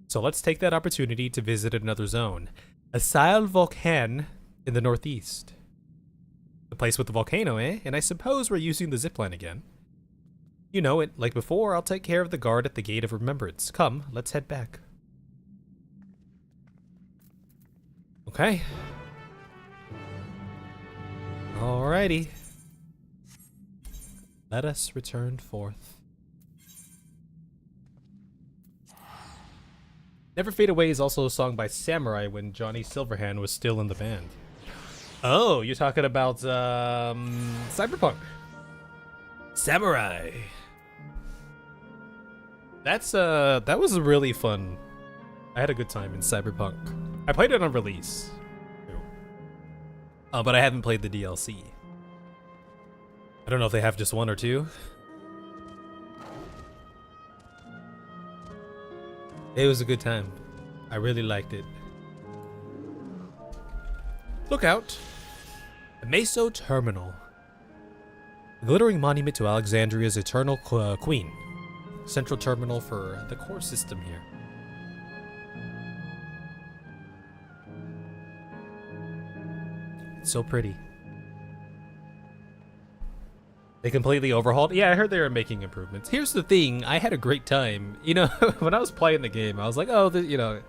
So let's take that opportunity to visit another zone. Asile Volcan in the northeast. The place with the volcano, eh? And I suppose we're using the zipline again. You know it, like before, I'll take care of the guard at the Gate of Remembrance. Come, let's head back. Okay. Alrighty. Let us return forth. Never Fade Away is also a song by Samurai when Johnny Silverhand was still in the band. Oh, you're talking about Cyberpunk. Samurai. That was really fun. I had a good time in Cyberpunk. I played it on release. But I haven't played the DLC. I don't know if they have just one or two. It was a good time. I really liked it. Look out! The Meso Terminal. A glittering monument to Alexandria's eternal queen. Central terminal for the core system here. It's so pretty. They completely overhauled? Yeah, I heard they were making improvements. Here's the thing, I had a great time. You know, when I was playing the game, I was like, oh, it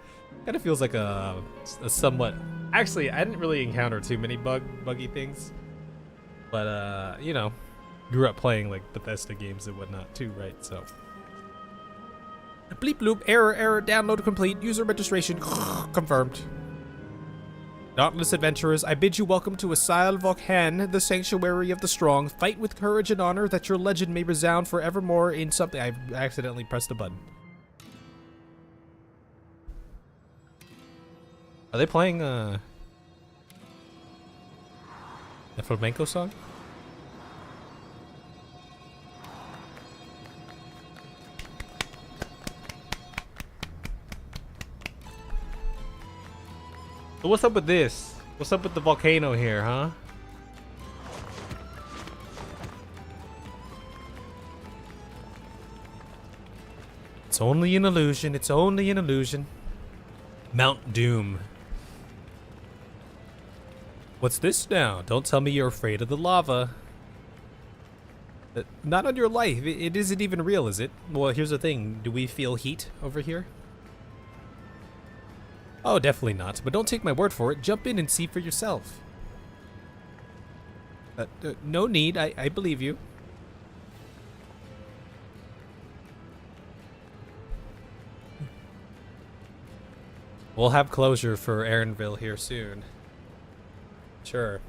kind of feels like a somewhat... Actually, I didn't really encounter too many buggy things. But, grew up playing, like, Bethesda games and whatnot, too, right? So... Bleep bloop, error, download complete, user registration confirmed. Dauntless adventurers, I bid you welcome to Asile Volcan, the sanctuary of the strong. Fight with courage and honor that your legend may resound forevermore in something. I accidentally pressed a button. Are they playing the flamenco song? So what's up with this? What's up with the volcano here, huh? It's only an illusion. It's only an illusion. Mount Doom. What's this now? Don't tell me you're afraid of the lava. Not on your life. It isn't even real, is it? Well, here's the thing. Do we feel heat over here? Oh, definitely not. But don't take my word for it. Jump in and see for yourself. No need. I believe you. We'll have closure for Aaronville here soon. Sure.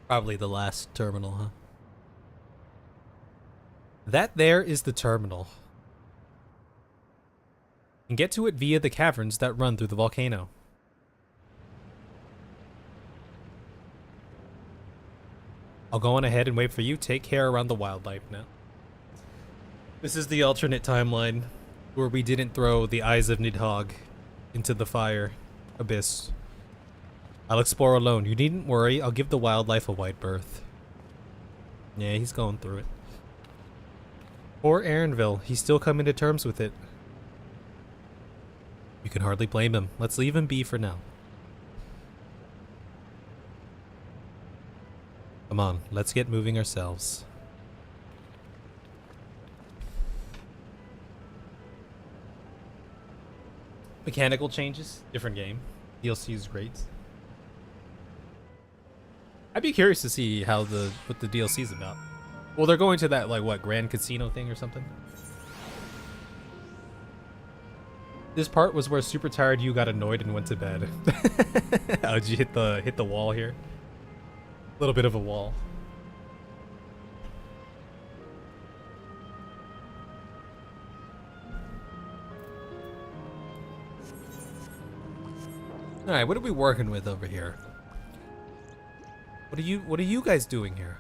Probably the last terminal, huh? That there is the terminal. And get to it via the caverns that run through the volcano. I'll go on ahead and wait for you. Take care around the wildlife now. This is the alternate timeline where we didn't throw the eyes of Nidhogg into the fire abyss. I'll explore alone. You needn't worry. I'll give the wildlife a wide berth. Yeah, he's going through it. Poor Aaronville. He's still coming to terms with it. You can hardly blame him. Let's leave him be for now. Come on, let's get moving ourselves. Mechanical changes, different game. DLC is great. I'd be curious to see how what the DLC is about. Well, they're going to that, like, what, Grand Casino thing or something? This part was where super tired you got annoyed and went to bed. Oh, did you hit the wall here? A little bit of a wall. All right, what are we working with over here? What are you guys doing here?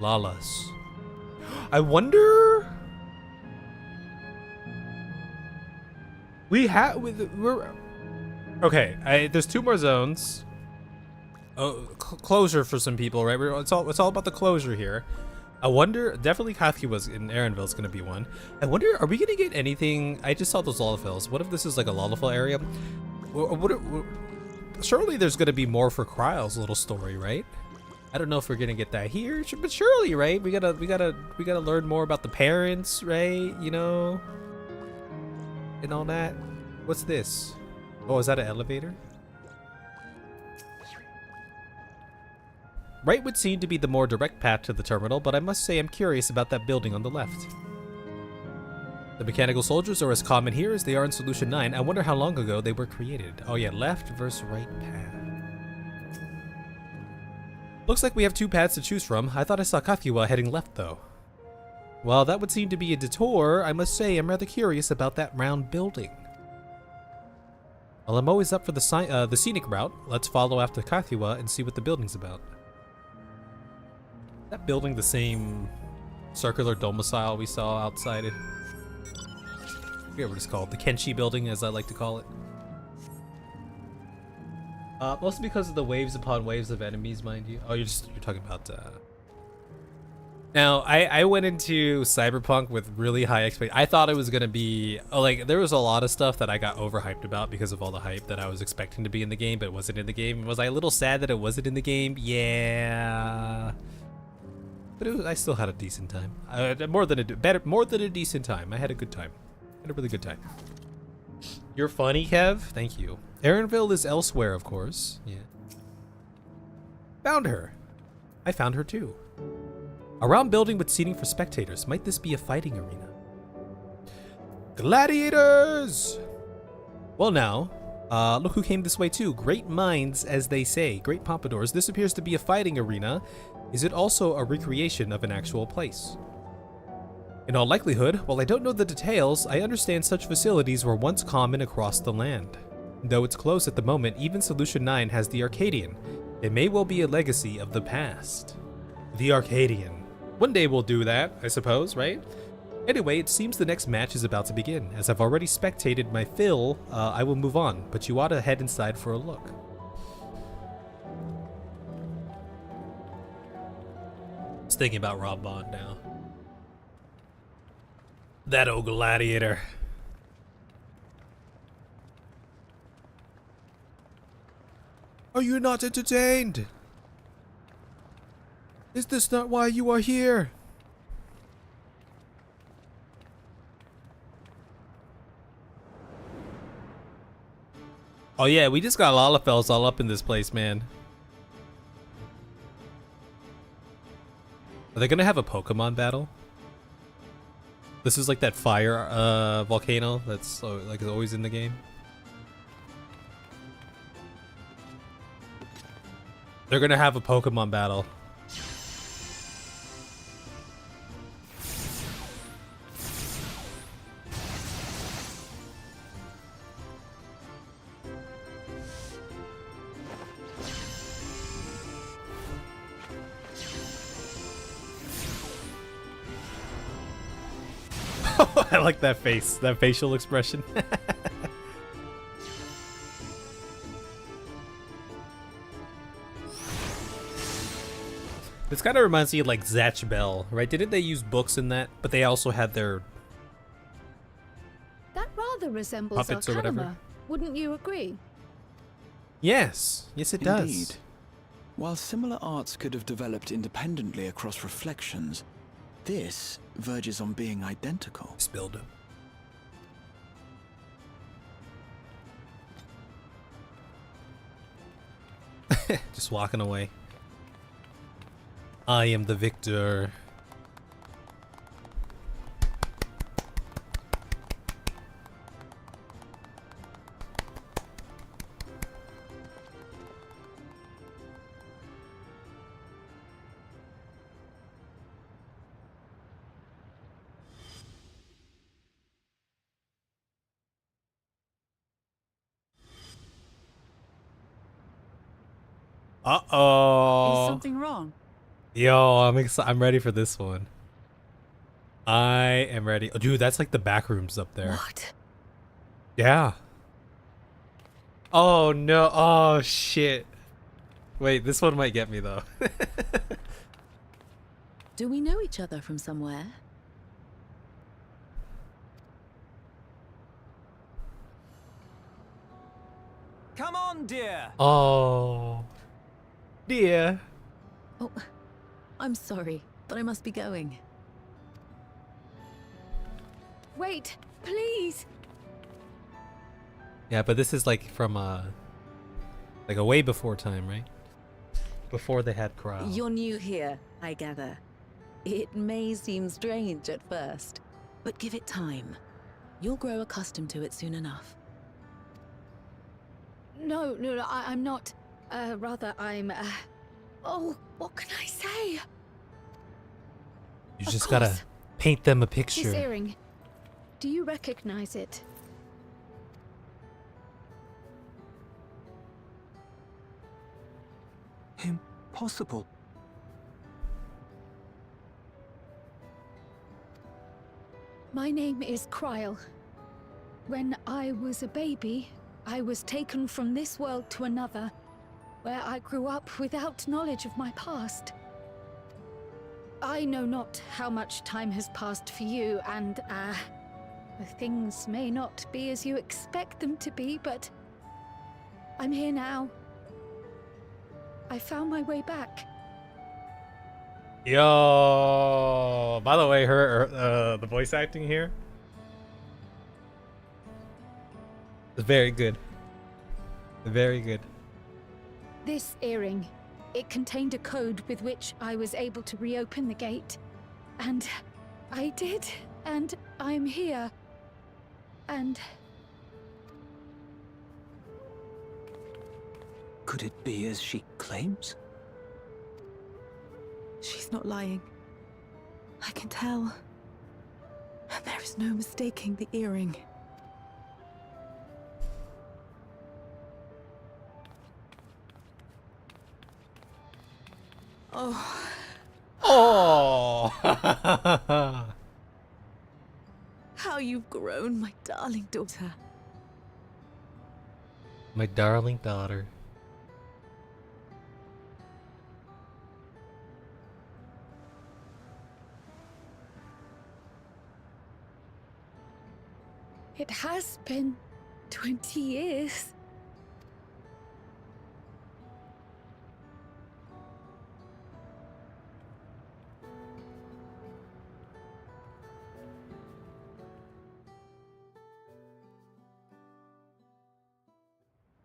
Lalas. I wonder. We're okay. There's 2 more zones. Oh, closure for some people, right? It's all about the closure here. I wonder. Definitely, Kathkiwa's in Aaronville is gonna be one. I wonder, are we gonna get anything? I just saw those Lalafels. What if this is like a Lalafell area? Surely there's gonna be more for Kryle's little story, right? I don't know if we're gonna get that here, but surely, right? We gotta learn more about the parents, right? You know, and all that. What's this? Oh, is that an elevator? Right would seem to be the more direct path to the terminal, but I must say I'm curious about that building on the left. The mechanical soldiers are as common here as they are in Solution 9. I wonder how long ago they were created. Oh yeah, left versus right path. Looks like we have 2 paths to choose from. I thought I saw Kathkiwa heading left though. Well, that would seem to be a detour. I must say I'm rather curious about that round building. Well, I'm always up for the scenic route. Let's follow after Kathkiwa and see what the building's about. That building the same circular domicile we saw outside it. I forget what it's called. The Kenshi building, as I like to call it. Mostly because of the waves upon waves of enemies, mind you. Oh, you're talking about. Now, I went into Cyberpunk with really high expectations. I thought it was gonna be like there was a lot of stuff that I got overhyped about because of all the hype that I was expecting to be in the game, but it wasn't in the game. Was I a little sad that it wasn't in the game? Yeah. But I still had a decent time. More than a decent time. I had a good time. I had a really good time. You're funny, Kev. Thank you. Aaronville is elsewhere, of course. Yeah. Found her. I found her too. A round building with seating for spectators. Might this be a fighting arena? Gladiators! Well now, look who came this way too. Great minds, as they say. Great pompadours. This appears to be a fighting arena. Is it also a recreation of an actual place? In all likelihood, while I don't know the details, I understand such facilities were once common across the land. Though it's closed at the moment, even Solution 9 has the Arcadian. It may well be a legacy of the past. The Arcadian. One day we'll do that, I suppose, right? Anyway, it seems the next match is about to begin. As I've already spectated my fill, I will move on, but you ought to head inside for a look. Just thinking about Rob Bond now. That old gladiator. Are you not entertained? Is this not why you are here? Oh yeah, we just got Lalafels all up in this place, man. Are they gonna have a Pokemon battle? This is like that fire volcano that's like always in the game. They're gonna have a Pokemon battle. I like that face, that facial expression. This kind of reminds me of like Zatch Bell, right? Didn't they use books in that? But they also had their That rather resembles puppets or whatever. Arcanima. Wouldn't you agree? Yes, yes it does. Indeed. While similar arts could have developed independently across reflections, this verges on being identical. Spilled. Just walking away. I am the victor. Uh-oh. Is something wrong? Yo, I'm ready for this one. I am ready. Oh, dude, that's like the back rooms up there. What? Yeah. Oh no. Oh shit. Wait, this one might get me though. Do we know each other from somewhere? Come on, dear. Oh. Dear. Oh, I'm sorry, but I must be going. Wait, please. Yeah, but this is like from like a way before time, right? Before they had Corral. You're new here, I gather. It may seem strange at first, but give it time. You'll grow accustomed to it soon enough. No, I'm not. Rather, I'm. Oh, what can I say? You Of just course. gotta paint them a This picture. earring. Do you recognize it? Impossible. My name is Kryle. When I was a baby, I was taken from this world to another, where I grew up without knowledge of my past. I know not how much time has passed for you, and, things may not be as you expect them to be, but I'm here now. I found my way back. Yo, by the way, the voice acting here is very good. Very good. This earring, it contained a code with which I was able to reopen the gate. And I did, and I'm here. And Could it be as she claims? She's not lying. I can tell. And there is no mistaking the earring. Oh. Oh. How you've grown, my darling daughter. My darling daughter. it has been 20 years.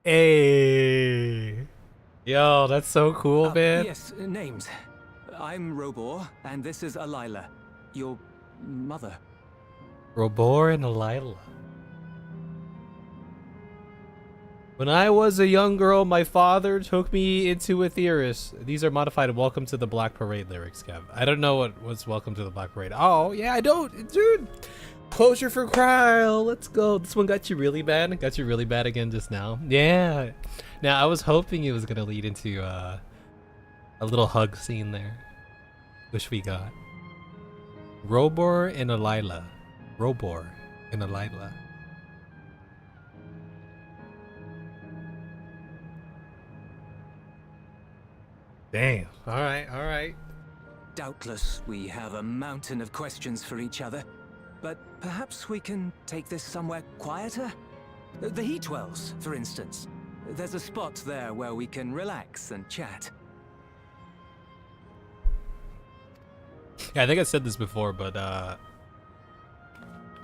Hey. Yo, that's so cool, man. Yes, names. I'm Robor, and this is Alila, your mother. Robor and Alila. When I was a young girl, my father took me into Aetheris. These are modified Welcome to the Black Parade lyrics, Kev. I don't know what was Welcome to the Black Parade. Oh, yeah, I don't. Dude, closure for Kryle. Let's go. This one got you really bad. Got you really bad again just now. Yeah. Now, I was hoping it was going to lead into a little hug scene there. Wish we got. Robor and Alila. Robor and Alila. Damn. All right. Doubtless, we have a mountain of questions for each other, but perhaps we can take this somewhere quieter? The heat wells, for instance. There's a spot there where we can relax and chat. Yeah, I think I said this before, but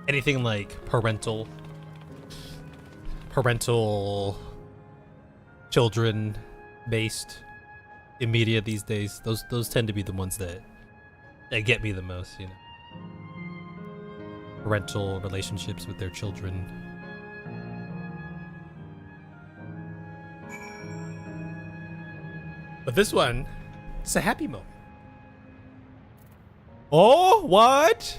anything like parental children based media these days, those tend to be the ones that get me the most, you know. Parental relationships with their children. But this one, it's a happy moment. Oh, what?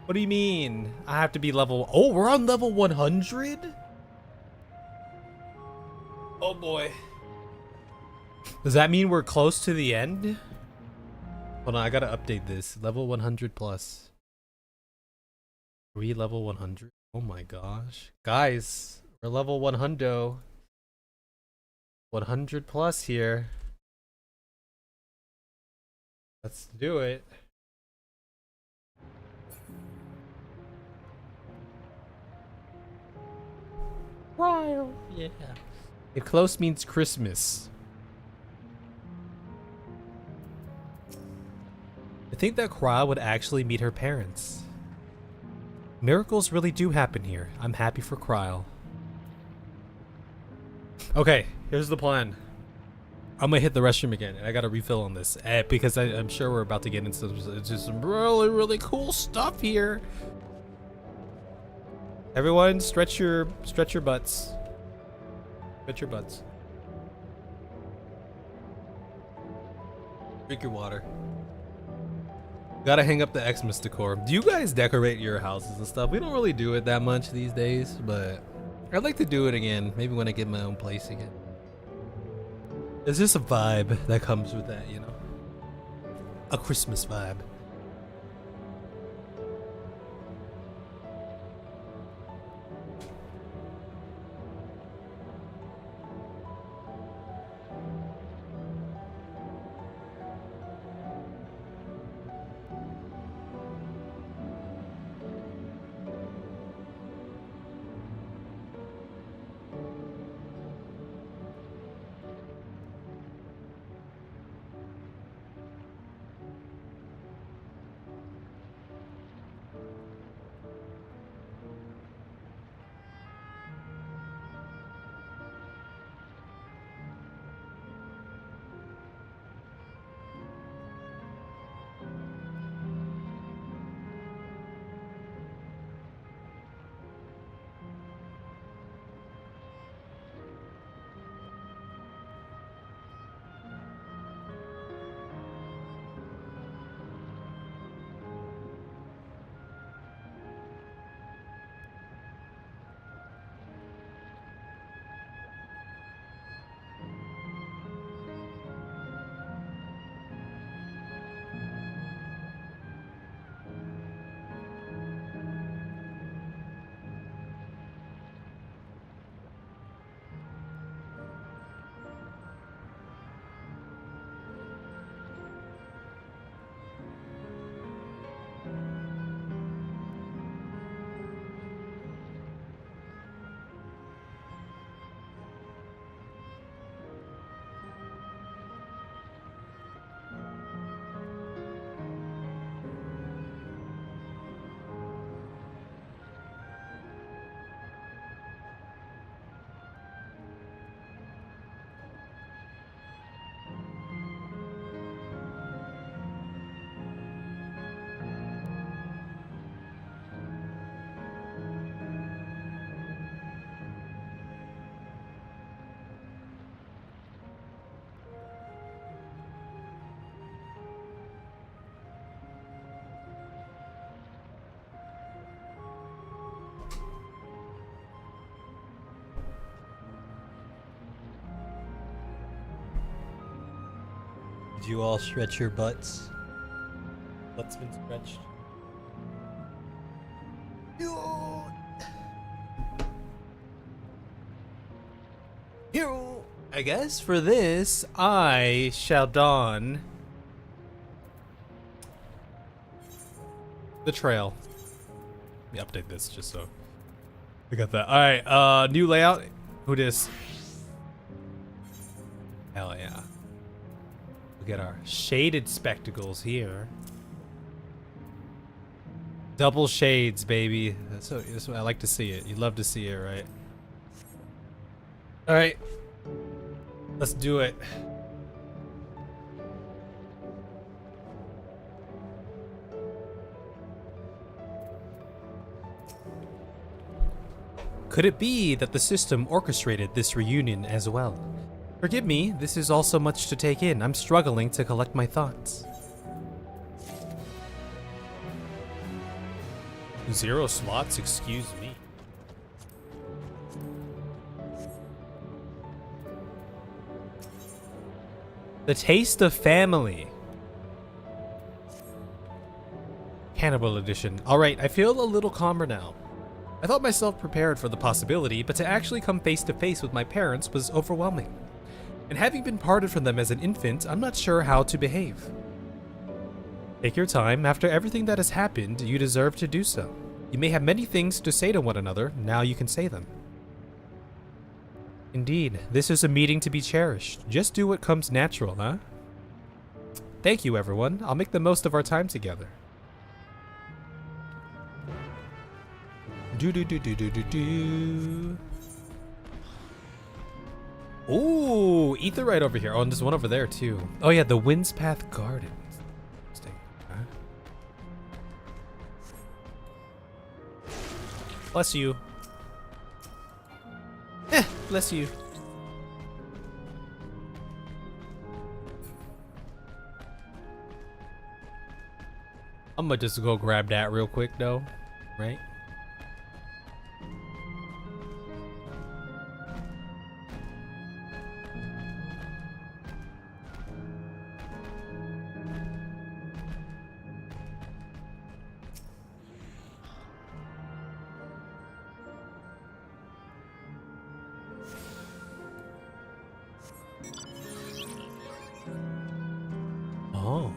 What do you mean? I have to be level... Oh, we're on level 100? Oh boy. Does that mean we're close to the end? Hold on, I gotta update this. Level 100 plus. 3 level 100. Oh my gosh. Guys, we're level 100. 100 plus here. Let's do it. Wild. Yeah. If close means Christmas. I think that Kra would actually meet her parents. Miracles really do happen here. I'm happy for Kryl. Okay, here's the plan. I'm gonna hit the restroom again, and I gotta refill on this because I'm sure we're about to get into some really, really cool stuff here. Everyone, stretch your butts. Stretch your butts. Drink your water. Gotta hang up the Xmas decor. Do you guys decorate your houses and stuff? We don't really do it that much these days, but I'd like to do it again. Maybe when I get my own place again. There's just a vibe that comes with that, you know? A Christmas vibe. Did you all stretch your butts? Butts been stretched. I guess for this, I shall don the trail. Let me update this just so I got that. All right, new layout. Who dis? Hell yeah. We get our shaded spectacles here. Double shades, baby. That's what I like to see it. You love to see it, right? All right. Let's do it. Could it be that the system orchestrated this reunion as well? Forgive me, this is all so much to take in. I'm struggling to collect my thoughts. 0 slots, excuse me. The taste of family. Cannibal edition. Alright, I feel a little calmer now. I thought myself prepared for the possibility, but to actually come face to face with my parents was overwhelming. And having been parted from them as an infant, I'm not sure how to behave. Take your time. After everything that has happened, you deserve to do so. You may have many things to say to one another. Now you can say them. Indeed, this is a meeting to be cherished. Just do what comes natural, huh? Thank you, everyone. I'll make the most of our time together. Do. Ooh, etherite over here. Oh, and there's one over there too. Oh yeah, the Wind's Path Gardens. Interesting. Huh? Bless you. Bless you. I'm gonna just go grab that real quick though, right? Oh.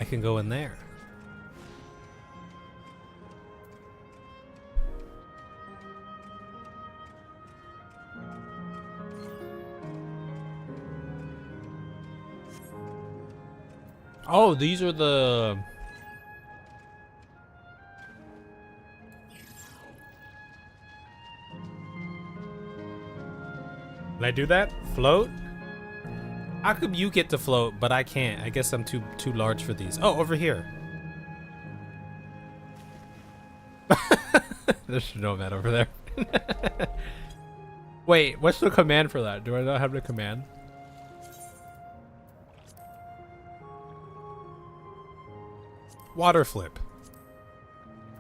I can go in there. Oh, these are the... Can I do that? Float? How come you get to float, but I can't? I guess I'm too large for these. Oh, over here. There's no man over there. Wait, what's the command for that? Do I not have the command? Water flip.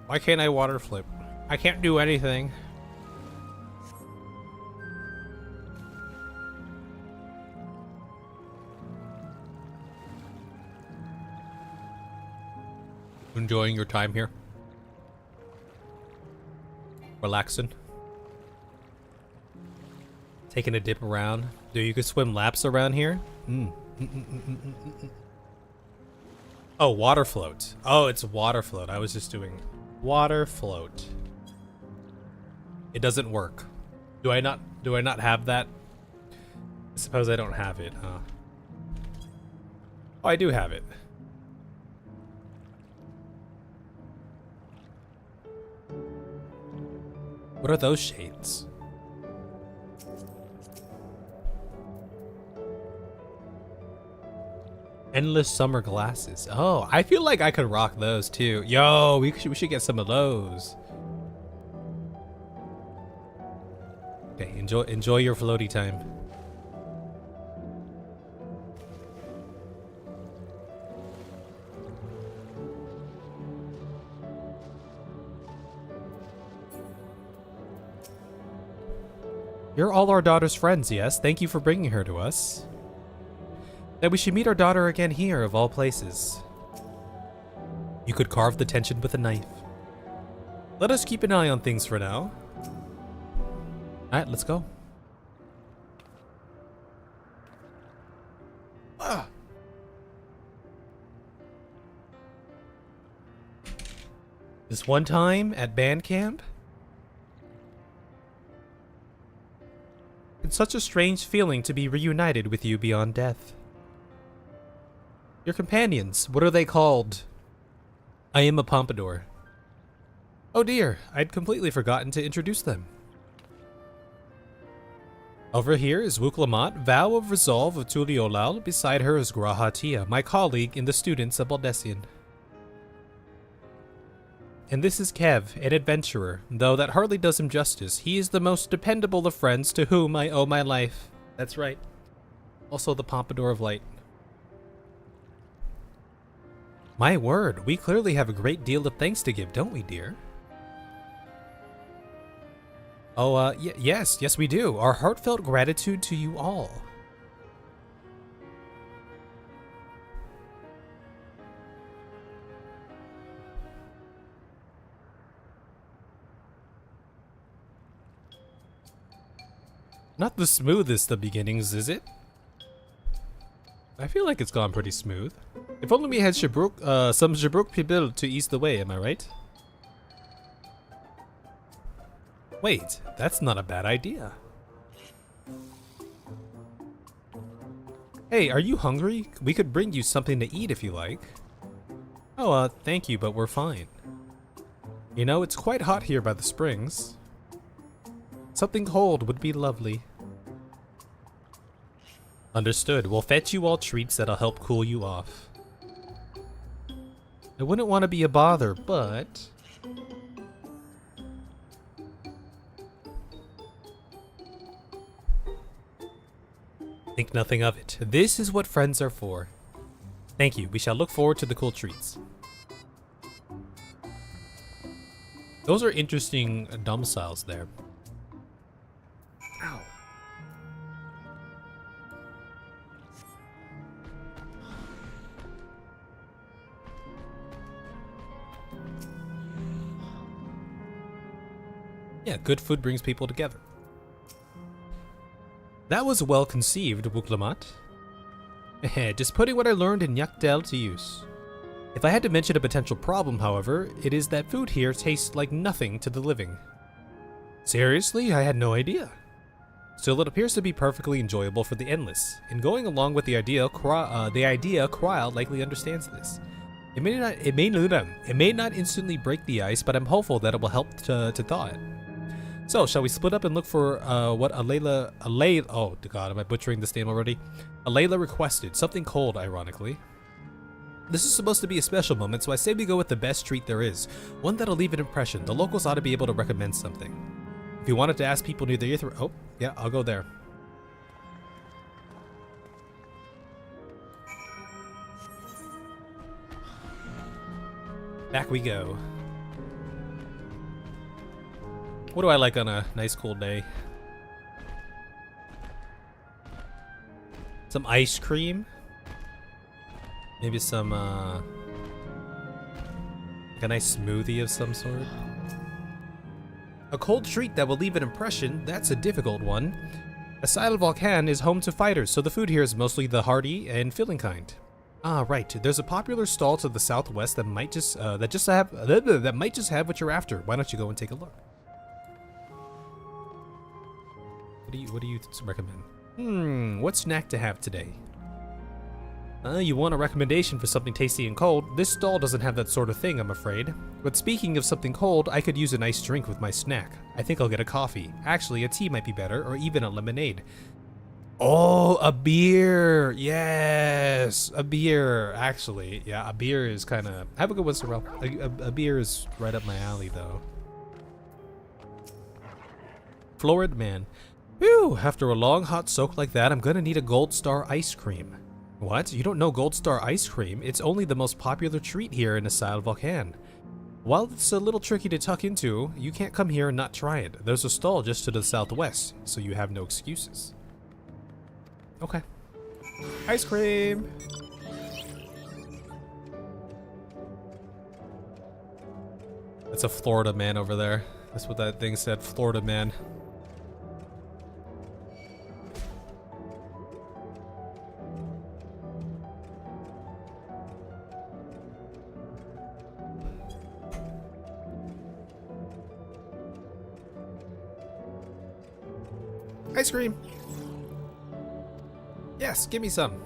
Why can't I water flip? I can't do anything. Enjoying your time here? Relaxing? Taking a dip around? Dude, you can swim laps around here? Oh, water float. Oh, it's water float. I was just doing water float. It doesn't work. Do I not have that? I suppose I don't have it, huh? Oh, I do have it. What are those shades? Endless summer glasses. Oh, I feel like I could rock those too. Yo, we should get some of those. Okay, enjoy your floaty time. You're all our daughter's friends, yes? Thank you for bringing her to us. Then we should meet our daughter again here, of all places. You could carve the tension with a knife. Let us keep an eye on things for now. Alright, let's go. This one time at band camp? It's such a strange feeling to be reunited with you beyond death. Your companions, what are they called? I am a pompadour. Oh dear, I'd completely forgotten to introduce them. Over here is Wuklamat, Vow of Resolve of Tuliolal. Beside her is Grahatia, my colleague in the students of Baldessian. And this is Kev, an adventurer, though that hardly does him justice. He is the most dependable of friends to whom I owe my life. That's right. Also the Pompadour of Light. My word, we clearly have a great deal of thanks to give, don't we, dear? Oh, yes we do. Our heartfelt gratitude to you all. Not the smoothest of beginnings, is it? I feel like it's gone pretty smooth. If only we had some Jabruk people to ease the way, am I right? Wait, that's not a bad idea. Hey, are you hungry? We could bring you something to eat if you like. Oh, thank you, but we're fine. You know, it's quite hot here by the springs. Something cold would be lovely. Understood. We'll fetch you all treats that'll help cool you off. I wouldn't want to be a bother, but... Think nothing of it. This is what friends are for. Thank you. We shall look forward to the cool treats. Those are interesting domiciles there. Ow. Yeah, good food brings people together. That was well conceived, Wuklamat. Just putting what I learned in Yakdel to use. If I had to mention a potential problem, however, it is that food here tastes like nothing to the living. Seriously? I had no idea. Still, it appears to be perfectly enjoyable for the endless. In going along with the idea, Kryal likely understands this. It may not instantly break the ice, but I'm hopeful that it will help to thaw it. So, shall we split up and look for what Alayla, oh god, am I butchering this name already? Alayla requested, something cold, ironically. This is supposed to be a special moment, so I say we go with the best treat there is. One that'll leave an impression. The locals ought to be able to recommend something. If you wanted to ask people near the Aether, oh, yeah, I'll go there. Back we go. What do I like on a nice cool day? Some ice cream? Maybe some, like a nice smoothie of some sort? A cold treat that will leave an impression, that's a difficult one. Asylum Volcan is home to fighters, so the food here is mostly the hearty and filling kind. Ah, right. There's a popular stall to the southwest that might just have what you're after. Why don't you go and take a look? What do you recommend? What snack to have today? You want a recommendation for something tasty and cold? This stall doesn't have that sort of thing, I'm afraid. But speaking of something cold, I could use a nice drink with my snack. I think I'll get a coffee. Actually, a tea might be better, or even a lemonade. Oh, a beer! Yes! A beer, actually. Yeah, a beer is kind of... Have a good one, Sorrel. A beer is right up my alley, though. Florid man. Whew, after a long hot soak like that, I'm gonna need a Gold Star ice cream. What? You don't know Gold Star ice cream? It's only the most popular treat here in Asylum Volcan. While it's a little tricky to tuck into, you can't come here and not try it. There's a stall just to the southwest, so you have no excuses. Okay. Ice cream! That's a Florida man over there. That's what that thing said, Florida man. Ice cream! Yes, give me some.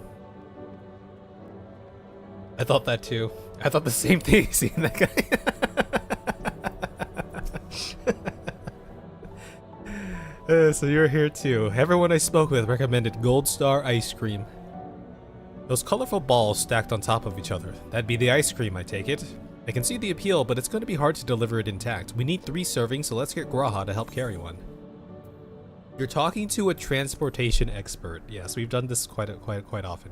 I thought that too. I thought the same thing seeing that guy. So you're here too. Everyone I spoke with recommended Gold Star ice cream. Those colorful balls stacked on top of each other. That'd be the ice cream, I take it. I can see the appeal, but it's going to be hard to deliver it intact. We need 3 servings, so let's get Graha to help carry one. You're talking to a transportation expert. Yes, we've done this quite often.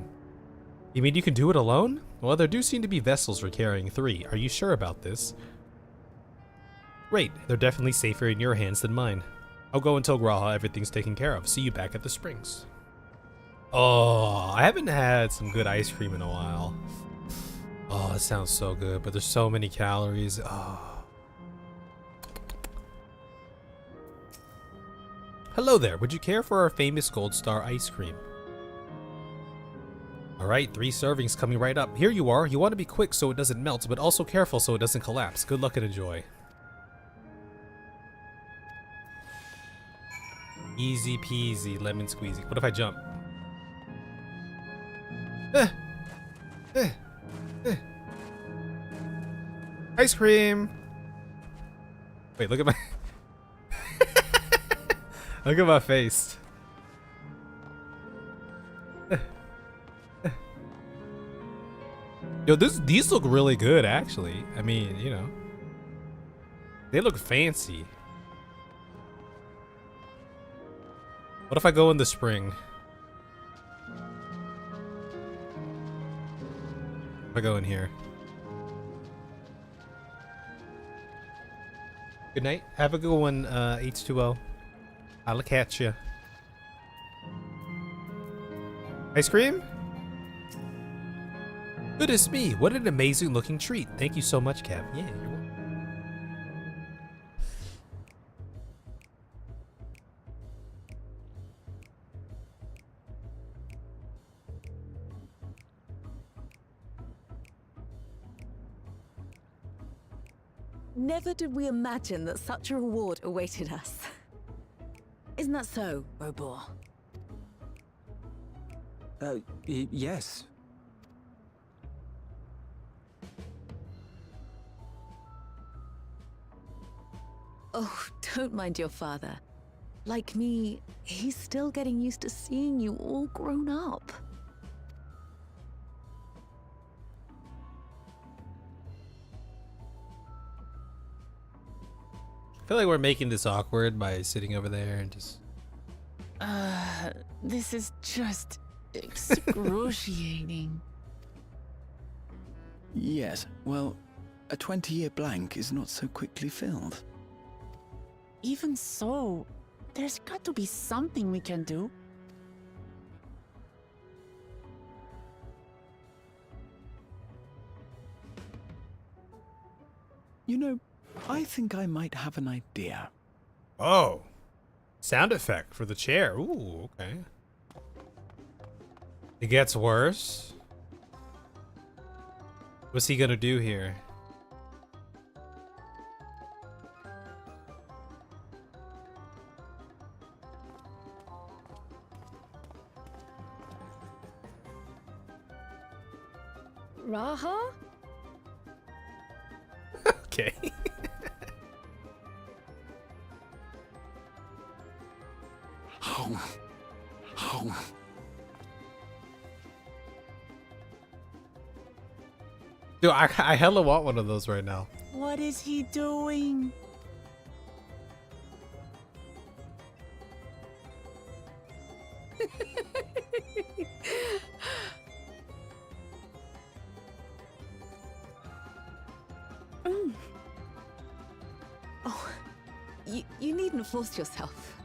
You mean you can do it alone? Well, there do seem to be vessels for carrying 3. Are you sure about this? Great. They're definitely safer in your hands than mine. I'll go and tell Graha everything's taken care of. See you back at the springs. Oh, I haven't had some good ice cream in a while. Oh, it sounds so good, but there's so many calories. Oh. Hello there. Would you care for our famous Gold Star ice cream? Alright, 3 servings coming right up. Here you are. You want to be quick so it doesn't melt, but also careful so it doesn't collapse. Good luck and enjoy. Easy peasy, lemon squeezy. What if I jump? Ice cream! Wait, look at my... Look at my face. Yo, these look really good, actually. I mean, you know. They look fancy. What if I go in the spring? If I go in here. Good night. Have a good one, H2O. I'll catch ya. Ice cream? Goodness me, what an amazing looking treat. Thank you so much, Cap. Yeah, you're welcome. Never did we imagine that such a reward awaited us. Isn't that so, Robor? Yes. Oh, don't mind your father. Like me, he's still getting used to seeing you all grown up. I feel like we're making this awkward by sitting over there and just... This is just excruciating. Yes, well, a 20-year blank is not so quickly filled. Even so, there's got to be something we can do. You know, I think I might have an idea. Oh. Sound effect for the chair. Ooh, okay. It gets worse. What's he gonna do here? Raha? Okay. Dude, I hella want one of those right now. What is he doing? Oh, you needn't force yourself.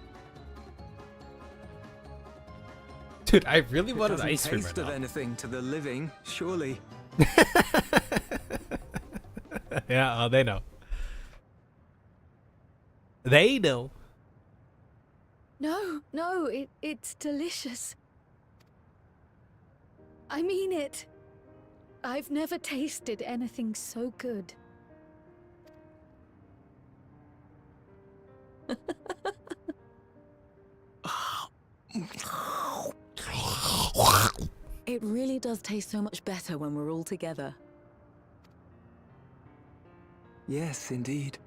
Dude, I really want an Doesn't ice cream right taste of now. anything to the living, surely. Yeah, they know. They know. No, it's delicious. I mean it. I've never tasted anything so good. It really does taste so much better when we're all together. Yes, indeed.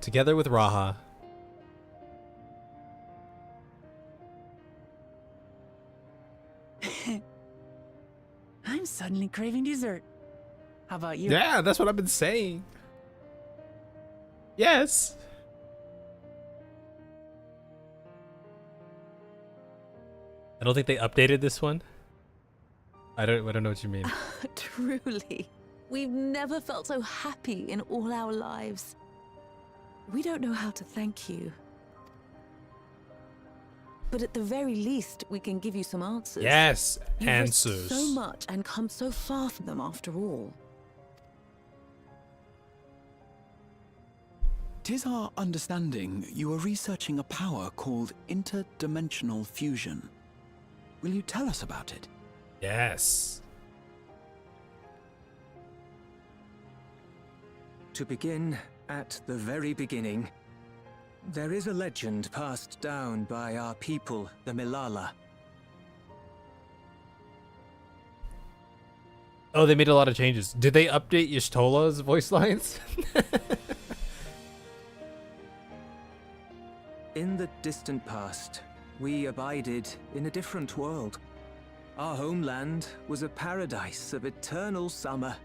Together with Raha. I'm suddenly craving dessert. How about you? Yeah, that's what I've been saying. Yes. I don't think they updated this one. I don't know what you mean. Truly, we've never felt so happy in all our lives. We don't know how to thank you. But at the very least, we can give you some answers. Yes, You've risked answers. so much and come so far from them after all. 'Tis our understanding you are researching a power called interdimensional fusion. Will you tell us about it? Yes. To begin at the very beginning, there is a legend passed down by our people, the Milala. Oh, they made a lot of changes. Did they update Y'shtola's voice lines? In the distant past, we abided in a different world. Our homeland was a paradise of eternal summer.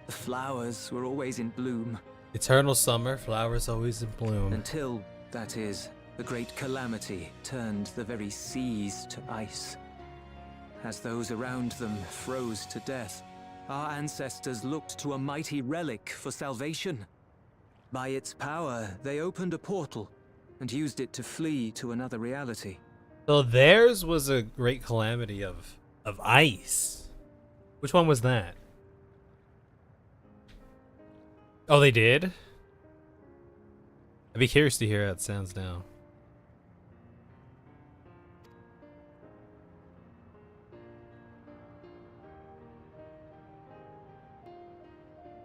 The flowers were always in bloom. Eternal summer, flowers always in bloom. Until, that is, the great calamity turned the very seas to ice. As those around them froze to death, our ancestors looked to a mighty relic for salvation. By its power, they opened a portal and used it to flee to another reality. So theirs was a great calamity of ice. Which one was that? Oh, they did? I'd be curious to hear how it sounds now.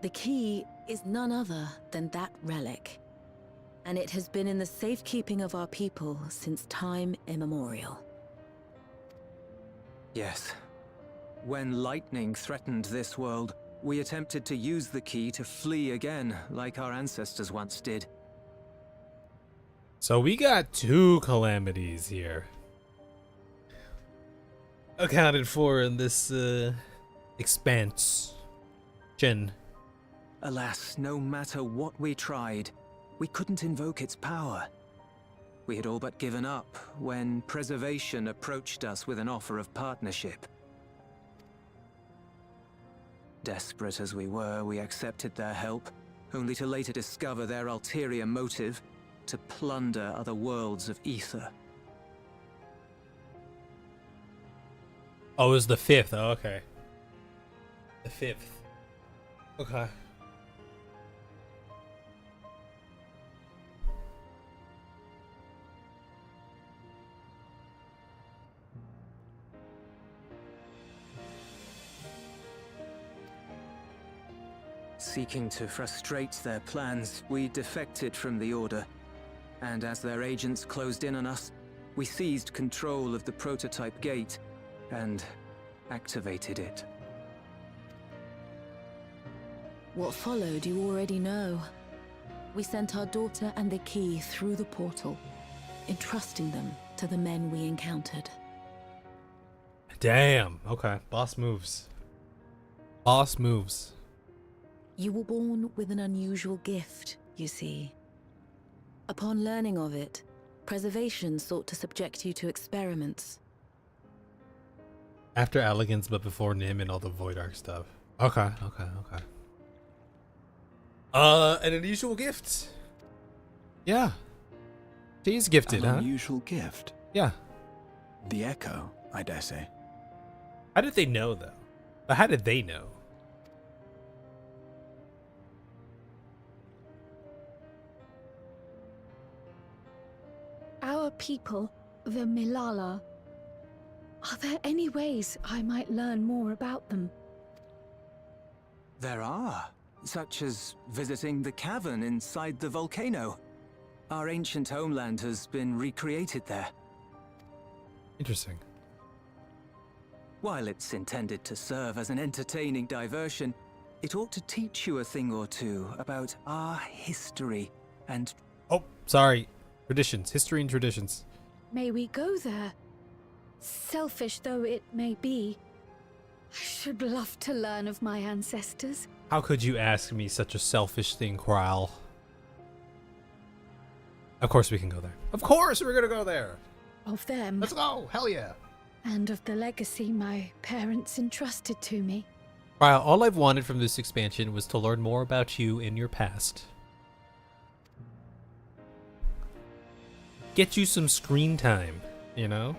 The key is none other than that relic, and it has been in the safekeeping of our people since time immemorial. Yes. When lightning threatened this world, we attempted to use the key to flee again, like our ancestors once did. So we got 2 calamities here accounted for in this expansion. Alas, no matter what we tried, we couldn't invoke its power. We had all but given up when Preservation approached us with an offer of partnership. Desperate as we were, we accepted their help, only to later discover their ulterior motive: to plunder other worlds of ether. Oh, it was the 5th. Oh, okay. The 5th. Okay. Seeking to frustrate their plans, we defected from the Order, and as their agents closed in on us, we seized control of the prototype gate and activated it. What followed you already know. We sent our daughter and the key through the portal, entrusting them to the men we encountered. Damn. Okay. Boss moves. Boss moves. You were born with an unusual gift, you see. Upon learning of it, Preservation sought to subject you to experiments. After Elegance, but before Nim and all the Void Arc stuff. Okay. An unusual gift. Yeah. She's gifted, An huh? unusual gift? Yeah. The Echo, I dare say. How did they know, though? But how did they know? Our people, the Milala. Are there any ways I might learn more about them? There are, such as visiting the cavern inside the volcano. Our ancient homeland has been recreated there. Interesting. While it's intended to serve as an entertaining diversion, it ought to teach you a thing or two about our history and... Oh, sorry. Traditions. History and traditions. May we go there? Selfish though it may be, I should love to learn of my ancestors. How could you ask me such a selfish thing, Kral? Of course we can go there. Of course we're gonna go there! Of them. Let's go! Hell yeah! And of the legacy my parents entrusted to me. Kral, all I've wanted from this expansion was to learn more about you in your past. Get you some screen time, you know?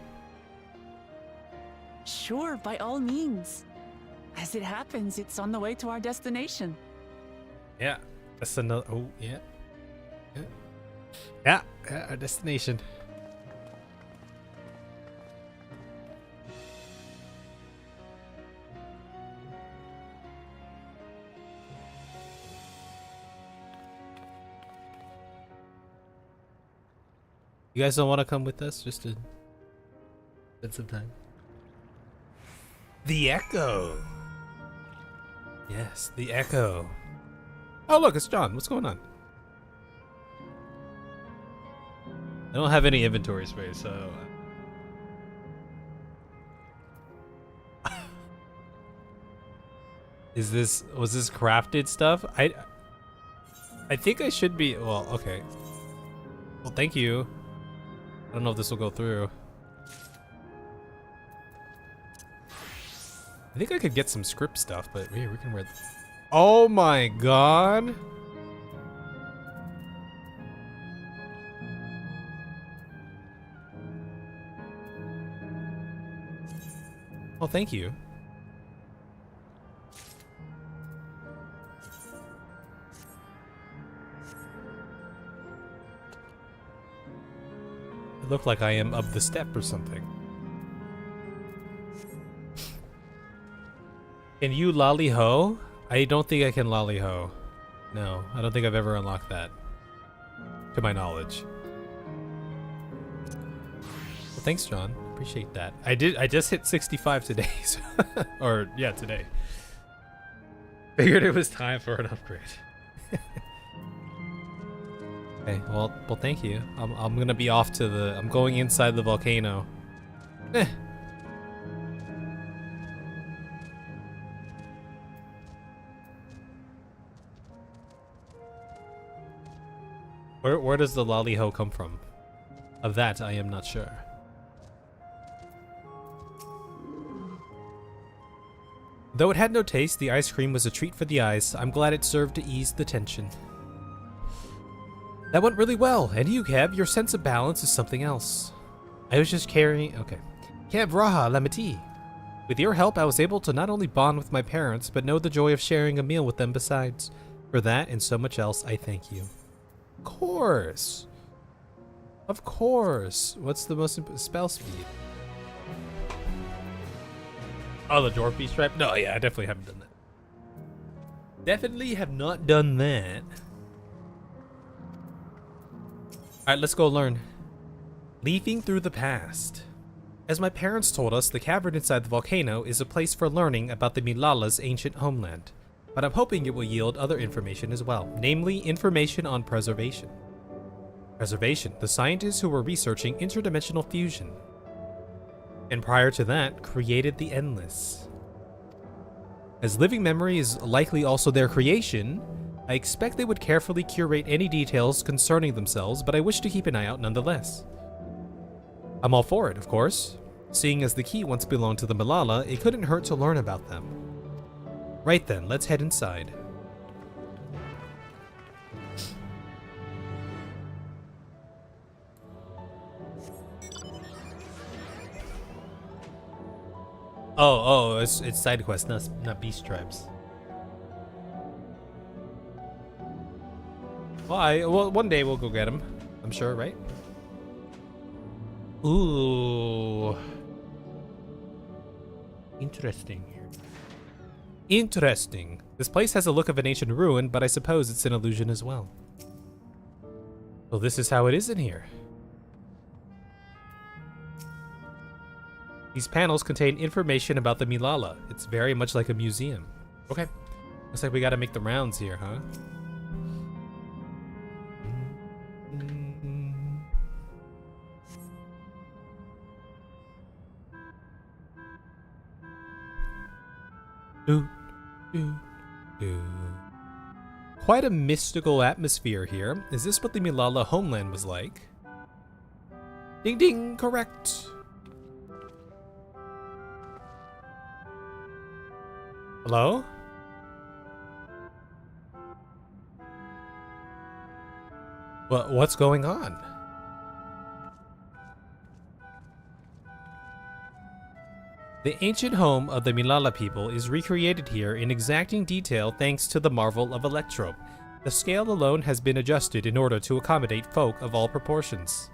Sure, by all means. As it happens, it's on the way to our destination. Yeah. That's another... Oh, yeah. Yeah, our destination. You guys don't want to come with us just to spend some time? The Echo. Yes, the Echo. Oh, look, it's John. What's going on? I don't have any inventory space, so... was this crafted stuff? I think I should be, well, okay. Well, thank you. I don't know if this will go through. I think I could get some script stuff, but here, we can read. Oh my god. Oh, thank you. It looked like I am up the step or something. Can you lolly ho? I don't think I can lolly ho. No, I don't think I've ever unlocked that. To my knowledge. Well, thanks, John. Appreciate that. I just hit 65 today. So or, yeah, today. Figured it was time for an upgrade. Okay, well, thank you. I'm gonna be off to the... I'm going inside the volcano. Where does the lolly-ho come from? Of that, I am not sure. Though it had no taste, the ice cream was a treat for the eyes. I'm glad it served to ease the tension. That went really well. And you, Kev, your sense of balance is something else. I was just carrying... Okay. Kev Raha Lamati. With your help, I was able to not only bond with my parents, but know the joy of sharing a meal with them besides. For that and so much else, I thank you. Of course. Of course. What's the most spell speed? Oh, the dwarf beast stripe? No, yeah, I definitely haven't done that. Definitely have not done that. Alright, let's go learn. Leafing through the past. As my parents told us, the cavern inside the volcano is a place for learning about the Milala's ancient homeland. But I'm hoping it will yield other information as well, namely information on preservation. Preservation, the scientists who were researching interdimensional fusion. And prior to that, created the Endless. As living memory is likely also their creation, I expect they would carefully curate any details concerning themselves, but I wish to keep an eye out nonetheless. I'm all for it, of course. Seeing as the key once belonged to the Milala, it couldn't hurt to learn about them. Right then, let's head inside. Oh, it's side quest, not beast tribes. Well, one day we'll go get him. I'm sure, right? Ooh. Interesting. Interesting. This place has a look of an ancient ruin, but I suppose it's an illusion as well. Well, this is how it is in here. These panels contain information about the Milala. It's very much like a museum. Okay. Looks like we gotta make the rounds here, huh? Quite a mystical atmosphere here. Is this what the Milala homeland was like? Ding ding, correct. Hello? What's going on? The ancient home of the Milala people is recreated here in exacting detail thanks to the marvel of Electro. The scale alone has been adjusted in order to accommodate folk of all proportions.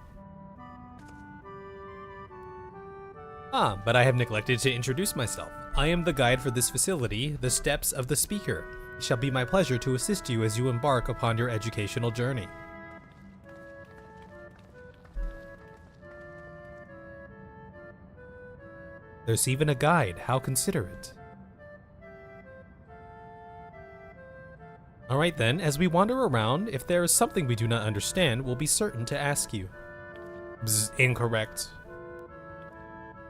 Ah, but I have neglected to introduce myself. I am the guide for this facility, the Steps of the Speaker. It shall be my pleasure to assist you as you embark upon your educational journey. There's even a guide. How considerate. Alright then, as we wander around, if there is something we do not understand, we'll be certain to ask you. Bzz, incorrect.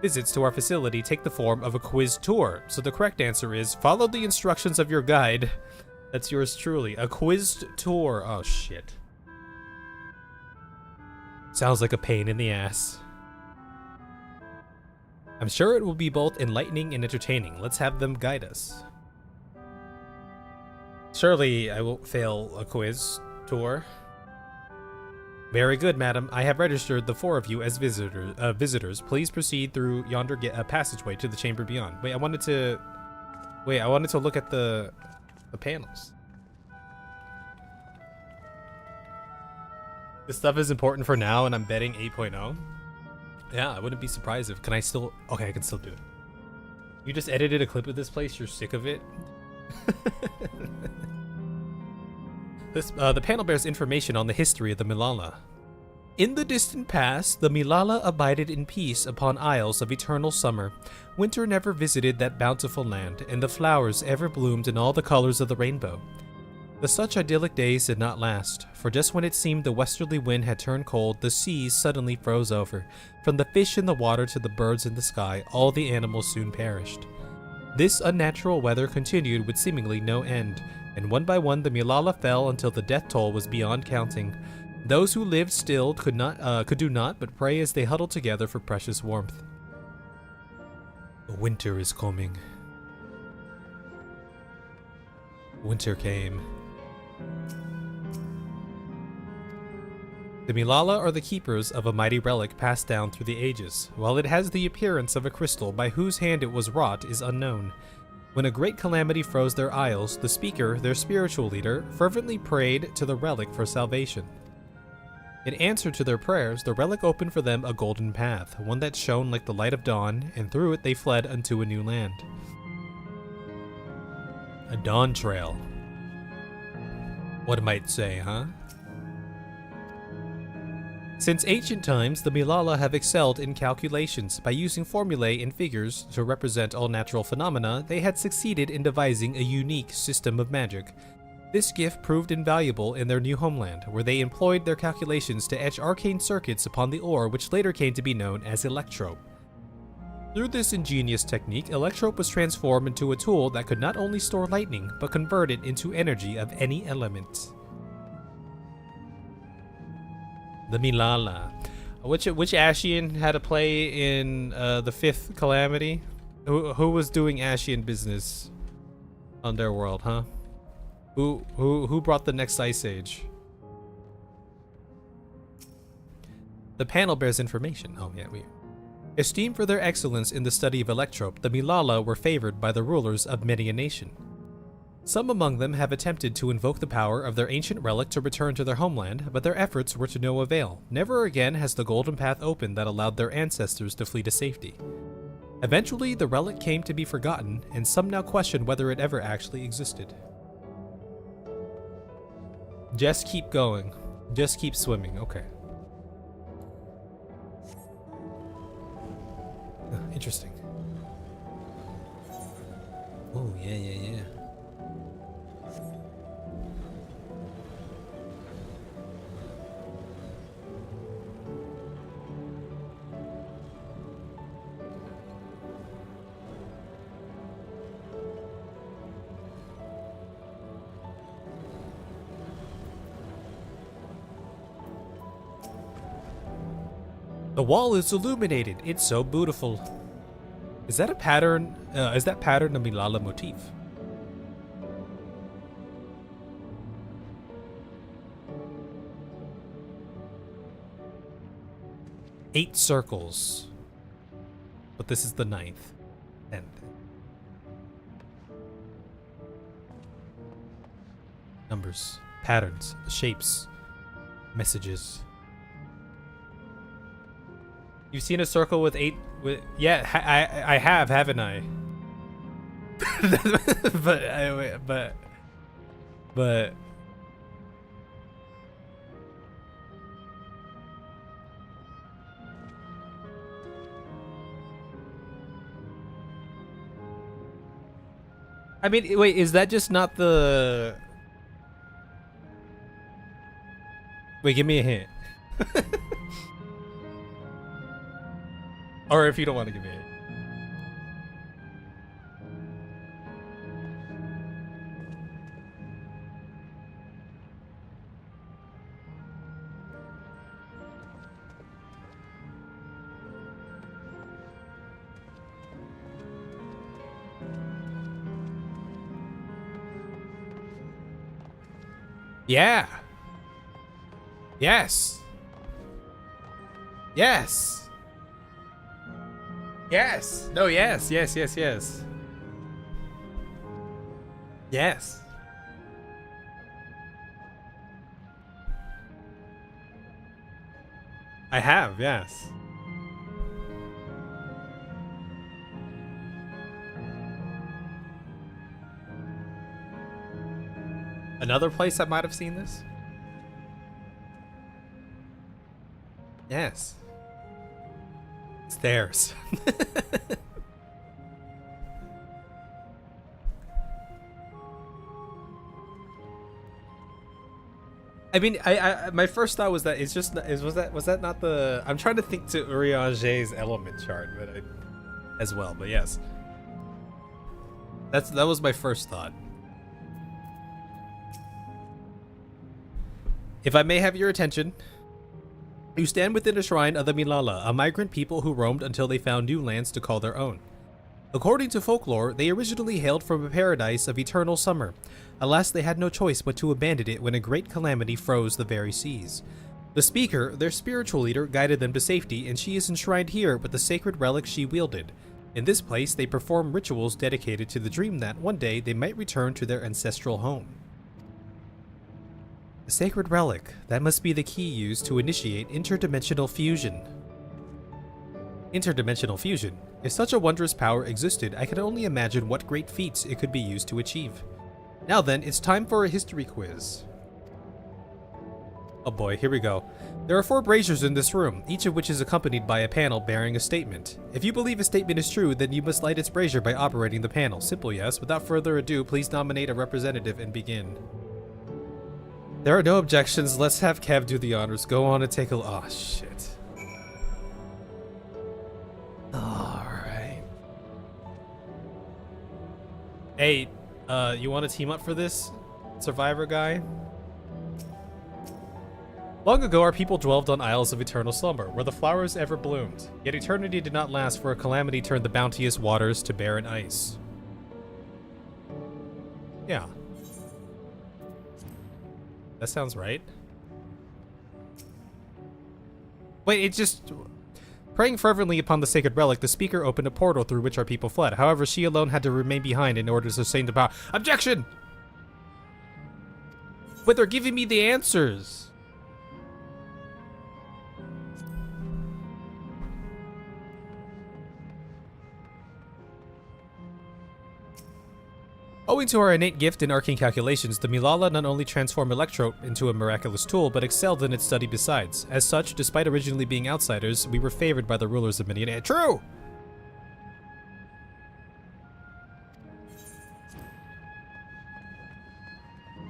Visits to our facility take the form of a quiz tour, so the correct answer is follow the instructions of your guide. That's yours truly. A quiz tour. Oh shit. Sounds like a pain in the ass. I'm sure it will be both enlightening and entertaining. Let's have them guide us. Surely I won't fail a quiz tour. Very good, madam. I have registered the 4 of you as visitors. Please proceed through yonder passageway to the chamber beyond. Wait, I wanted to look at the panels. This stuff is important for now, and I'm betting 8.0. Yeah, I wouldn't be surprised if... Can I still... Okay, I can still do it. You just edited a clip of this place? You're sick of it? The panel bears information on the history of the Milala. In the distant past, the Milala abided in peace upon isles of eternal summer. Winter never visited that bountiful land, and the flowers ever bloomed in all the colors of the rainbow. The such idyllic days did not last, for just when it seemed the westerly wind had turned cold, the seas suddenly froze over. From the fish in the water to the birds in the sky, all the animals soon perished. This unnatural weather continued with seemingly no end, and one by one the Milala fell until the death toll was beyond counting. Those who lived still could do naught but pray as they huddled together for precious warmth. Winter is coming. Winter came. The Milala are the keepers of a mighty relic passed down through the ages. While it has the appearance of a crystal, by whose hand it was wrought is unknown. When a great calamity froze their isles, the speaker, their spiritual leader, fervently prayed to the relic for salvation. In answer to their prayers, the relic opened for them a golden path, one that shone like the light of dawn, and through it they fled unto a new land. A Dawntrail. One might say, huh? Since ancient times, the Milala have excelled in calculations. By using formulae and figures to represent all natural phenomena, they had succeeded in devising a unique system of magic. This gift proved invaluable in their new homeland, where they employed their calculations to etch arcane circuits upon the ore, which later came to be known as electrope. Through this ingenious technique, electrope was transformed into a tool that could not only store lightning, but convert it into energy of any element. The Milala. Which Ashian had a play in the 5th Calamity? Who was doing Ashian business on their world, huh? Who brought the next ice age? The panel bears information. Oh yeah, weird. Esteemed for their excellence in the study of electrope, the Milala were favored by the rulers of many a nation. Some among them have attempted to invoke the power of their ancient relic to return to their homeland, but their efforts were to no avail. Never again has the golden path opened that allowed their ancestors to flee to safety. Eventually, the relic came to be forgotten, and some now question whether it ever actually existed. Just keep going. Just keep swimming. Okay. Interesting. Oh, yeah. The wall is illuminated. It's so beautiful. Is that a pattern? Is that pattern a Milala motif? Eight circles. But this is the 9th. 10th. Numbers. patterns, shapes, messages. You've seen a circle with 8 with I have, haven't I? but I mean, wait, is that just not the... Wait, give me a hint. Or if you don't want to give me a hint. Yeah. Yes. Yes. Yes. No, yes. Yes, yes, yes. Yes. I have, yes. Another place I might have seen this? Yes. Stairs. I mean, I my first thought was that it's just was that not the... I'm trying to think to Urianger's element chart, but as well, but yes. That was my first thought. If I may have your attention, you stand within a shrine of the Milala, a migrant people who roamed until they found new lands to call their own. According to folklore, they originally hailed from a paradise of eternal summer. Alas, they had no choice but to abandon it when a great calamity froze the very seas. The speaker, their spiritual leader, guided them to safety, and she is enshrined here with the sacred relic she wielded. In this place, they perform rituals dedicated to the dream that one day they might return to their ancestral home. A sacred relic, that must be the key used to initiate interdimensional fusion. Interdimensional fusion. If such a wondrous power existed, I can only imagine what great feats it could be used to achieve. Now then, it's time for a history quiz. Oh boy, here we go. There are 4 braziers in this room, each of which is accompanied by a panel bearing a statement. If you believe a statement is true, then you must light its brazier by operating the panel. Simple, yes. Without further ado, please nominate a representative and begin. There are no objections. Let's have Kev do the honors. Go on and take a... Oh, shit. Alright. Hey, you want to team up for this, Survivor guy? Long ago, our people dwelled on isles of eternal slumber, where the flowers ever bloomed. Yet eternity did not last, for a calamity turned the bounteous waters to barren ice. Yeah. That sounds right. Wait, it just... Praying fervently upon the sacred relic, the speaker opened a portal through which our people fled. However, she alone had to remain behind in order to sustain the power. Objection! But they're giving me the answers! Owing to our innate gift in arcane calculations, the Milala not only transformed Electrope into a miraculous tool, but excelled in its study besides. As such, despite originally being outsiders, we were favored by the rulers of Minion. True!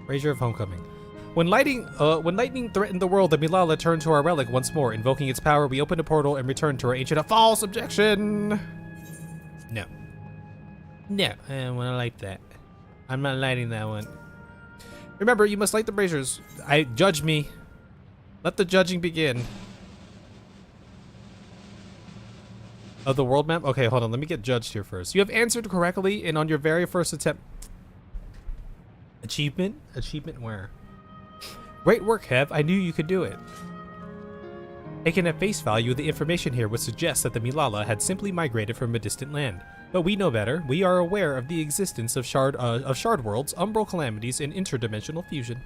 Brazier of Homecoming. When lightning threatened the world, the Milala turned to our relic once more. Invoking its power, we opened a portal and returned to our ancient... False objection! No. No, I don't want to light that. I'm not lighting that one. Remember, you must light the braziers. Judge me. Let the judging begin. Of the world map? Okay, hold on. Let me get judged here first. You have answered correctly, and on your very first attempt... Achievement? Achievement where? Great work, Hev. I knew you could do it. Taken at face value, the information here would suggest that the Milala had simply migrated from a distant land. But we know better. We are aware of the existence of shard worlds, umbral calamities, and interdimensional fusion.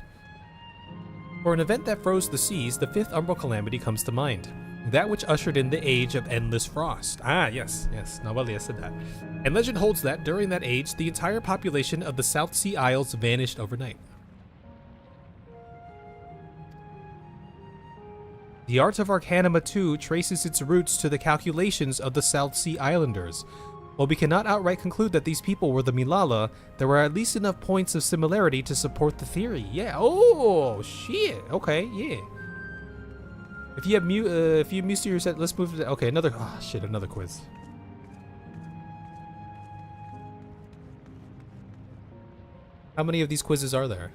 For an event that froze the seas, the fifth umbral calamity comes to mind. That which ushered in the age of endless frost. Ah, yes, Novalia said that. And legend holds that, during that age, the entire population of the South Sea Isles vanished overnight. The art of Arcanima 2 traces its roots to the calculations of the South Sea Islanders. While we cannot outright conclude that these people were the Milala, there were at least enough points of similarity to support the theory. Yeah, oh, shit, okay, yeah. If you have Muse to your set, let's move to okay, another quiz. How many of these quizzes are there?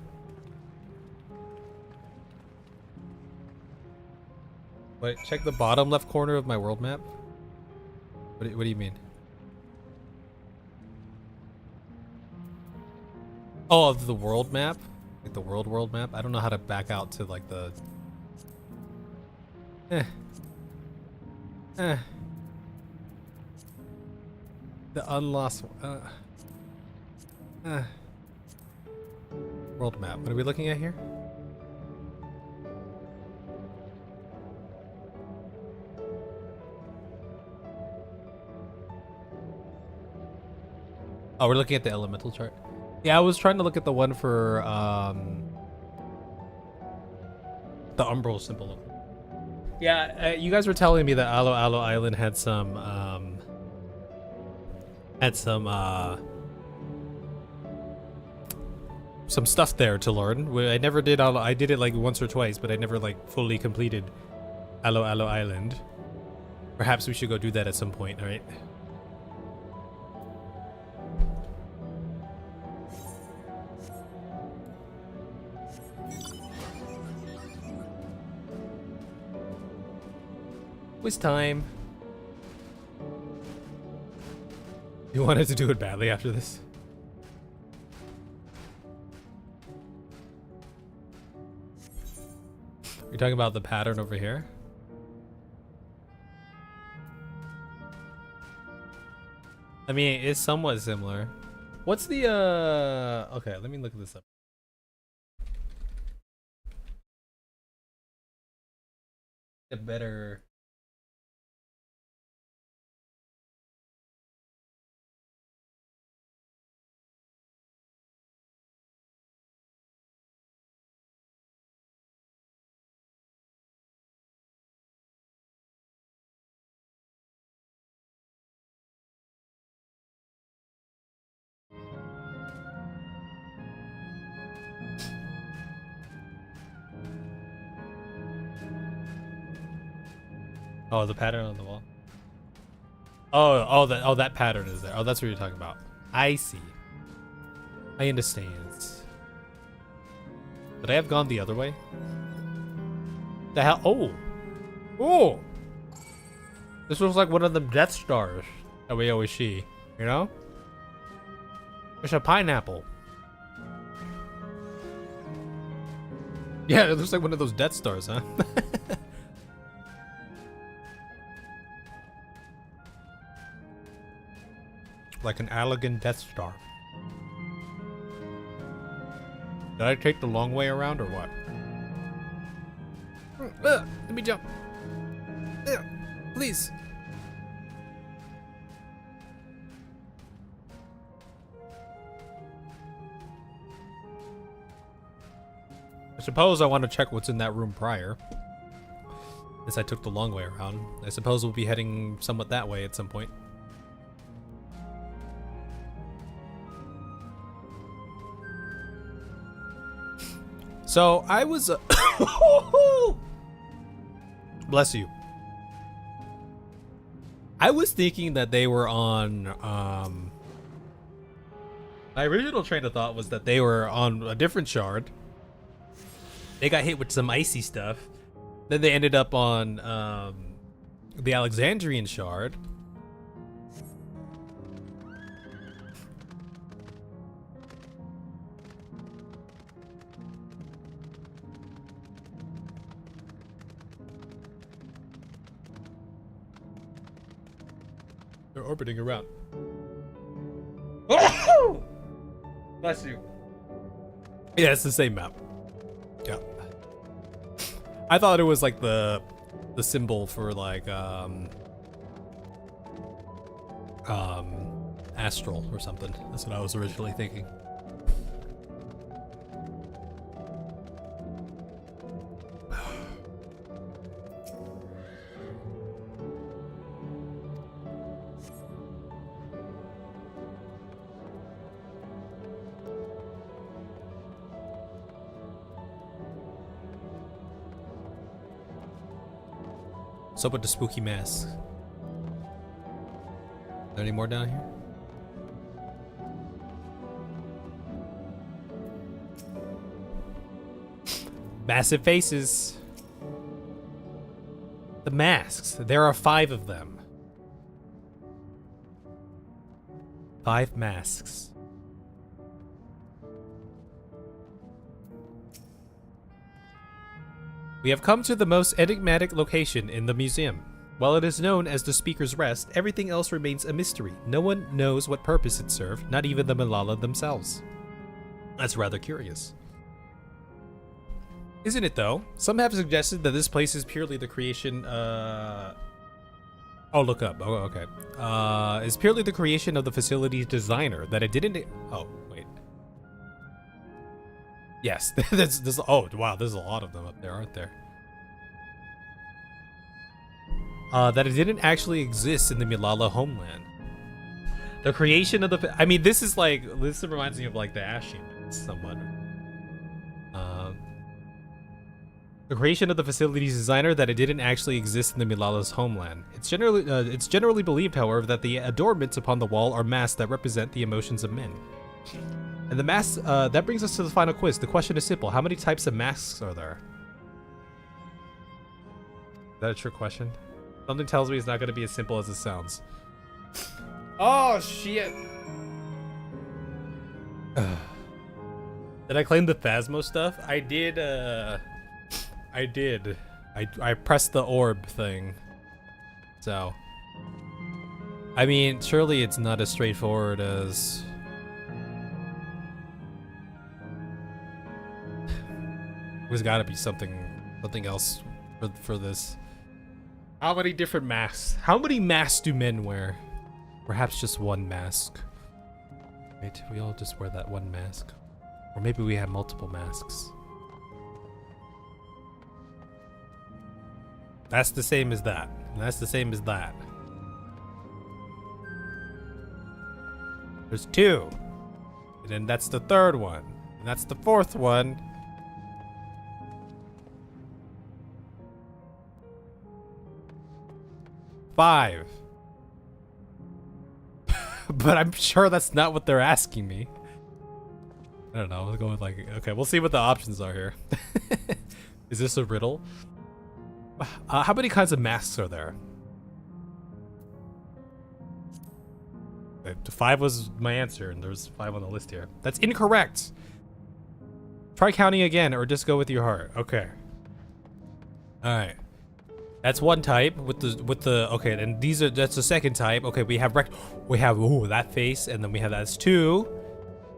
Wait, check the bottom left corner of my world map. What do you mean? Oh, of the world map? Like the world map? I don't know how to back out to like the... The unlost... World map. What are we looking at here? Oh, we're looking at the elemental chart. Yeah, I was trying to look at the one for the umbral symbol. Yeah, you guys were telling me that Alo Alo Island had some stuff there to learn. I never did Alo. I did it like once or twice, but I never like fully completed Alo Alo Island. Perhaps we should go do that at some point. All right. Was time. You wanted to do it badly after this? You're talking about the pattern over here? I mean, it's somewhat similar. What's the okay, let me look this up. A better Oh, the pattern on the wall. Oh, that pattern is there. Oh, that's what you're talking about. I see. I understand. Would I have gone the other way? The hell? Oh! This was like one of the Death Stars that we always see, you know? There's a pineapple. Yeah, it looks like one of those Death Stars, huh? Like an elegant Death Star. Did I take the long way around or what? Let me jump. Please. I suppose I want to check what's in that room prior. Since I took the long way around. I suppose we'll be heading somewhat that way at some point. So I was bless you. I was thinking that they were on my original train of thought was that they were on a different shard. They got hit with some icy stuff. Then they ended up on the Alexandrian shard. They're orbiting around. Oh! Bless you. Yeah, it's the same map. Yeah. I thought it was like the symbol for like astral or something. That's what I was originally thinking. What's up with the spooky mask? Are there any more down here? Massive faces. The masks. There are 5 of them. 5 masks. We have come to the most enigmatic location in the museum. While it is known as the Speaker's Rest, everything else remains a mystery. No one knows what purpose it served, not even the Malala themselves. That's rather curious. Isn't it though? Some have suggested that this place is purely the creation, Oh, look up. Oh, okay. Is purely the creation of the facility's designer, that it didn't... Oh, wait. Yes, there's... Oh, wow, there's a lot of them up there, aren't there? That it didn't actually exist in the Malala homeland. The creation of the... I mean, this is like... This reminds me of like the Ash humans, somewhat. The creation of the facility's designer, that it didn't actually exist in the Malala's homeland. It's generally believed, however, that the adornments upon the wall are masks that represent the emotions of men. And the masks, that brings us to the final quiz. The question is simple. How many types of masks are there? Is that a trick question? Something tells me it's not going to be as simple as it sounds. Oh, shit. Did I claim the Phasmo stuff? I did, I did. I pressed the orb thing. So. I mean, surely it's not as straightforward as... There's gotta be something else for this. How many different masks? How many masks do men wear? Perhaps just one mask. Right? We all just wear that one mask. Or maybe we have multiple masks. That's the same as that. And that's the same as that. There's 2. And then that's the 3rd one. And that's the 4th one. Five. But I'm sure that's not what they're asking me. I don't know. We'll go with like... Okay, we'll see what the options are here. Is this a riddle? How many kinds of masks are there? 5 was my answer, and there's 5 on the list here. That's incorrect. Try counting again, or just go with your heart. Okay. All right. That's one type with the okay, and that's the second type. Okay, we have ooh, that face, and then we have that's 2.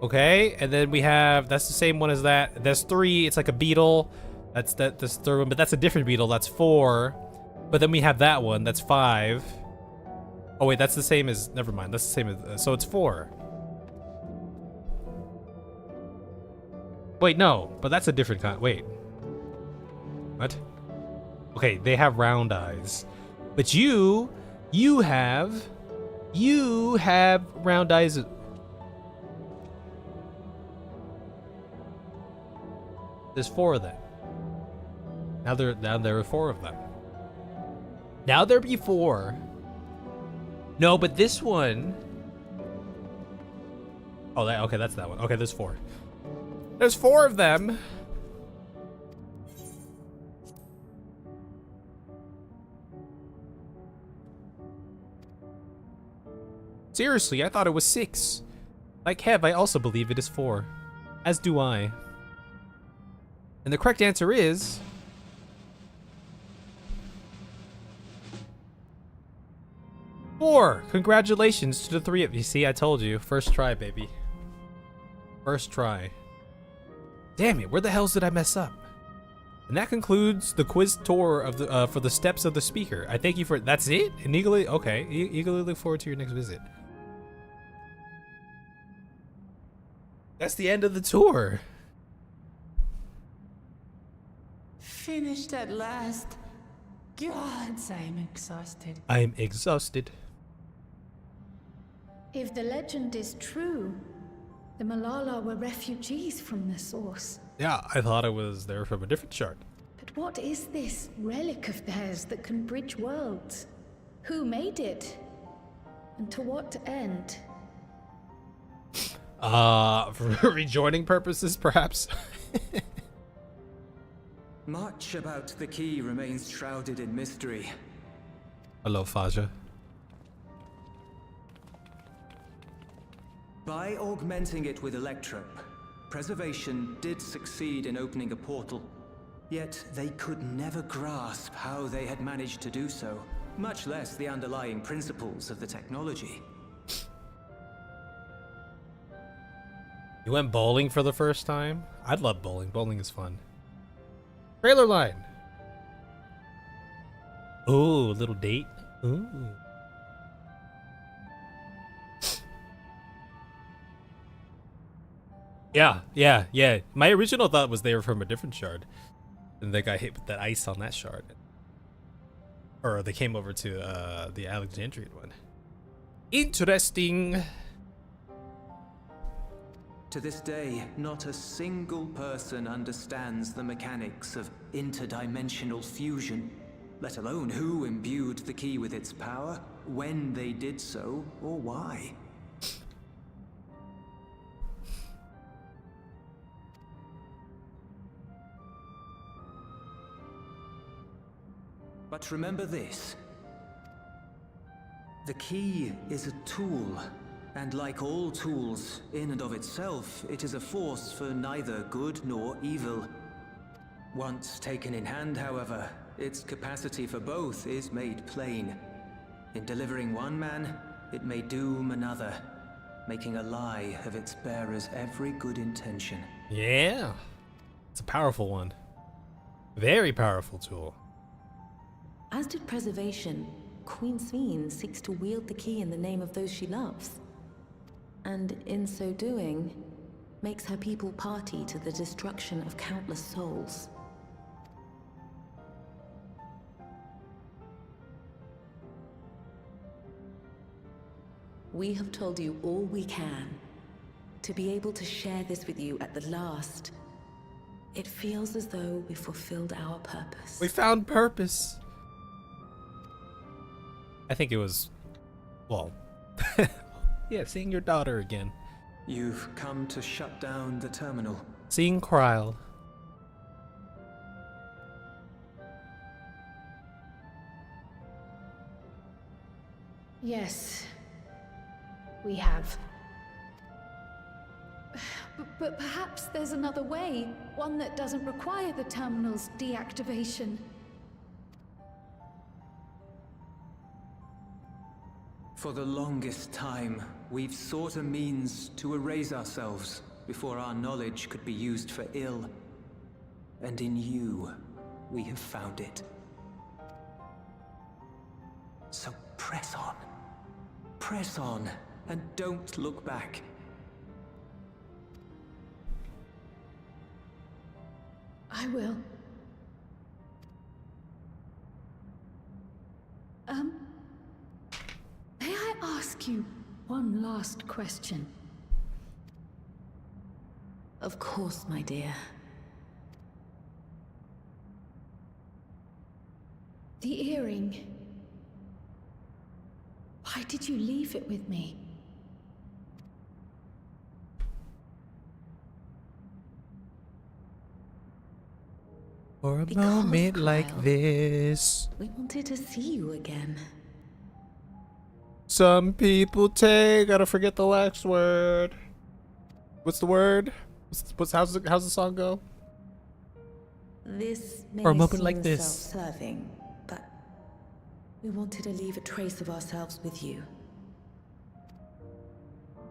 Okay, and then we have that's the same one as that. That's 3. It's like a beetle. That's 3rd one, but that's a different beetle. That's 4. But then we have that one. That's 5. Oh wait, that's the same as. Never mind. That's the same as. So it's 4. Wait, no, but that's a different kind. Wait. What? Okay, they have round eyes, but you have round eyes. There's 4 of them. Now there are 4 of them. Now there be 4. No, but this one. Oh, okay, that's that one. Okay, there's 4. There's 4 of them. Seriously, I thought it was 6. Like Kev, I also believe it is 4. As do I. And the correct answer is... 4. Congratulations to the 3 of you. See, I told you. First try, baby. First try. Damn it, where the hells did I mess up? And that concludes the quiz tour of the for the steps of the speaker. I thank you for that's it. And eagerly eagerly look forward to your next visit. That's the end of the tour. Finished at last. Gods, I'm exhausted. I'm exhausted. If the legend is true, the Malala were refugees from the source. Yeah, I thought it was there from a different shard. But what is this relic of theirs that can bridge worlds? Who made it? And to what end? For rejoining purposes, perhaps? Much about the key remains shrouded in mystery. Hello, Faja. By augmenting it with electrope, Preservation did succeed in opening a portal. Yet they could never grasp how they had managed to do so, much less the underlying principles of the technology. You went bowling for the first time? I'd love bowling. Bowling is fun. Trailer line. Ooh, little date. Ooh. Yeah. My original thought was they were from a different shard. And they got hit with that ice on that shard. Or they came over to the Alexandrian one. Interesting. To this day, not a single person understands the mechanics of interdimensional fusion, let alone who imbued the key with its power, when they did so, or why. But remember this. The key is a tool, and like all tools, in and of itself, it is a force for neither good nor evil. Once taken in hand, however, its capacity for both is made plain. In delivering one man, it may doom another, making a lie of its bearer's every good intention. Yeah. It's a powerful one. Very powerful tool. As did Preservation, Queen Sveen seeks to wield the key in the name of those she loves. And in so doing, makes her people party to the destruction of countless souls. We have told you all we can. To be able to share this with you at the last, it feels as though we fulfilled our purpose. We found purpose. I think it was, well, yeah, seeing your daughter again. You've come to shut down the terminal. Seeing Kryl. Yes, we have. But perhaps there's another way, one that doesn't require the terminal's deactivation. For the longest time, we've sought a means to erase ourselves before our knowledge could be used for ill. And in you, we have found it. So press on. Press on, and don't look back. I will. May I ask you one last question? Of course, my dear. The earring. Why did you leave it with me? For a moment like this. We wanted to see you again. Some people gotta forget the last word. What's the word? How's the song go? This may For a moment seem like this. self-serving, but we wanted to leave a trace of ourselves with you.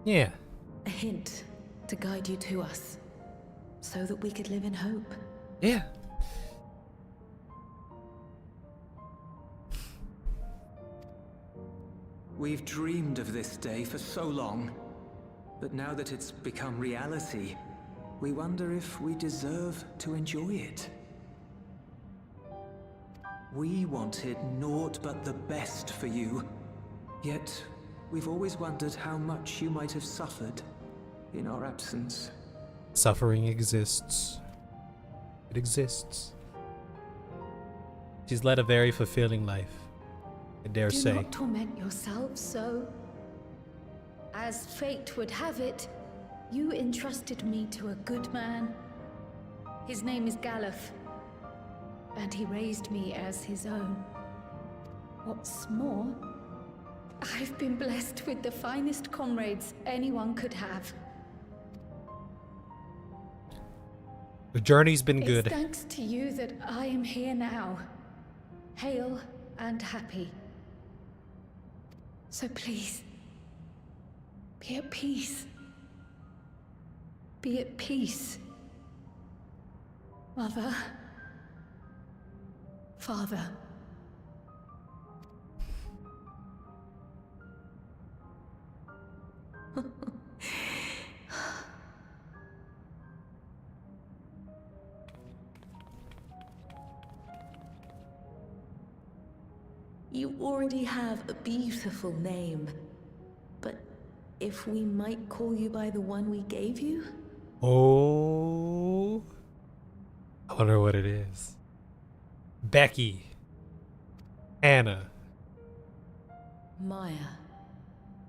Yeah. A hint to guide you to us, so that we could live in hope. Yeah. We've dreamed of this day for so long, but now that it's become reality, we wonder if we deserve to enjoy it. We wanted naught but the best for you, yet we've always wondered how much you might have suffered in our absence. Suffering exists. It exists. She's led a very fulfilling life, I dare say. Do not torment yourself so. As fate would have it, you entrusted me to a good man. His name is Galuf, and he raised me as his own. What's more, I've been blessed with the finest comrades anyone could have. The journey's been good. It's thanks to you that I am here now, hale and happy. So please, be at peace. Be at peace. Mother. Father. You already have a beautiful name, but if we might call you by the one we gave you? Oh, I wonder what it is. Becky. Anna. Maya.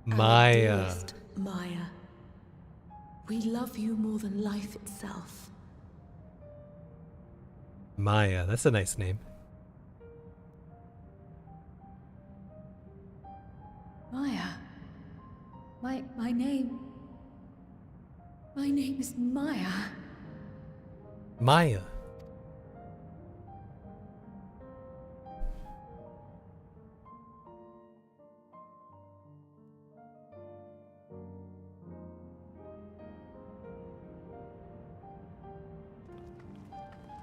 Maya. Our dearest Maya. We love you more than life itself. Maya, that's a nice name. Maya. My name. My name is Maya. Maya.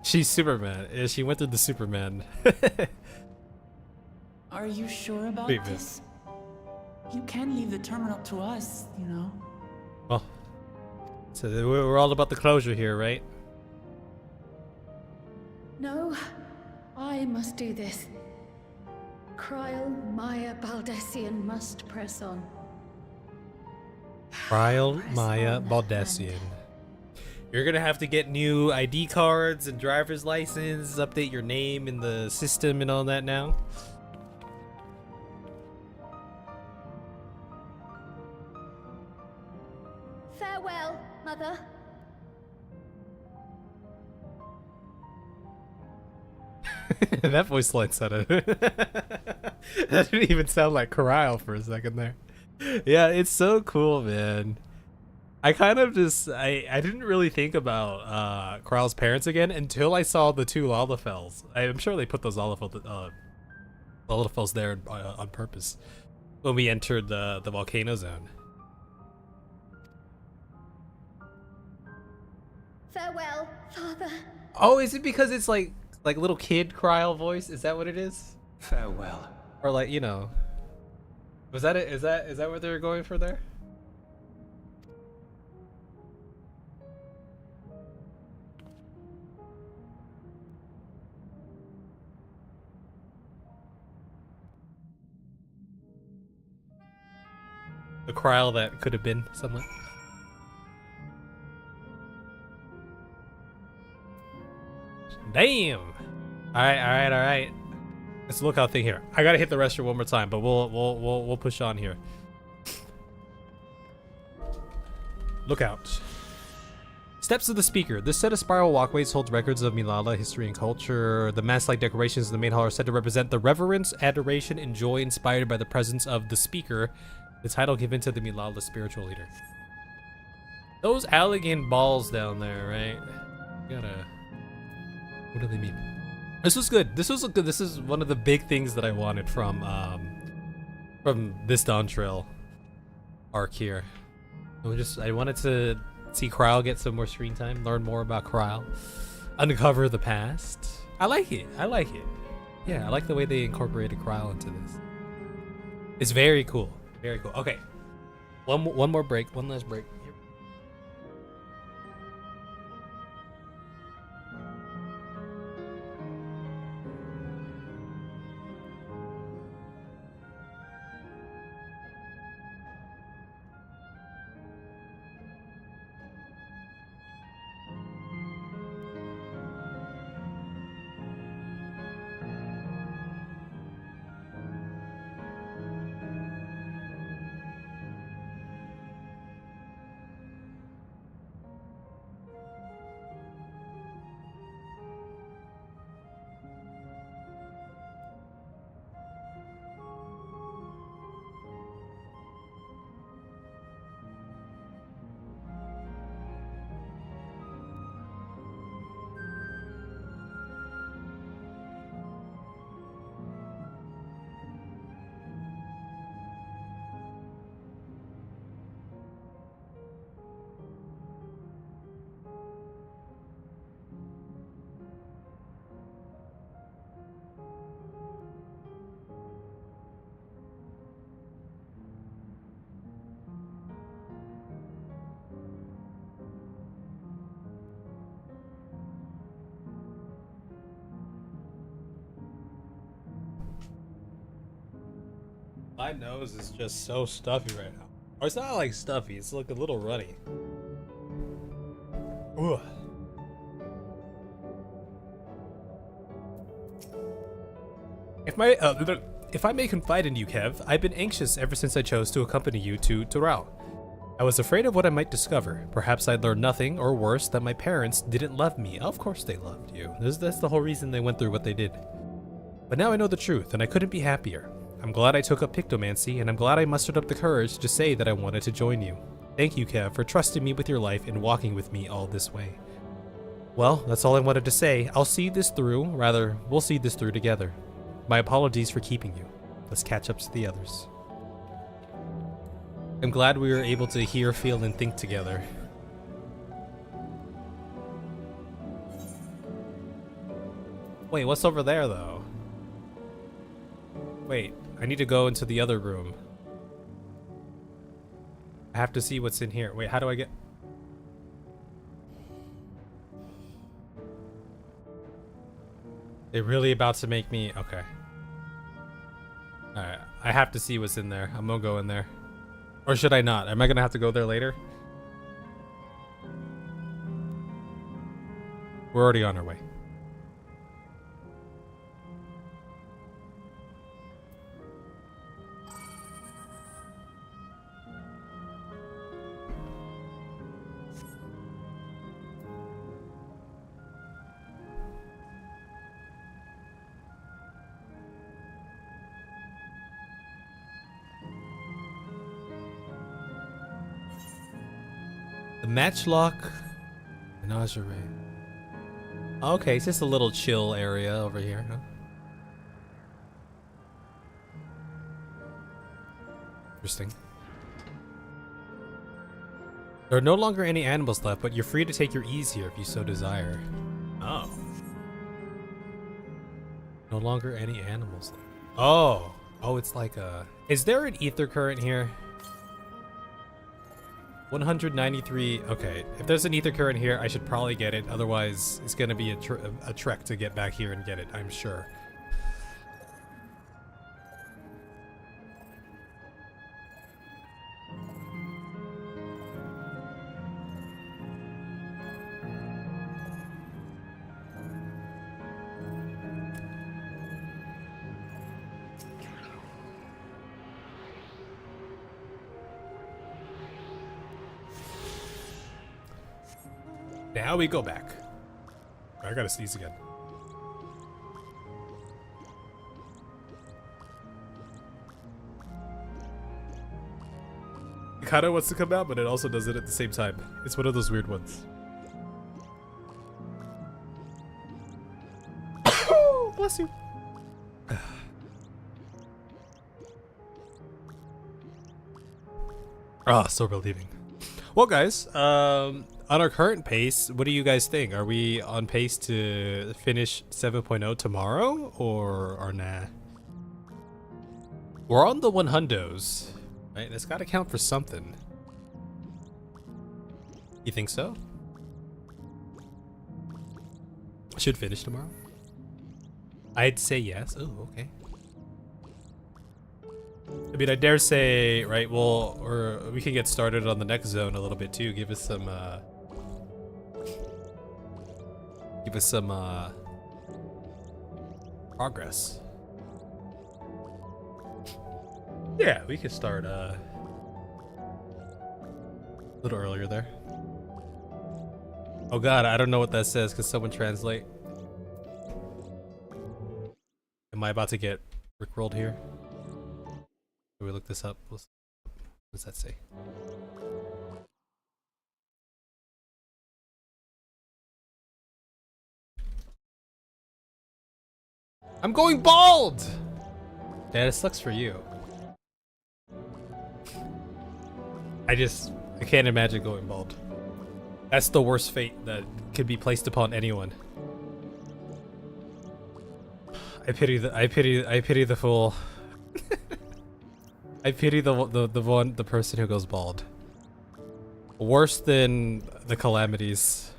She's Superman. Yeah, she went through the Superman. Are you sure about Wait, this? You can leave the terminal to us, you know. Well, so we're all about the closure here, right? No, I must do this. Kryl, Maya, Baldessian must press on. Trial Maya Baldessian. You're gonna have to get new ID cards and driver's license, update your name in the system and all that now. Farewell, Mother. That voice line sounded. That didn't even sound like Kryl for a second there. Yeah, it's so cool, man. I kind of just I didn't really think about Kryl's parents again until I saw the two Lalafels. I'm sure they put those Lalafels there on purpose when we entered the volcano zone. Farewell, Father. Oh, is it because it's like little kid Kryl voice? Is that what it is? Farewell. Or like, you know, was that it? Is that what they were going for there? The Kryl that could have been somewhat. Damn. All right. It's a lookout thing here. I gotta hit the restroom one more time, but we'll push on here. Lookout. Steps of the Speaker. This set of spiral walkways holds records of Milala history and culture. The mask-like decorations in the main hall are said to represent the reverence, adoration, and joy inspired by the presence of the Speaker, the title given to the Milala spiritual leader. Those elegant balls down there, right? Gotta... What do they mean? This was good. This was good. This is one of the big things that I wanted from this Dawntrail arc here. I wanted to see Kryl get some more screen time, learn more about Kryl, uncover the past. I like it. Yeah, I like the way they incorporated Kryl into this. It's very cool. Very cool. Okay. One more break. One last break. My nose is just so stuffy right now. Or it's not like stuffy, it's like a little runny. Ugh. If I may confide in you, Kev, I've been anxious ever since I chose to accompany you to Doral. I was afraid of what I might discover. Perhaps I'd learn nothing, or worse, that my parents didn't love me. Of course they loved you. That's the whole reason they went through what they did. But now I know the truth, and I couldn't be happier. I'm glad I took up Pictomancy, and I'm glad I mustered up the courage to say that I wanted to join you. Thank you, Kev, for trusting me with your life and walking with me all this way. Well, that's all I wanted to say. We'll see this through together. My apologies for keeping you. Let's catch up to the others. I'm glad we were able to hear, feel, and think together. Wait, what's over there, though? Wait, I need to go into the other room. I have to see what's in here. Wait, how do I get... They're really about to make me... Okay. Alright, I have to see what's in there. I'm gonna go in there. Or should I not? Am I gonna have to go there later? We're already on our way. The Matchlock Menagerie. Okay, it's just a little chill area over here, huh? Interesting. There are no longer any animals left, but you're free to take your ease here if you so desire. Oh. No longer any animals left. Oh. Oh, it's like a... Is there an ether current here? 193. Okay, if there's an ether current here, I should probably get it. Otherwise, it's gonna be a trek to get back here and get it, I'm sure. Now we go back. I gotta sneeze again. It kinda wants to come out, but it also does it at the same time. It's one of those weird ones. Bless you. Ah, so relieving. Well, guys, on our current pace, what do you guys think? Are we on pace to finish 7.0 tomorrow, or nah? We're on the 100s, right? It's got to count for something. You think so? Should finish tomorrow? I'd say yes. Oh, okay. I mean, I dare say, right? Well, or we can get started on the next zone a little bit too. Give us some progress. Yeah, we could start a little earlier there. Oh god, I don't know what that says. Could someone translate? Am I about to get rickrolled here? Can we look this up? What does that say? I'm going bald! Yeah, it sucks for you. I can't imagine going bald. That's the worst fate that could be placed upon anyone. I pity the fool. I pity the person who goes bald. Worse than the calamities.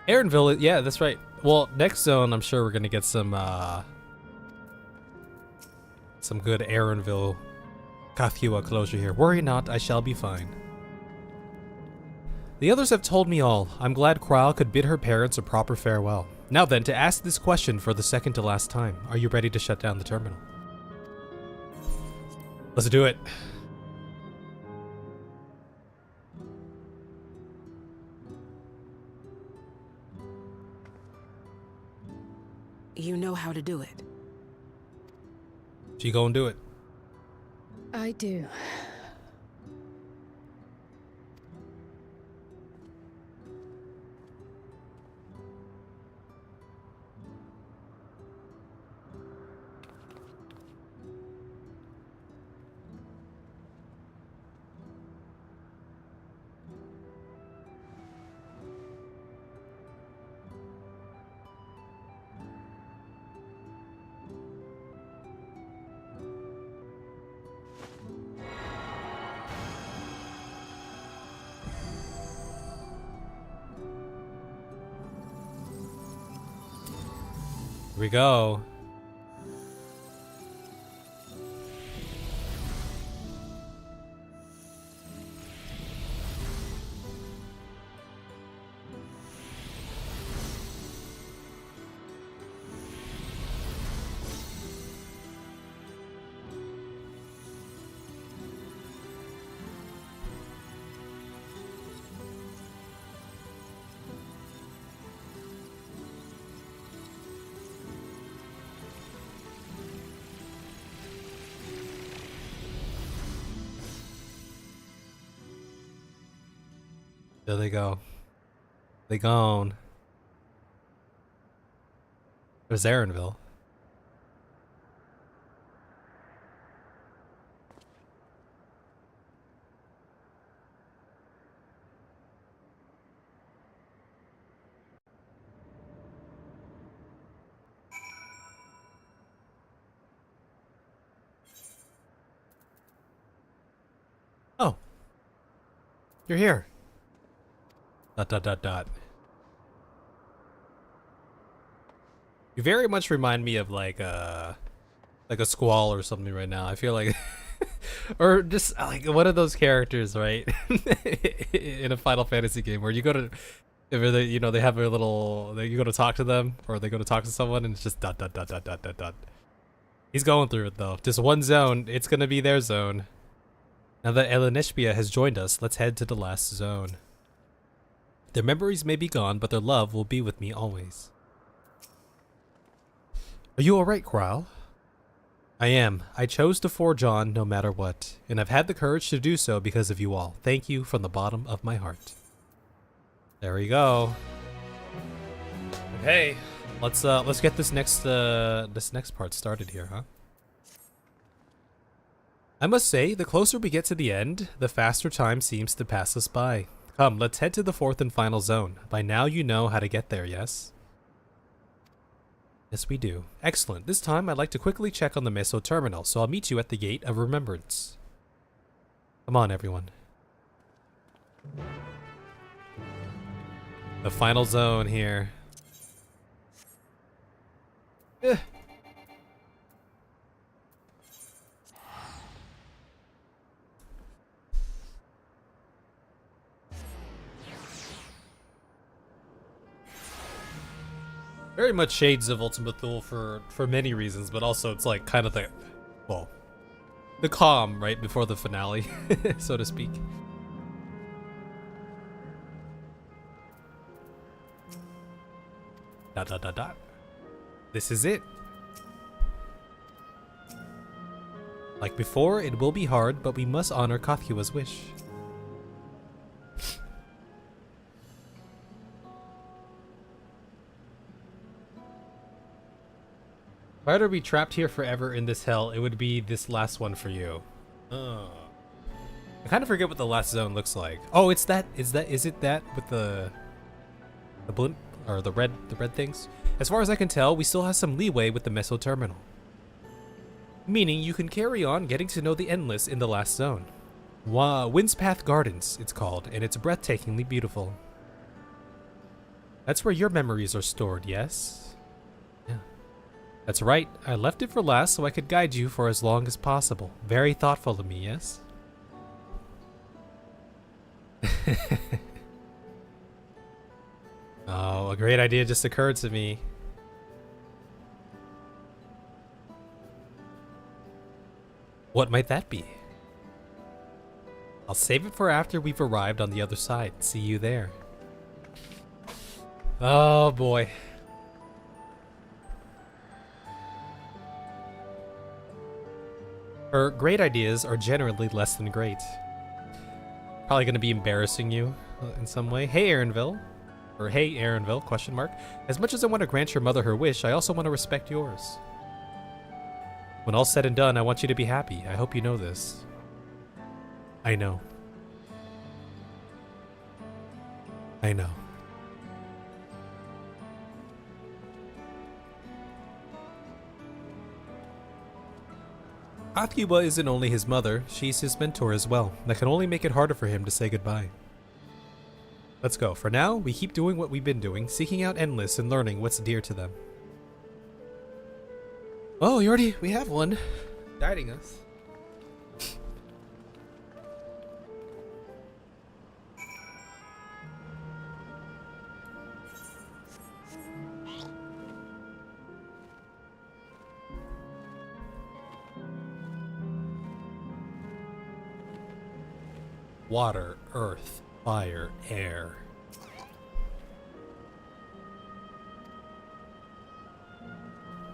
Aaronville, yeah, that's right. Well, next zone, I'm sure we're gonna get some good Aaronville Kathua closure here. Worry not, I shall be fine. The others have told me all. I'm glad Kral could bid her parents a proper farewell. Now then, to ask this question for the second to last time. Are you ready to shut down the terminal? Let's do it. You know how to do it. She gonna do it. I do. Here we go. There they go. They gone. There's Aaronville. Oh. You're here. ... You very much remind me of like a Squall or something right now. I feel like or just like one of those characters, right? In a Final Fantasy game where you go to they have a little you go to talk to them or they go to talk to someone and it's just ... He's going through it though. Just one zone, it's gonna be their zone. Now that Elenishbia has joined us, let's head to the last zone. Their memories may be gone, but their love will be with me always. Are you alright, Kral? I am. I chose to forge on no matter what, and I've had the courage to do so because of you all. Thank you from the bottom of my heart. There we go. Hey, let's get this next part started here, huh? I must say, the closer we get to the end, the faster time seems to pass us by. Come, let's head to the fourth and final zone. By now you know how to get there, yes? Yes, we do. Excellent. This time, I'd like to quickly check on the Meso terminal, so I'll meet you at the Gate of Remembrance. Come on, everyone. The final zone here. Eh. Very much shades of Ultima Thule for many reasons, but also it's like kind of the, well, the calm right before the finale, so to speak. Dot dot dot dot. This is it. Like before, it will be hard, but we must honor Kothkua's wish. If I were to be trapped here forever in this hell, it would be this last one for you. Oh. I kind of forget what the last zone looks like. Oh, it's that. Is it that with the blimp or the red things? As far as I can tell, we still have some leeway with the Meso terminal. Meaning you can carry on getting to know the Endless in the last zone. Wind's Path Gardens, it's called, and it's breathtakingly beautiful. That's where your memories are stored, yes? That's right, I left it for last so I could guide you for as long as possible. Very thoughtful of me, yes? Oh, a great idea just occurred to me. What might that be? I'll save it for after we've arrived on the other side. See you there. Oh boy. Her great ideas are generally less than great. Probably going to be embarrassing you in some way. Hey, Aaronville. Or hey, Aaronville, question mark. As much as I want to grant your mother her wish, I also want to respect yours. When all's said and done, I want you to be happy. I hope you know this. I know. I know. Kothkua isn't only his mother, she's his mentor as well. That can only make it harder for him to say goodbye. Let's go. For now, we keep doing what we've been doing, seeking out Endless and learning what's dear to them. Oh, we have one guiding us. Water, earth, fire, air.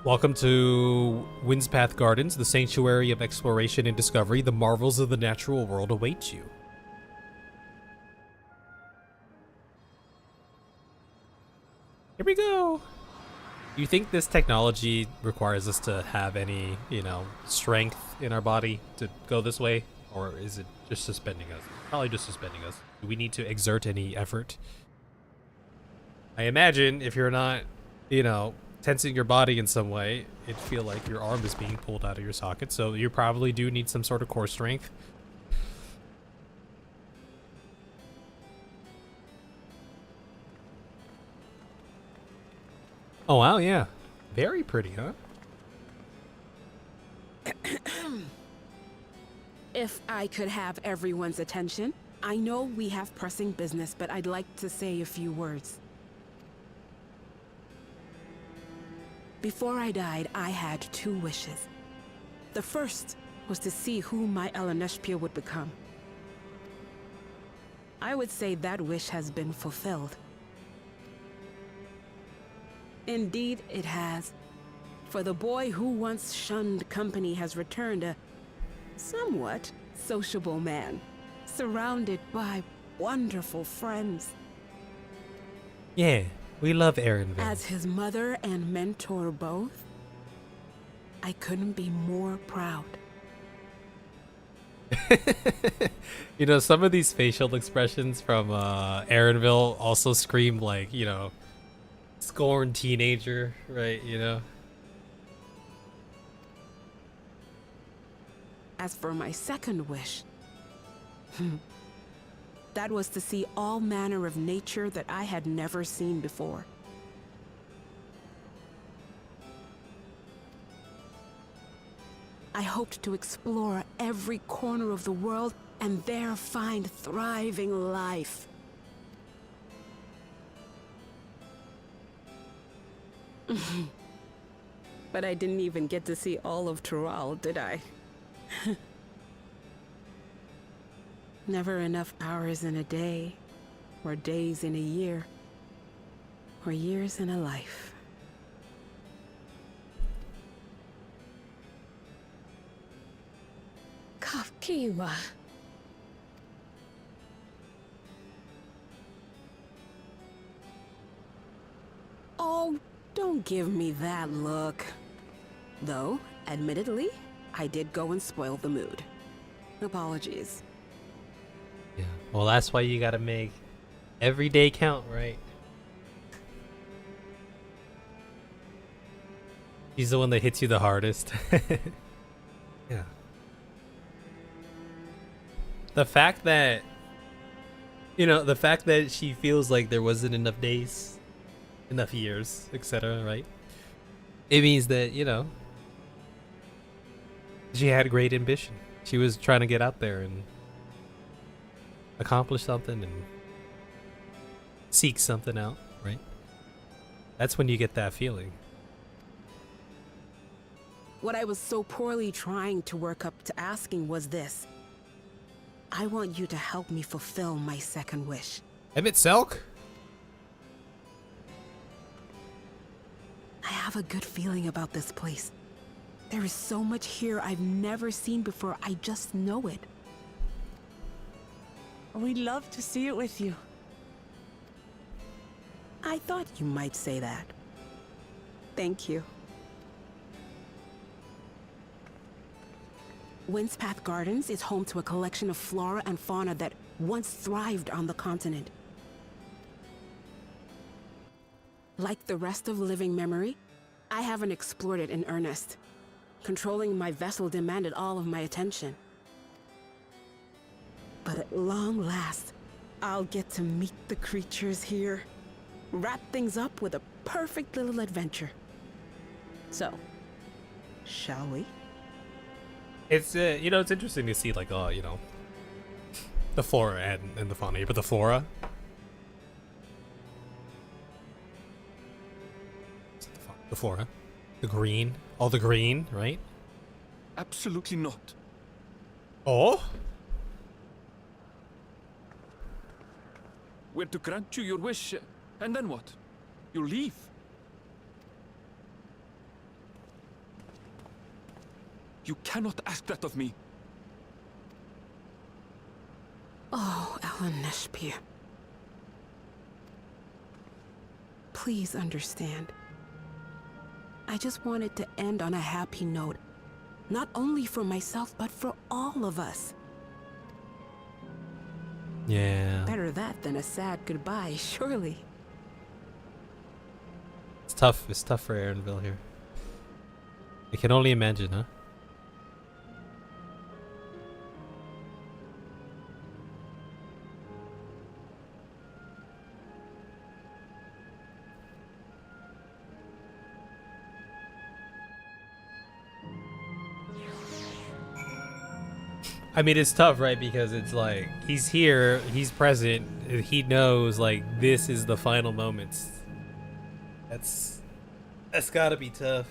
Welcome to Wind's Path Gardens, the sanctuary of exploration and discovery. The marvels of the natural world await you. Here we go. Do you think this technology requires us to have any, strength in our body to go this way? Or is it just suspending us? Probably just suspending us. Do we need to exert any effort? I imagine if you're not, tensing your body in some way, it'd feel like your arm is being pulled out of your socket. So you probably do need some sort of core strength. Oh, wow, yeah. Very pretty, huh? If I could have everyone's attention, I know we have pressing business, but I'd like to say a few words. Before I died, I had 2 wishes. The first was to see who my Eleneshpia would become. I would say that wish has been fulfilled. Indeed, it has. For the boy who once shunned company has returned a somewhat sociable man, surrounded by wonderful friends. Yeah, we love Aaronville. As his mother and mentor both, I couldn't be more proud. Some of these facial expressions from Aaronville also scream like, Scorned teenager, right? You know. As for my second wish, that was to see all manner of nature that I had never seen before. I hoped to explore every corner of the world and there find thriving life. But I didn't even get to see all of Tural, did I? Never enough hours in a day, or days in a year, or years in a life. Kafkiwa. Oh, don't give me that look. Though, admittedly, I did go and spoil the mood. Apologies. Yeah. Well, that's why you gotta make every day count, right? He's the one that hits you the hardest. Yeah. The fact that, the fact that she feels like there wasn't enough days, enough years, etc., right? It means that, she had great ambition. She was trying to get out there and accomplish something and seek something out, right? That's when you get that feeling. What I was so poorly trying to work up to asking was this. I want you to help me fulfill my second wish. Emmett Selk? I have a good feeling about this place. There is so much here I've never seen before. I just know it. We'd love to see it with you. I thought you might say that. Thank you. Windspath Gardens is home to a collection of flora and fauna that once thrived on the continent. Like the rest of living memory, I haven't explored it in earnest. Controlling my vessel demanded all of my attention. But at long last, I'll get to meet the creatures here. Wrap things up with a perfect little adventure. So, shall we? It's it's interesting to see like the flora and the fauna, but the flora. The flora, the green, all the green, right? Absolutely not. Oh? We're to grant you your wish, and then what? You leave. You cannot ask that of me. Oh, Ellen Neshpir. Please understand. I just wanted to end on a happy note. Not only for myself, but for all of us. Yeah. Better that than a sad goodbye, surely. It's tough. It's tough for Aaronville here. I can only imagine, huh? I mean, it's tough, right? Because it's like, he's here, he's present, he knows, like, this is the final moments. That's gotta be tough.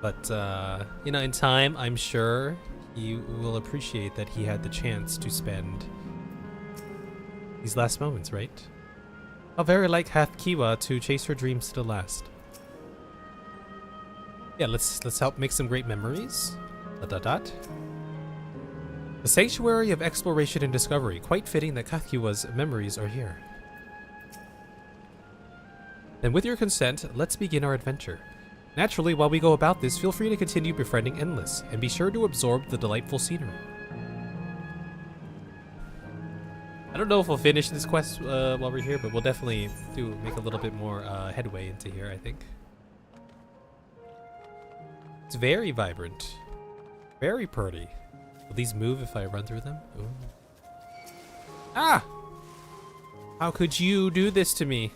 But, in time, I'm sure he will appreciate that he had the chance to spend these last moments, right? How very like hath Kiwa to chase her dreams to the last. Yeah, let's help make some great memories. ... The sanctuary of exploration and discovery. Quite fitting that Kathkiwa's memories are here. Then with your consent, let's begin our adventure. Naturally, while we go about this, feel free to continue befriending Endless, and be sure to absorb the delightful scenery. I don't know if we'll finish this quest while we're here, but we'll definitely make a little bit more headway into here, I think. It's very vibrant. Very pretty. Will these move if I run through them? Ooh. Ah! How could you do this to me?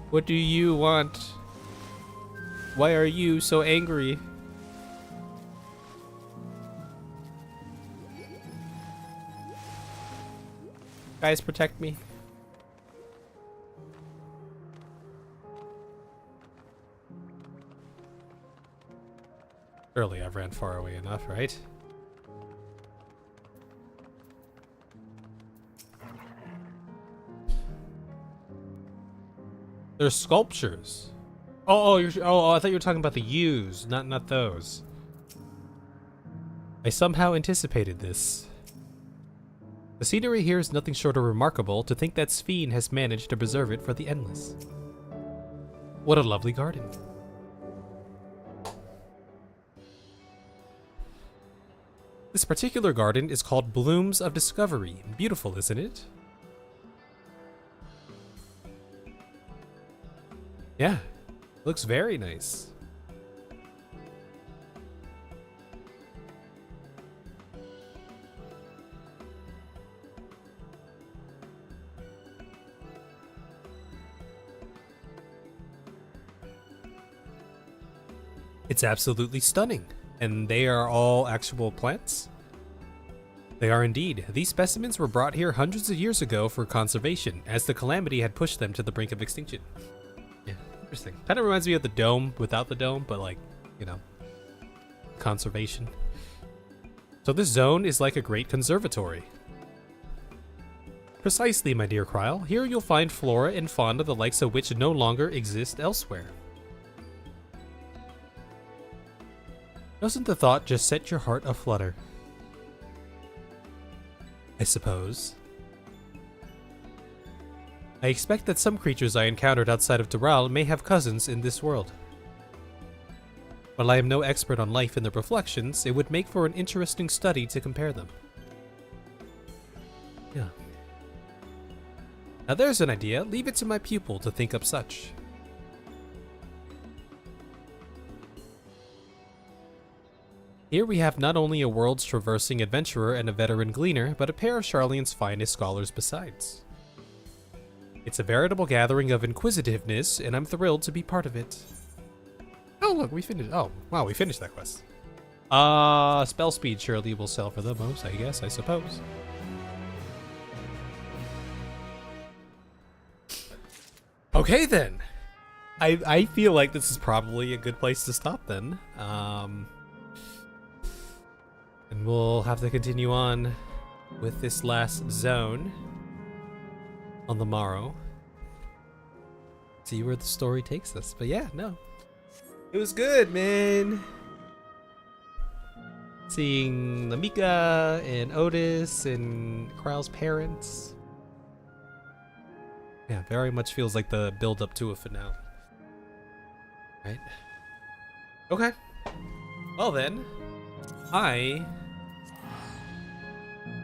What do you want? Why are you so angry? Guys, protect me. Surely I've ran far away enough, right? There's sculptures. Oh, I thought you were talking about the U's, not those. I somehow anticipated this. The scenery here is nothing short of remarkable. To think that Sphene has managed to preserve it for the endless. What a lovely garden. This particular garden is called Blooms of Discovery. Beautiful, isn't it? Yeah, looks very nice. It's absolutely stunning. And they are all actual plants? They are indeed. These specimens were brought here hundreds of years ago for conservation, as the calamity had pushed them to the brink of extinction. Yeah, interesting. Kind of reminds me of the dome without the dome, but like, you know, conservation. So this zone is like a great conservatory. Precisely, my dear Kryl. Here you'll find flora and fauna the likes of which no longer exist elsewhere. Doesn't the thought just set your heart aflutter? I suppose. I expect that some creatures I encountered outside of Doral may have cousins in this world. While I am no expert on life and their reflections, it would make for an interesting study to compare them. Yeah. Now there's an idea. Leave it to my pupil to think up such. Here we have not only a world's traversing adventurer and a veteran gleaner, but a pair of Sharlayan's finest scholars besides. It's a veritable gathering of inquisitiveness, and I'm thrilled to be part of it. Oh look, we finished. Oh, wow, we finished that quest. Spell speed surely will sell for the most, I suppose. Okay then. I feel like this is probably a good place to stop then. And we'll have to continue on with this last zone on the morrow. See where the story takes us. But yeah, no. It was good, man. Seeing Lamika and Otis and Kryl's parents. Yeah, very much feels like the build up to a finale. Right? Okay. Well then,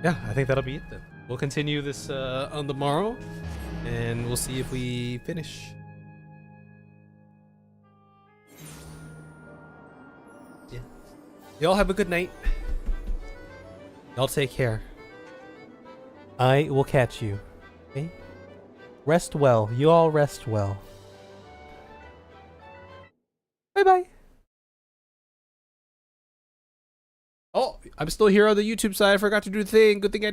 yeah, I think that'll be it then. We'll continue this on the morrow, and we'll see if we finish. Yeah. Y'all have a good night. Y'all take care. I will catch you. Okay? Rest well. You all rest well. Bye-bye. Oh, I'm still here on the YouTube side. I forgot to do the thing. Good thing I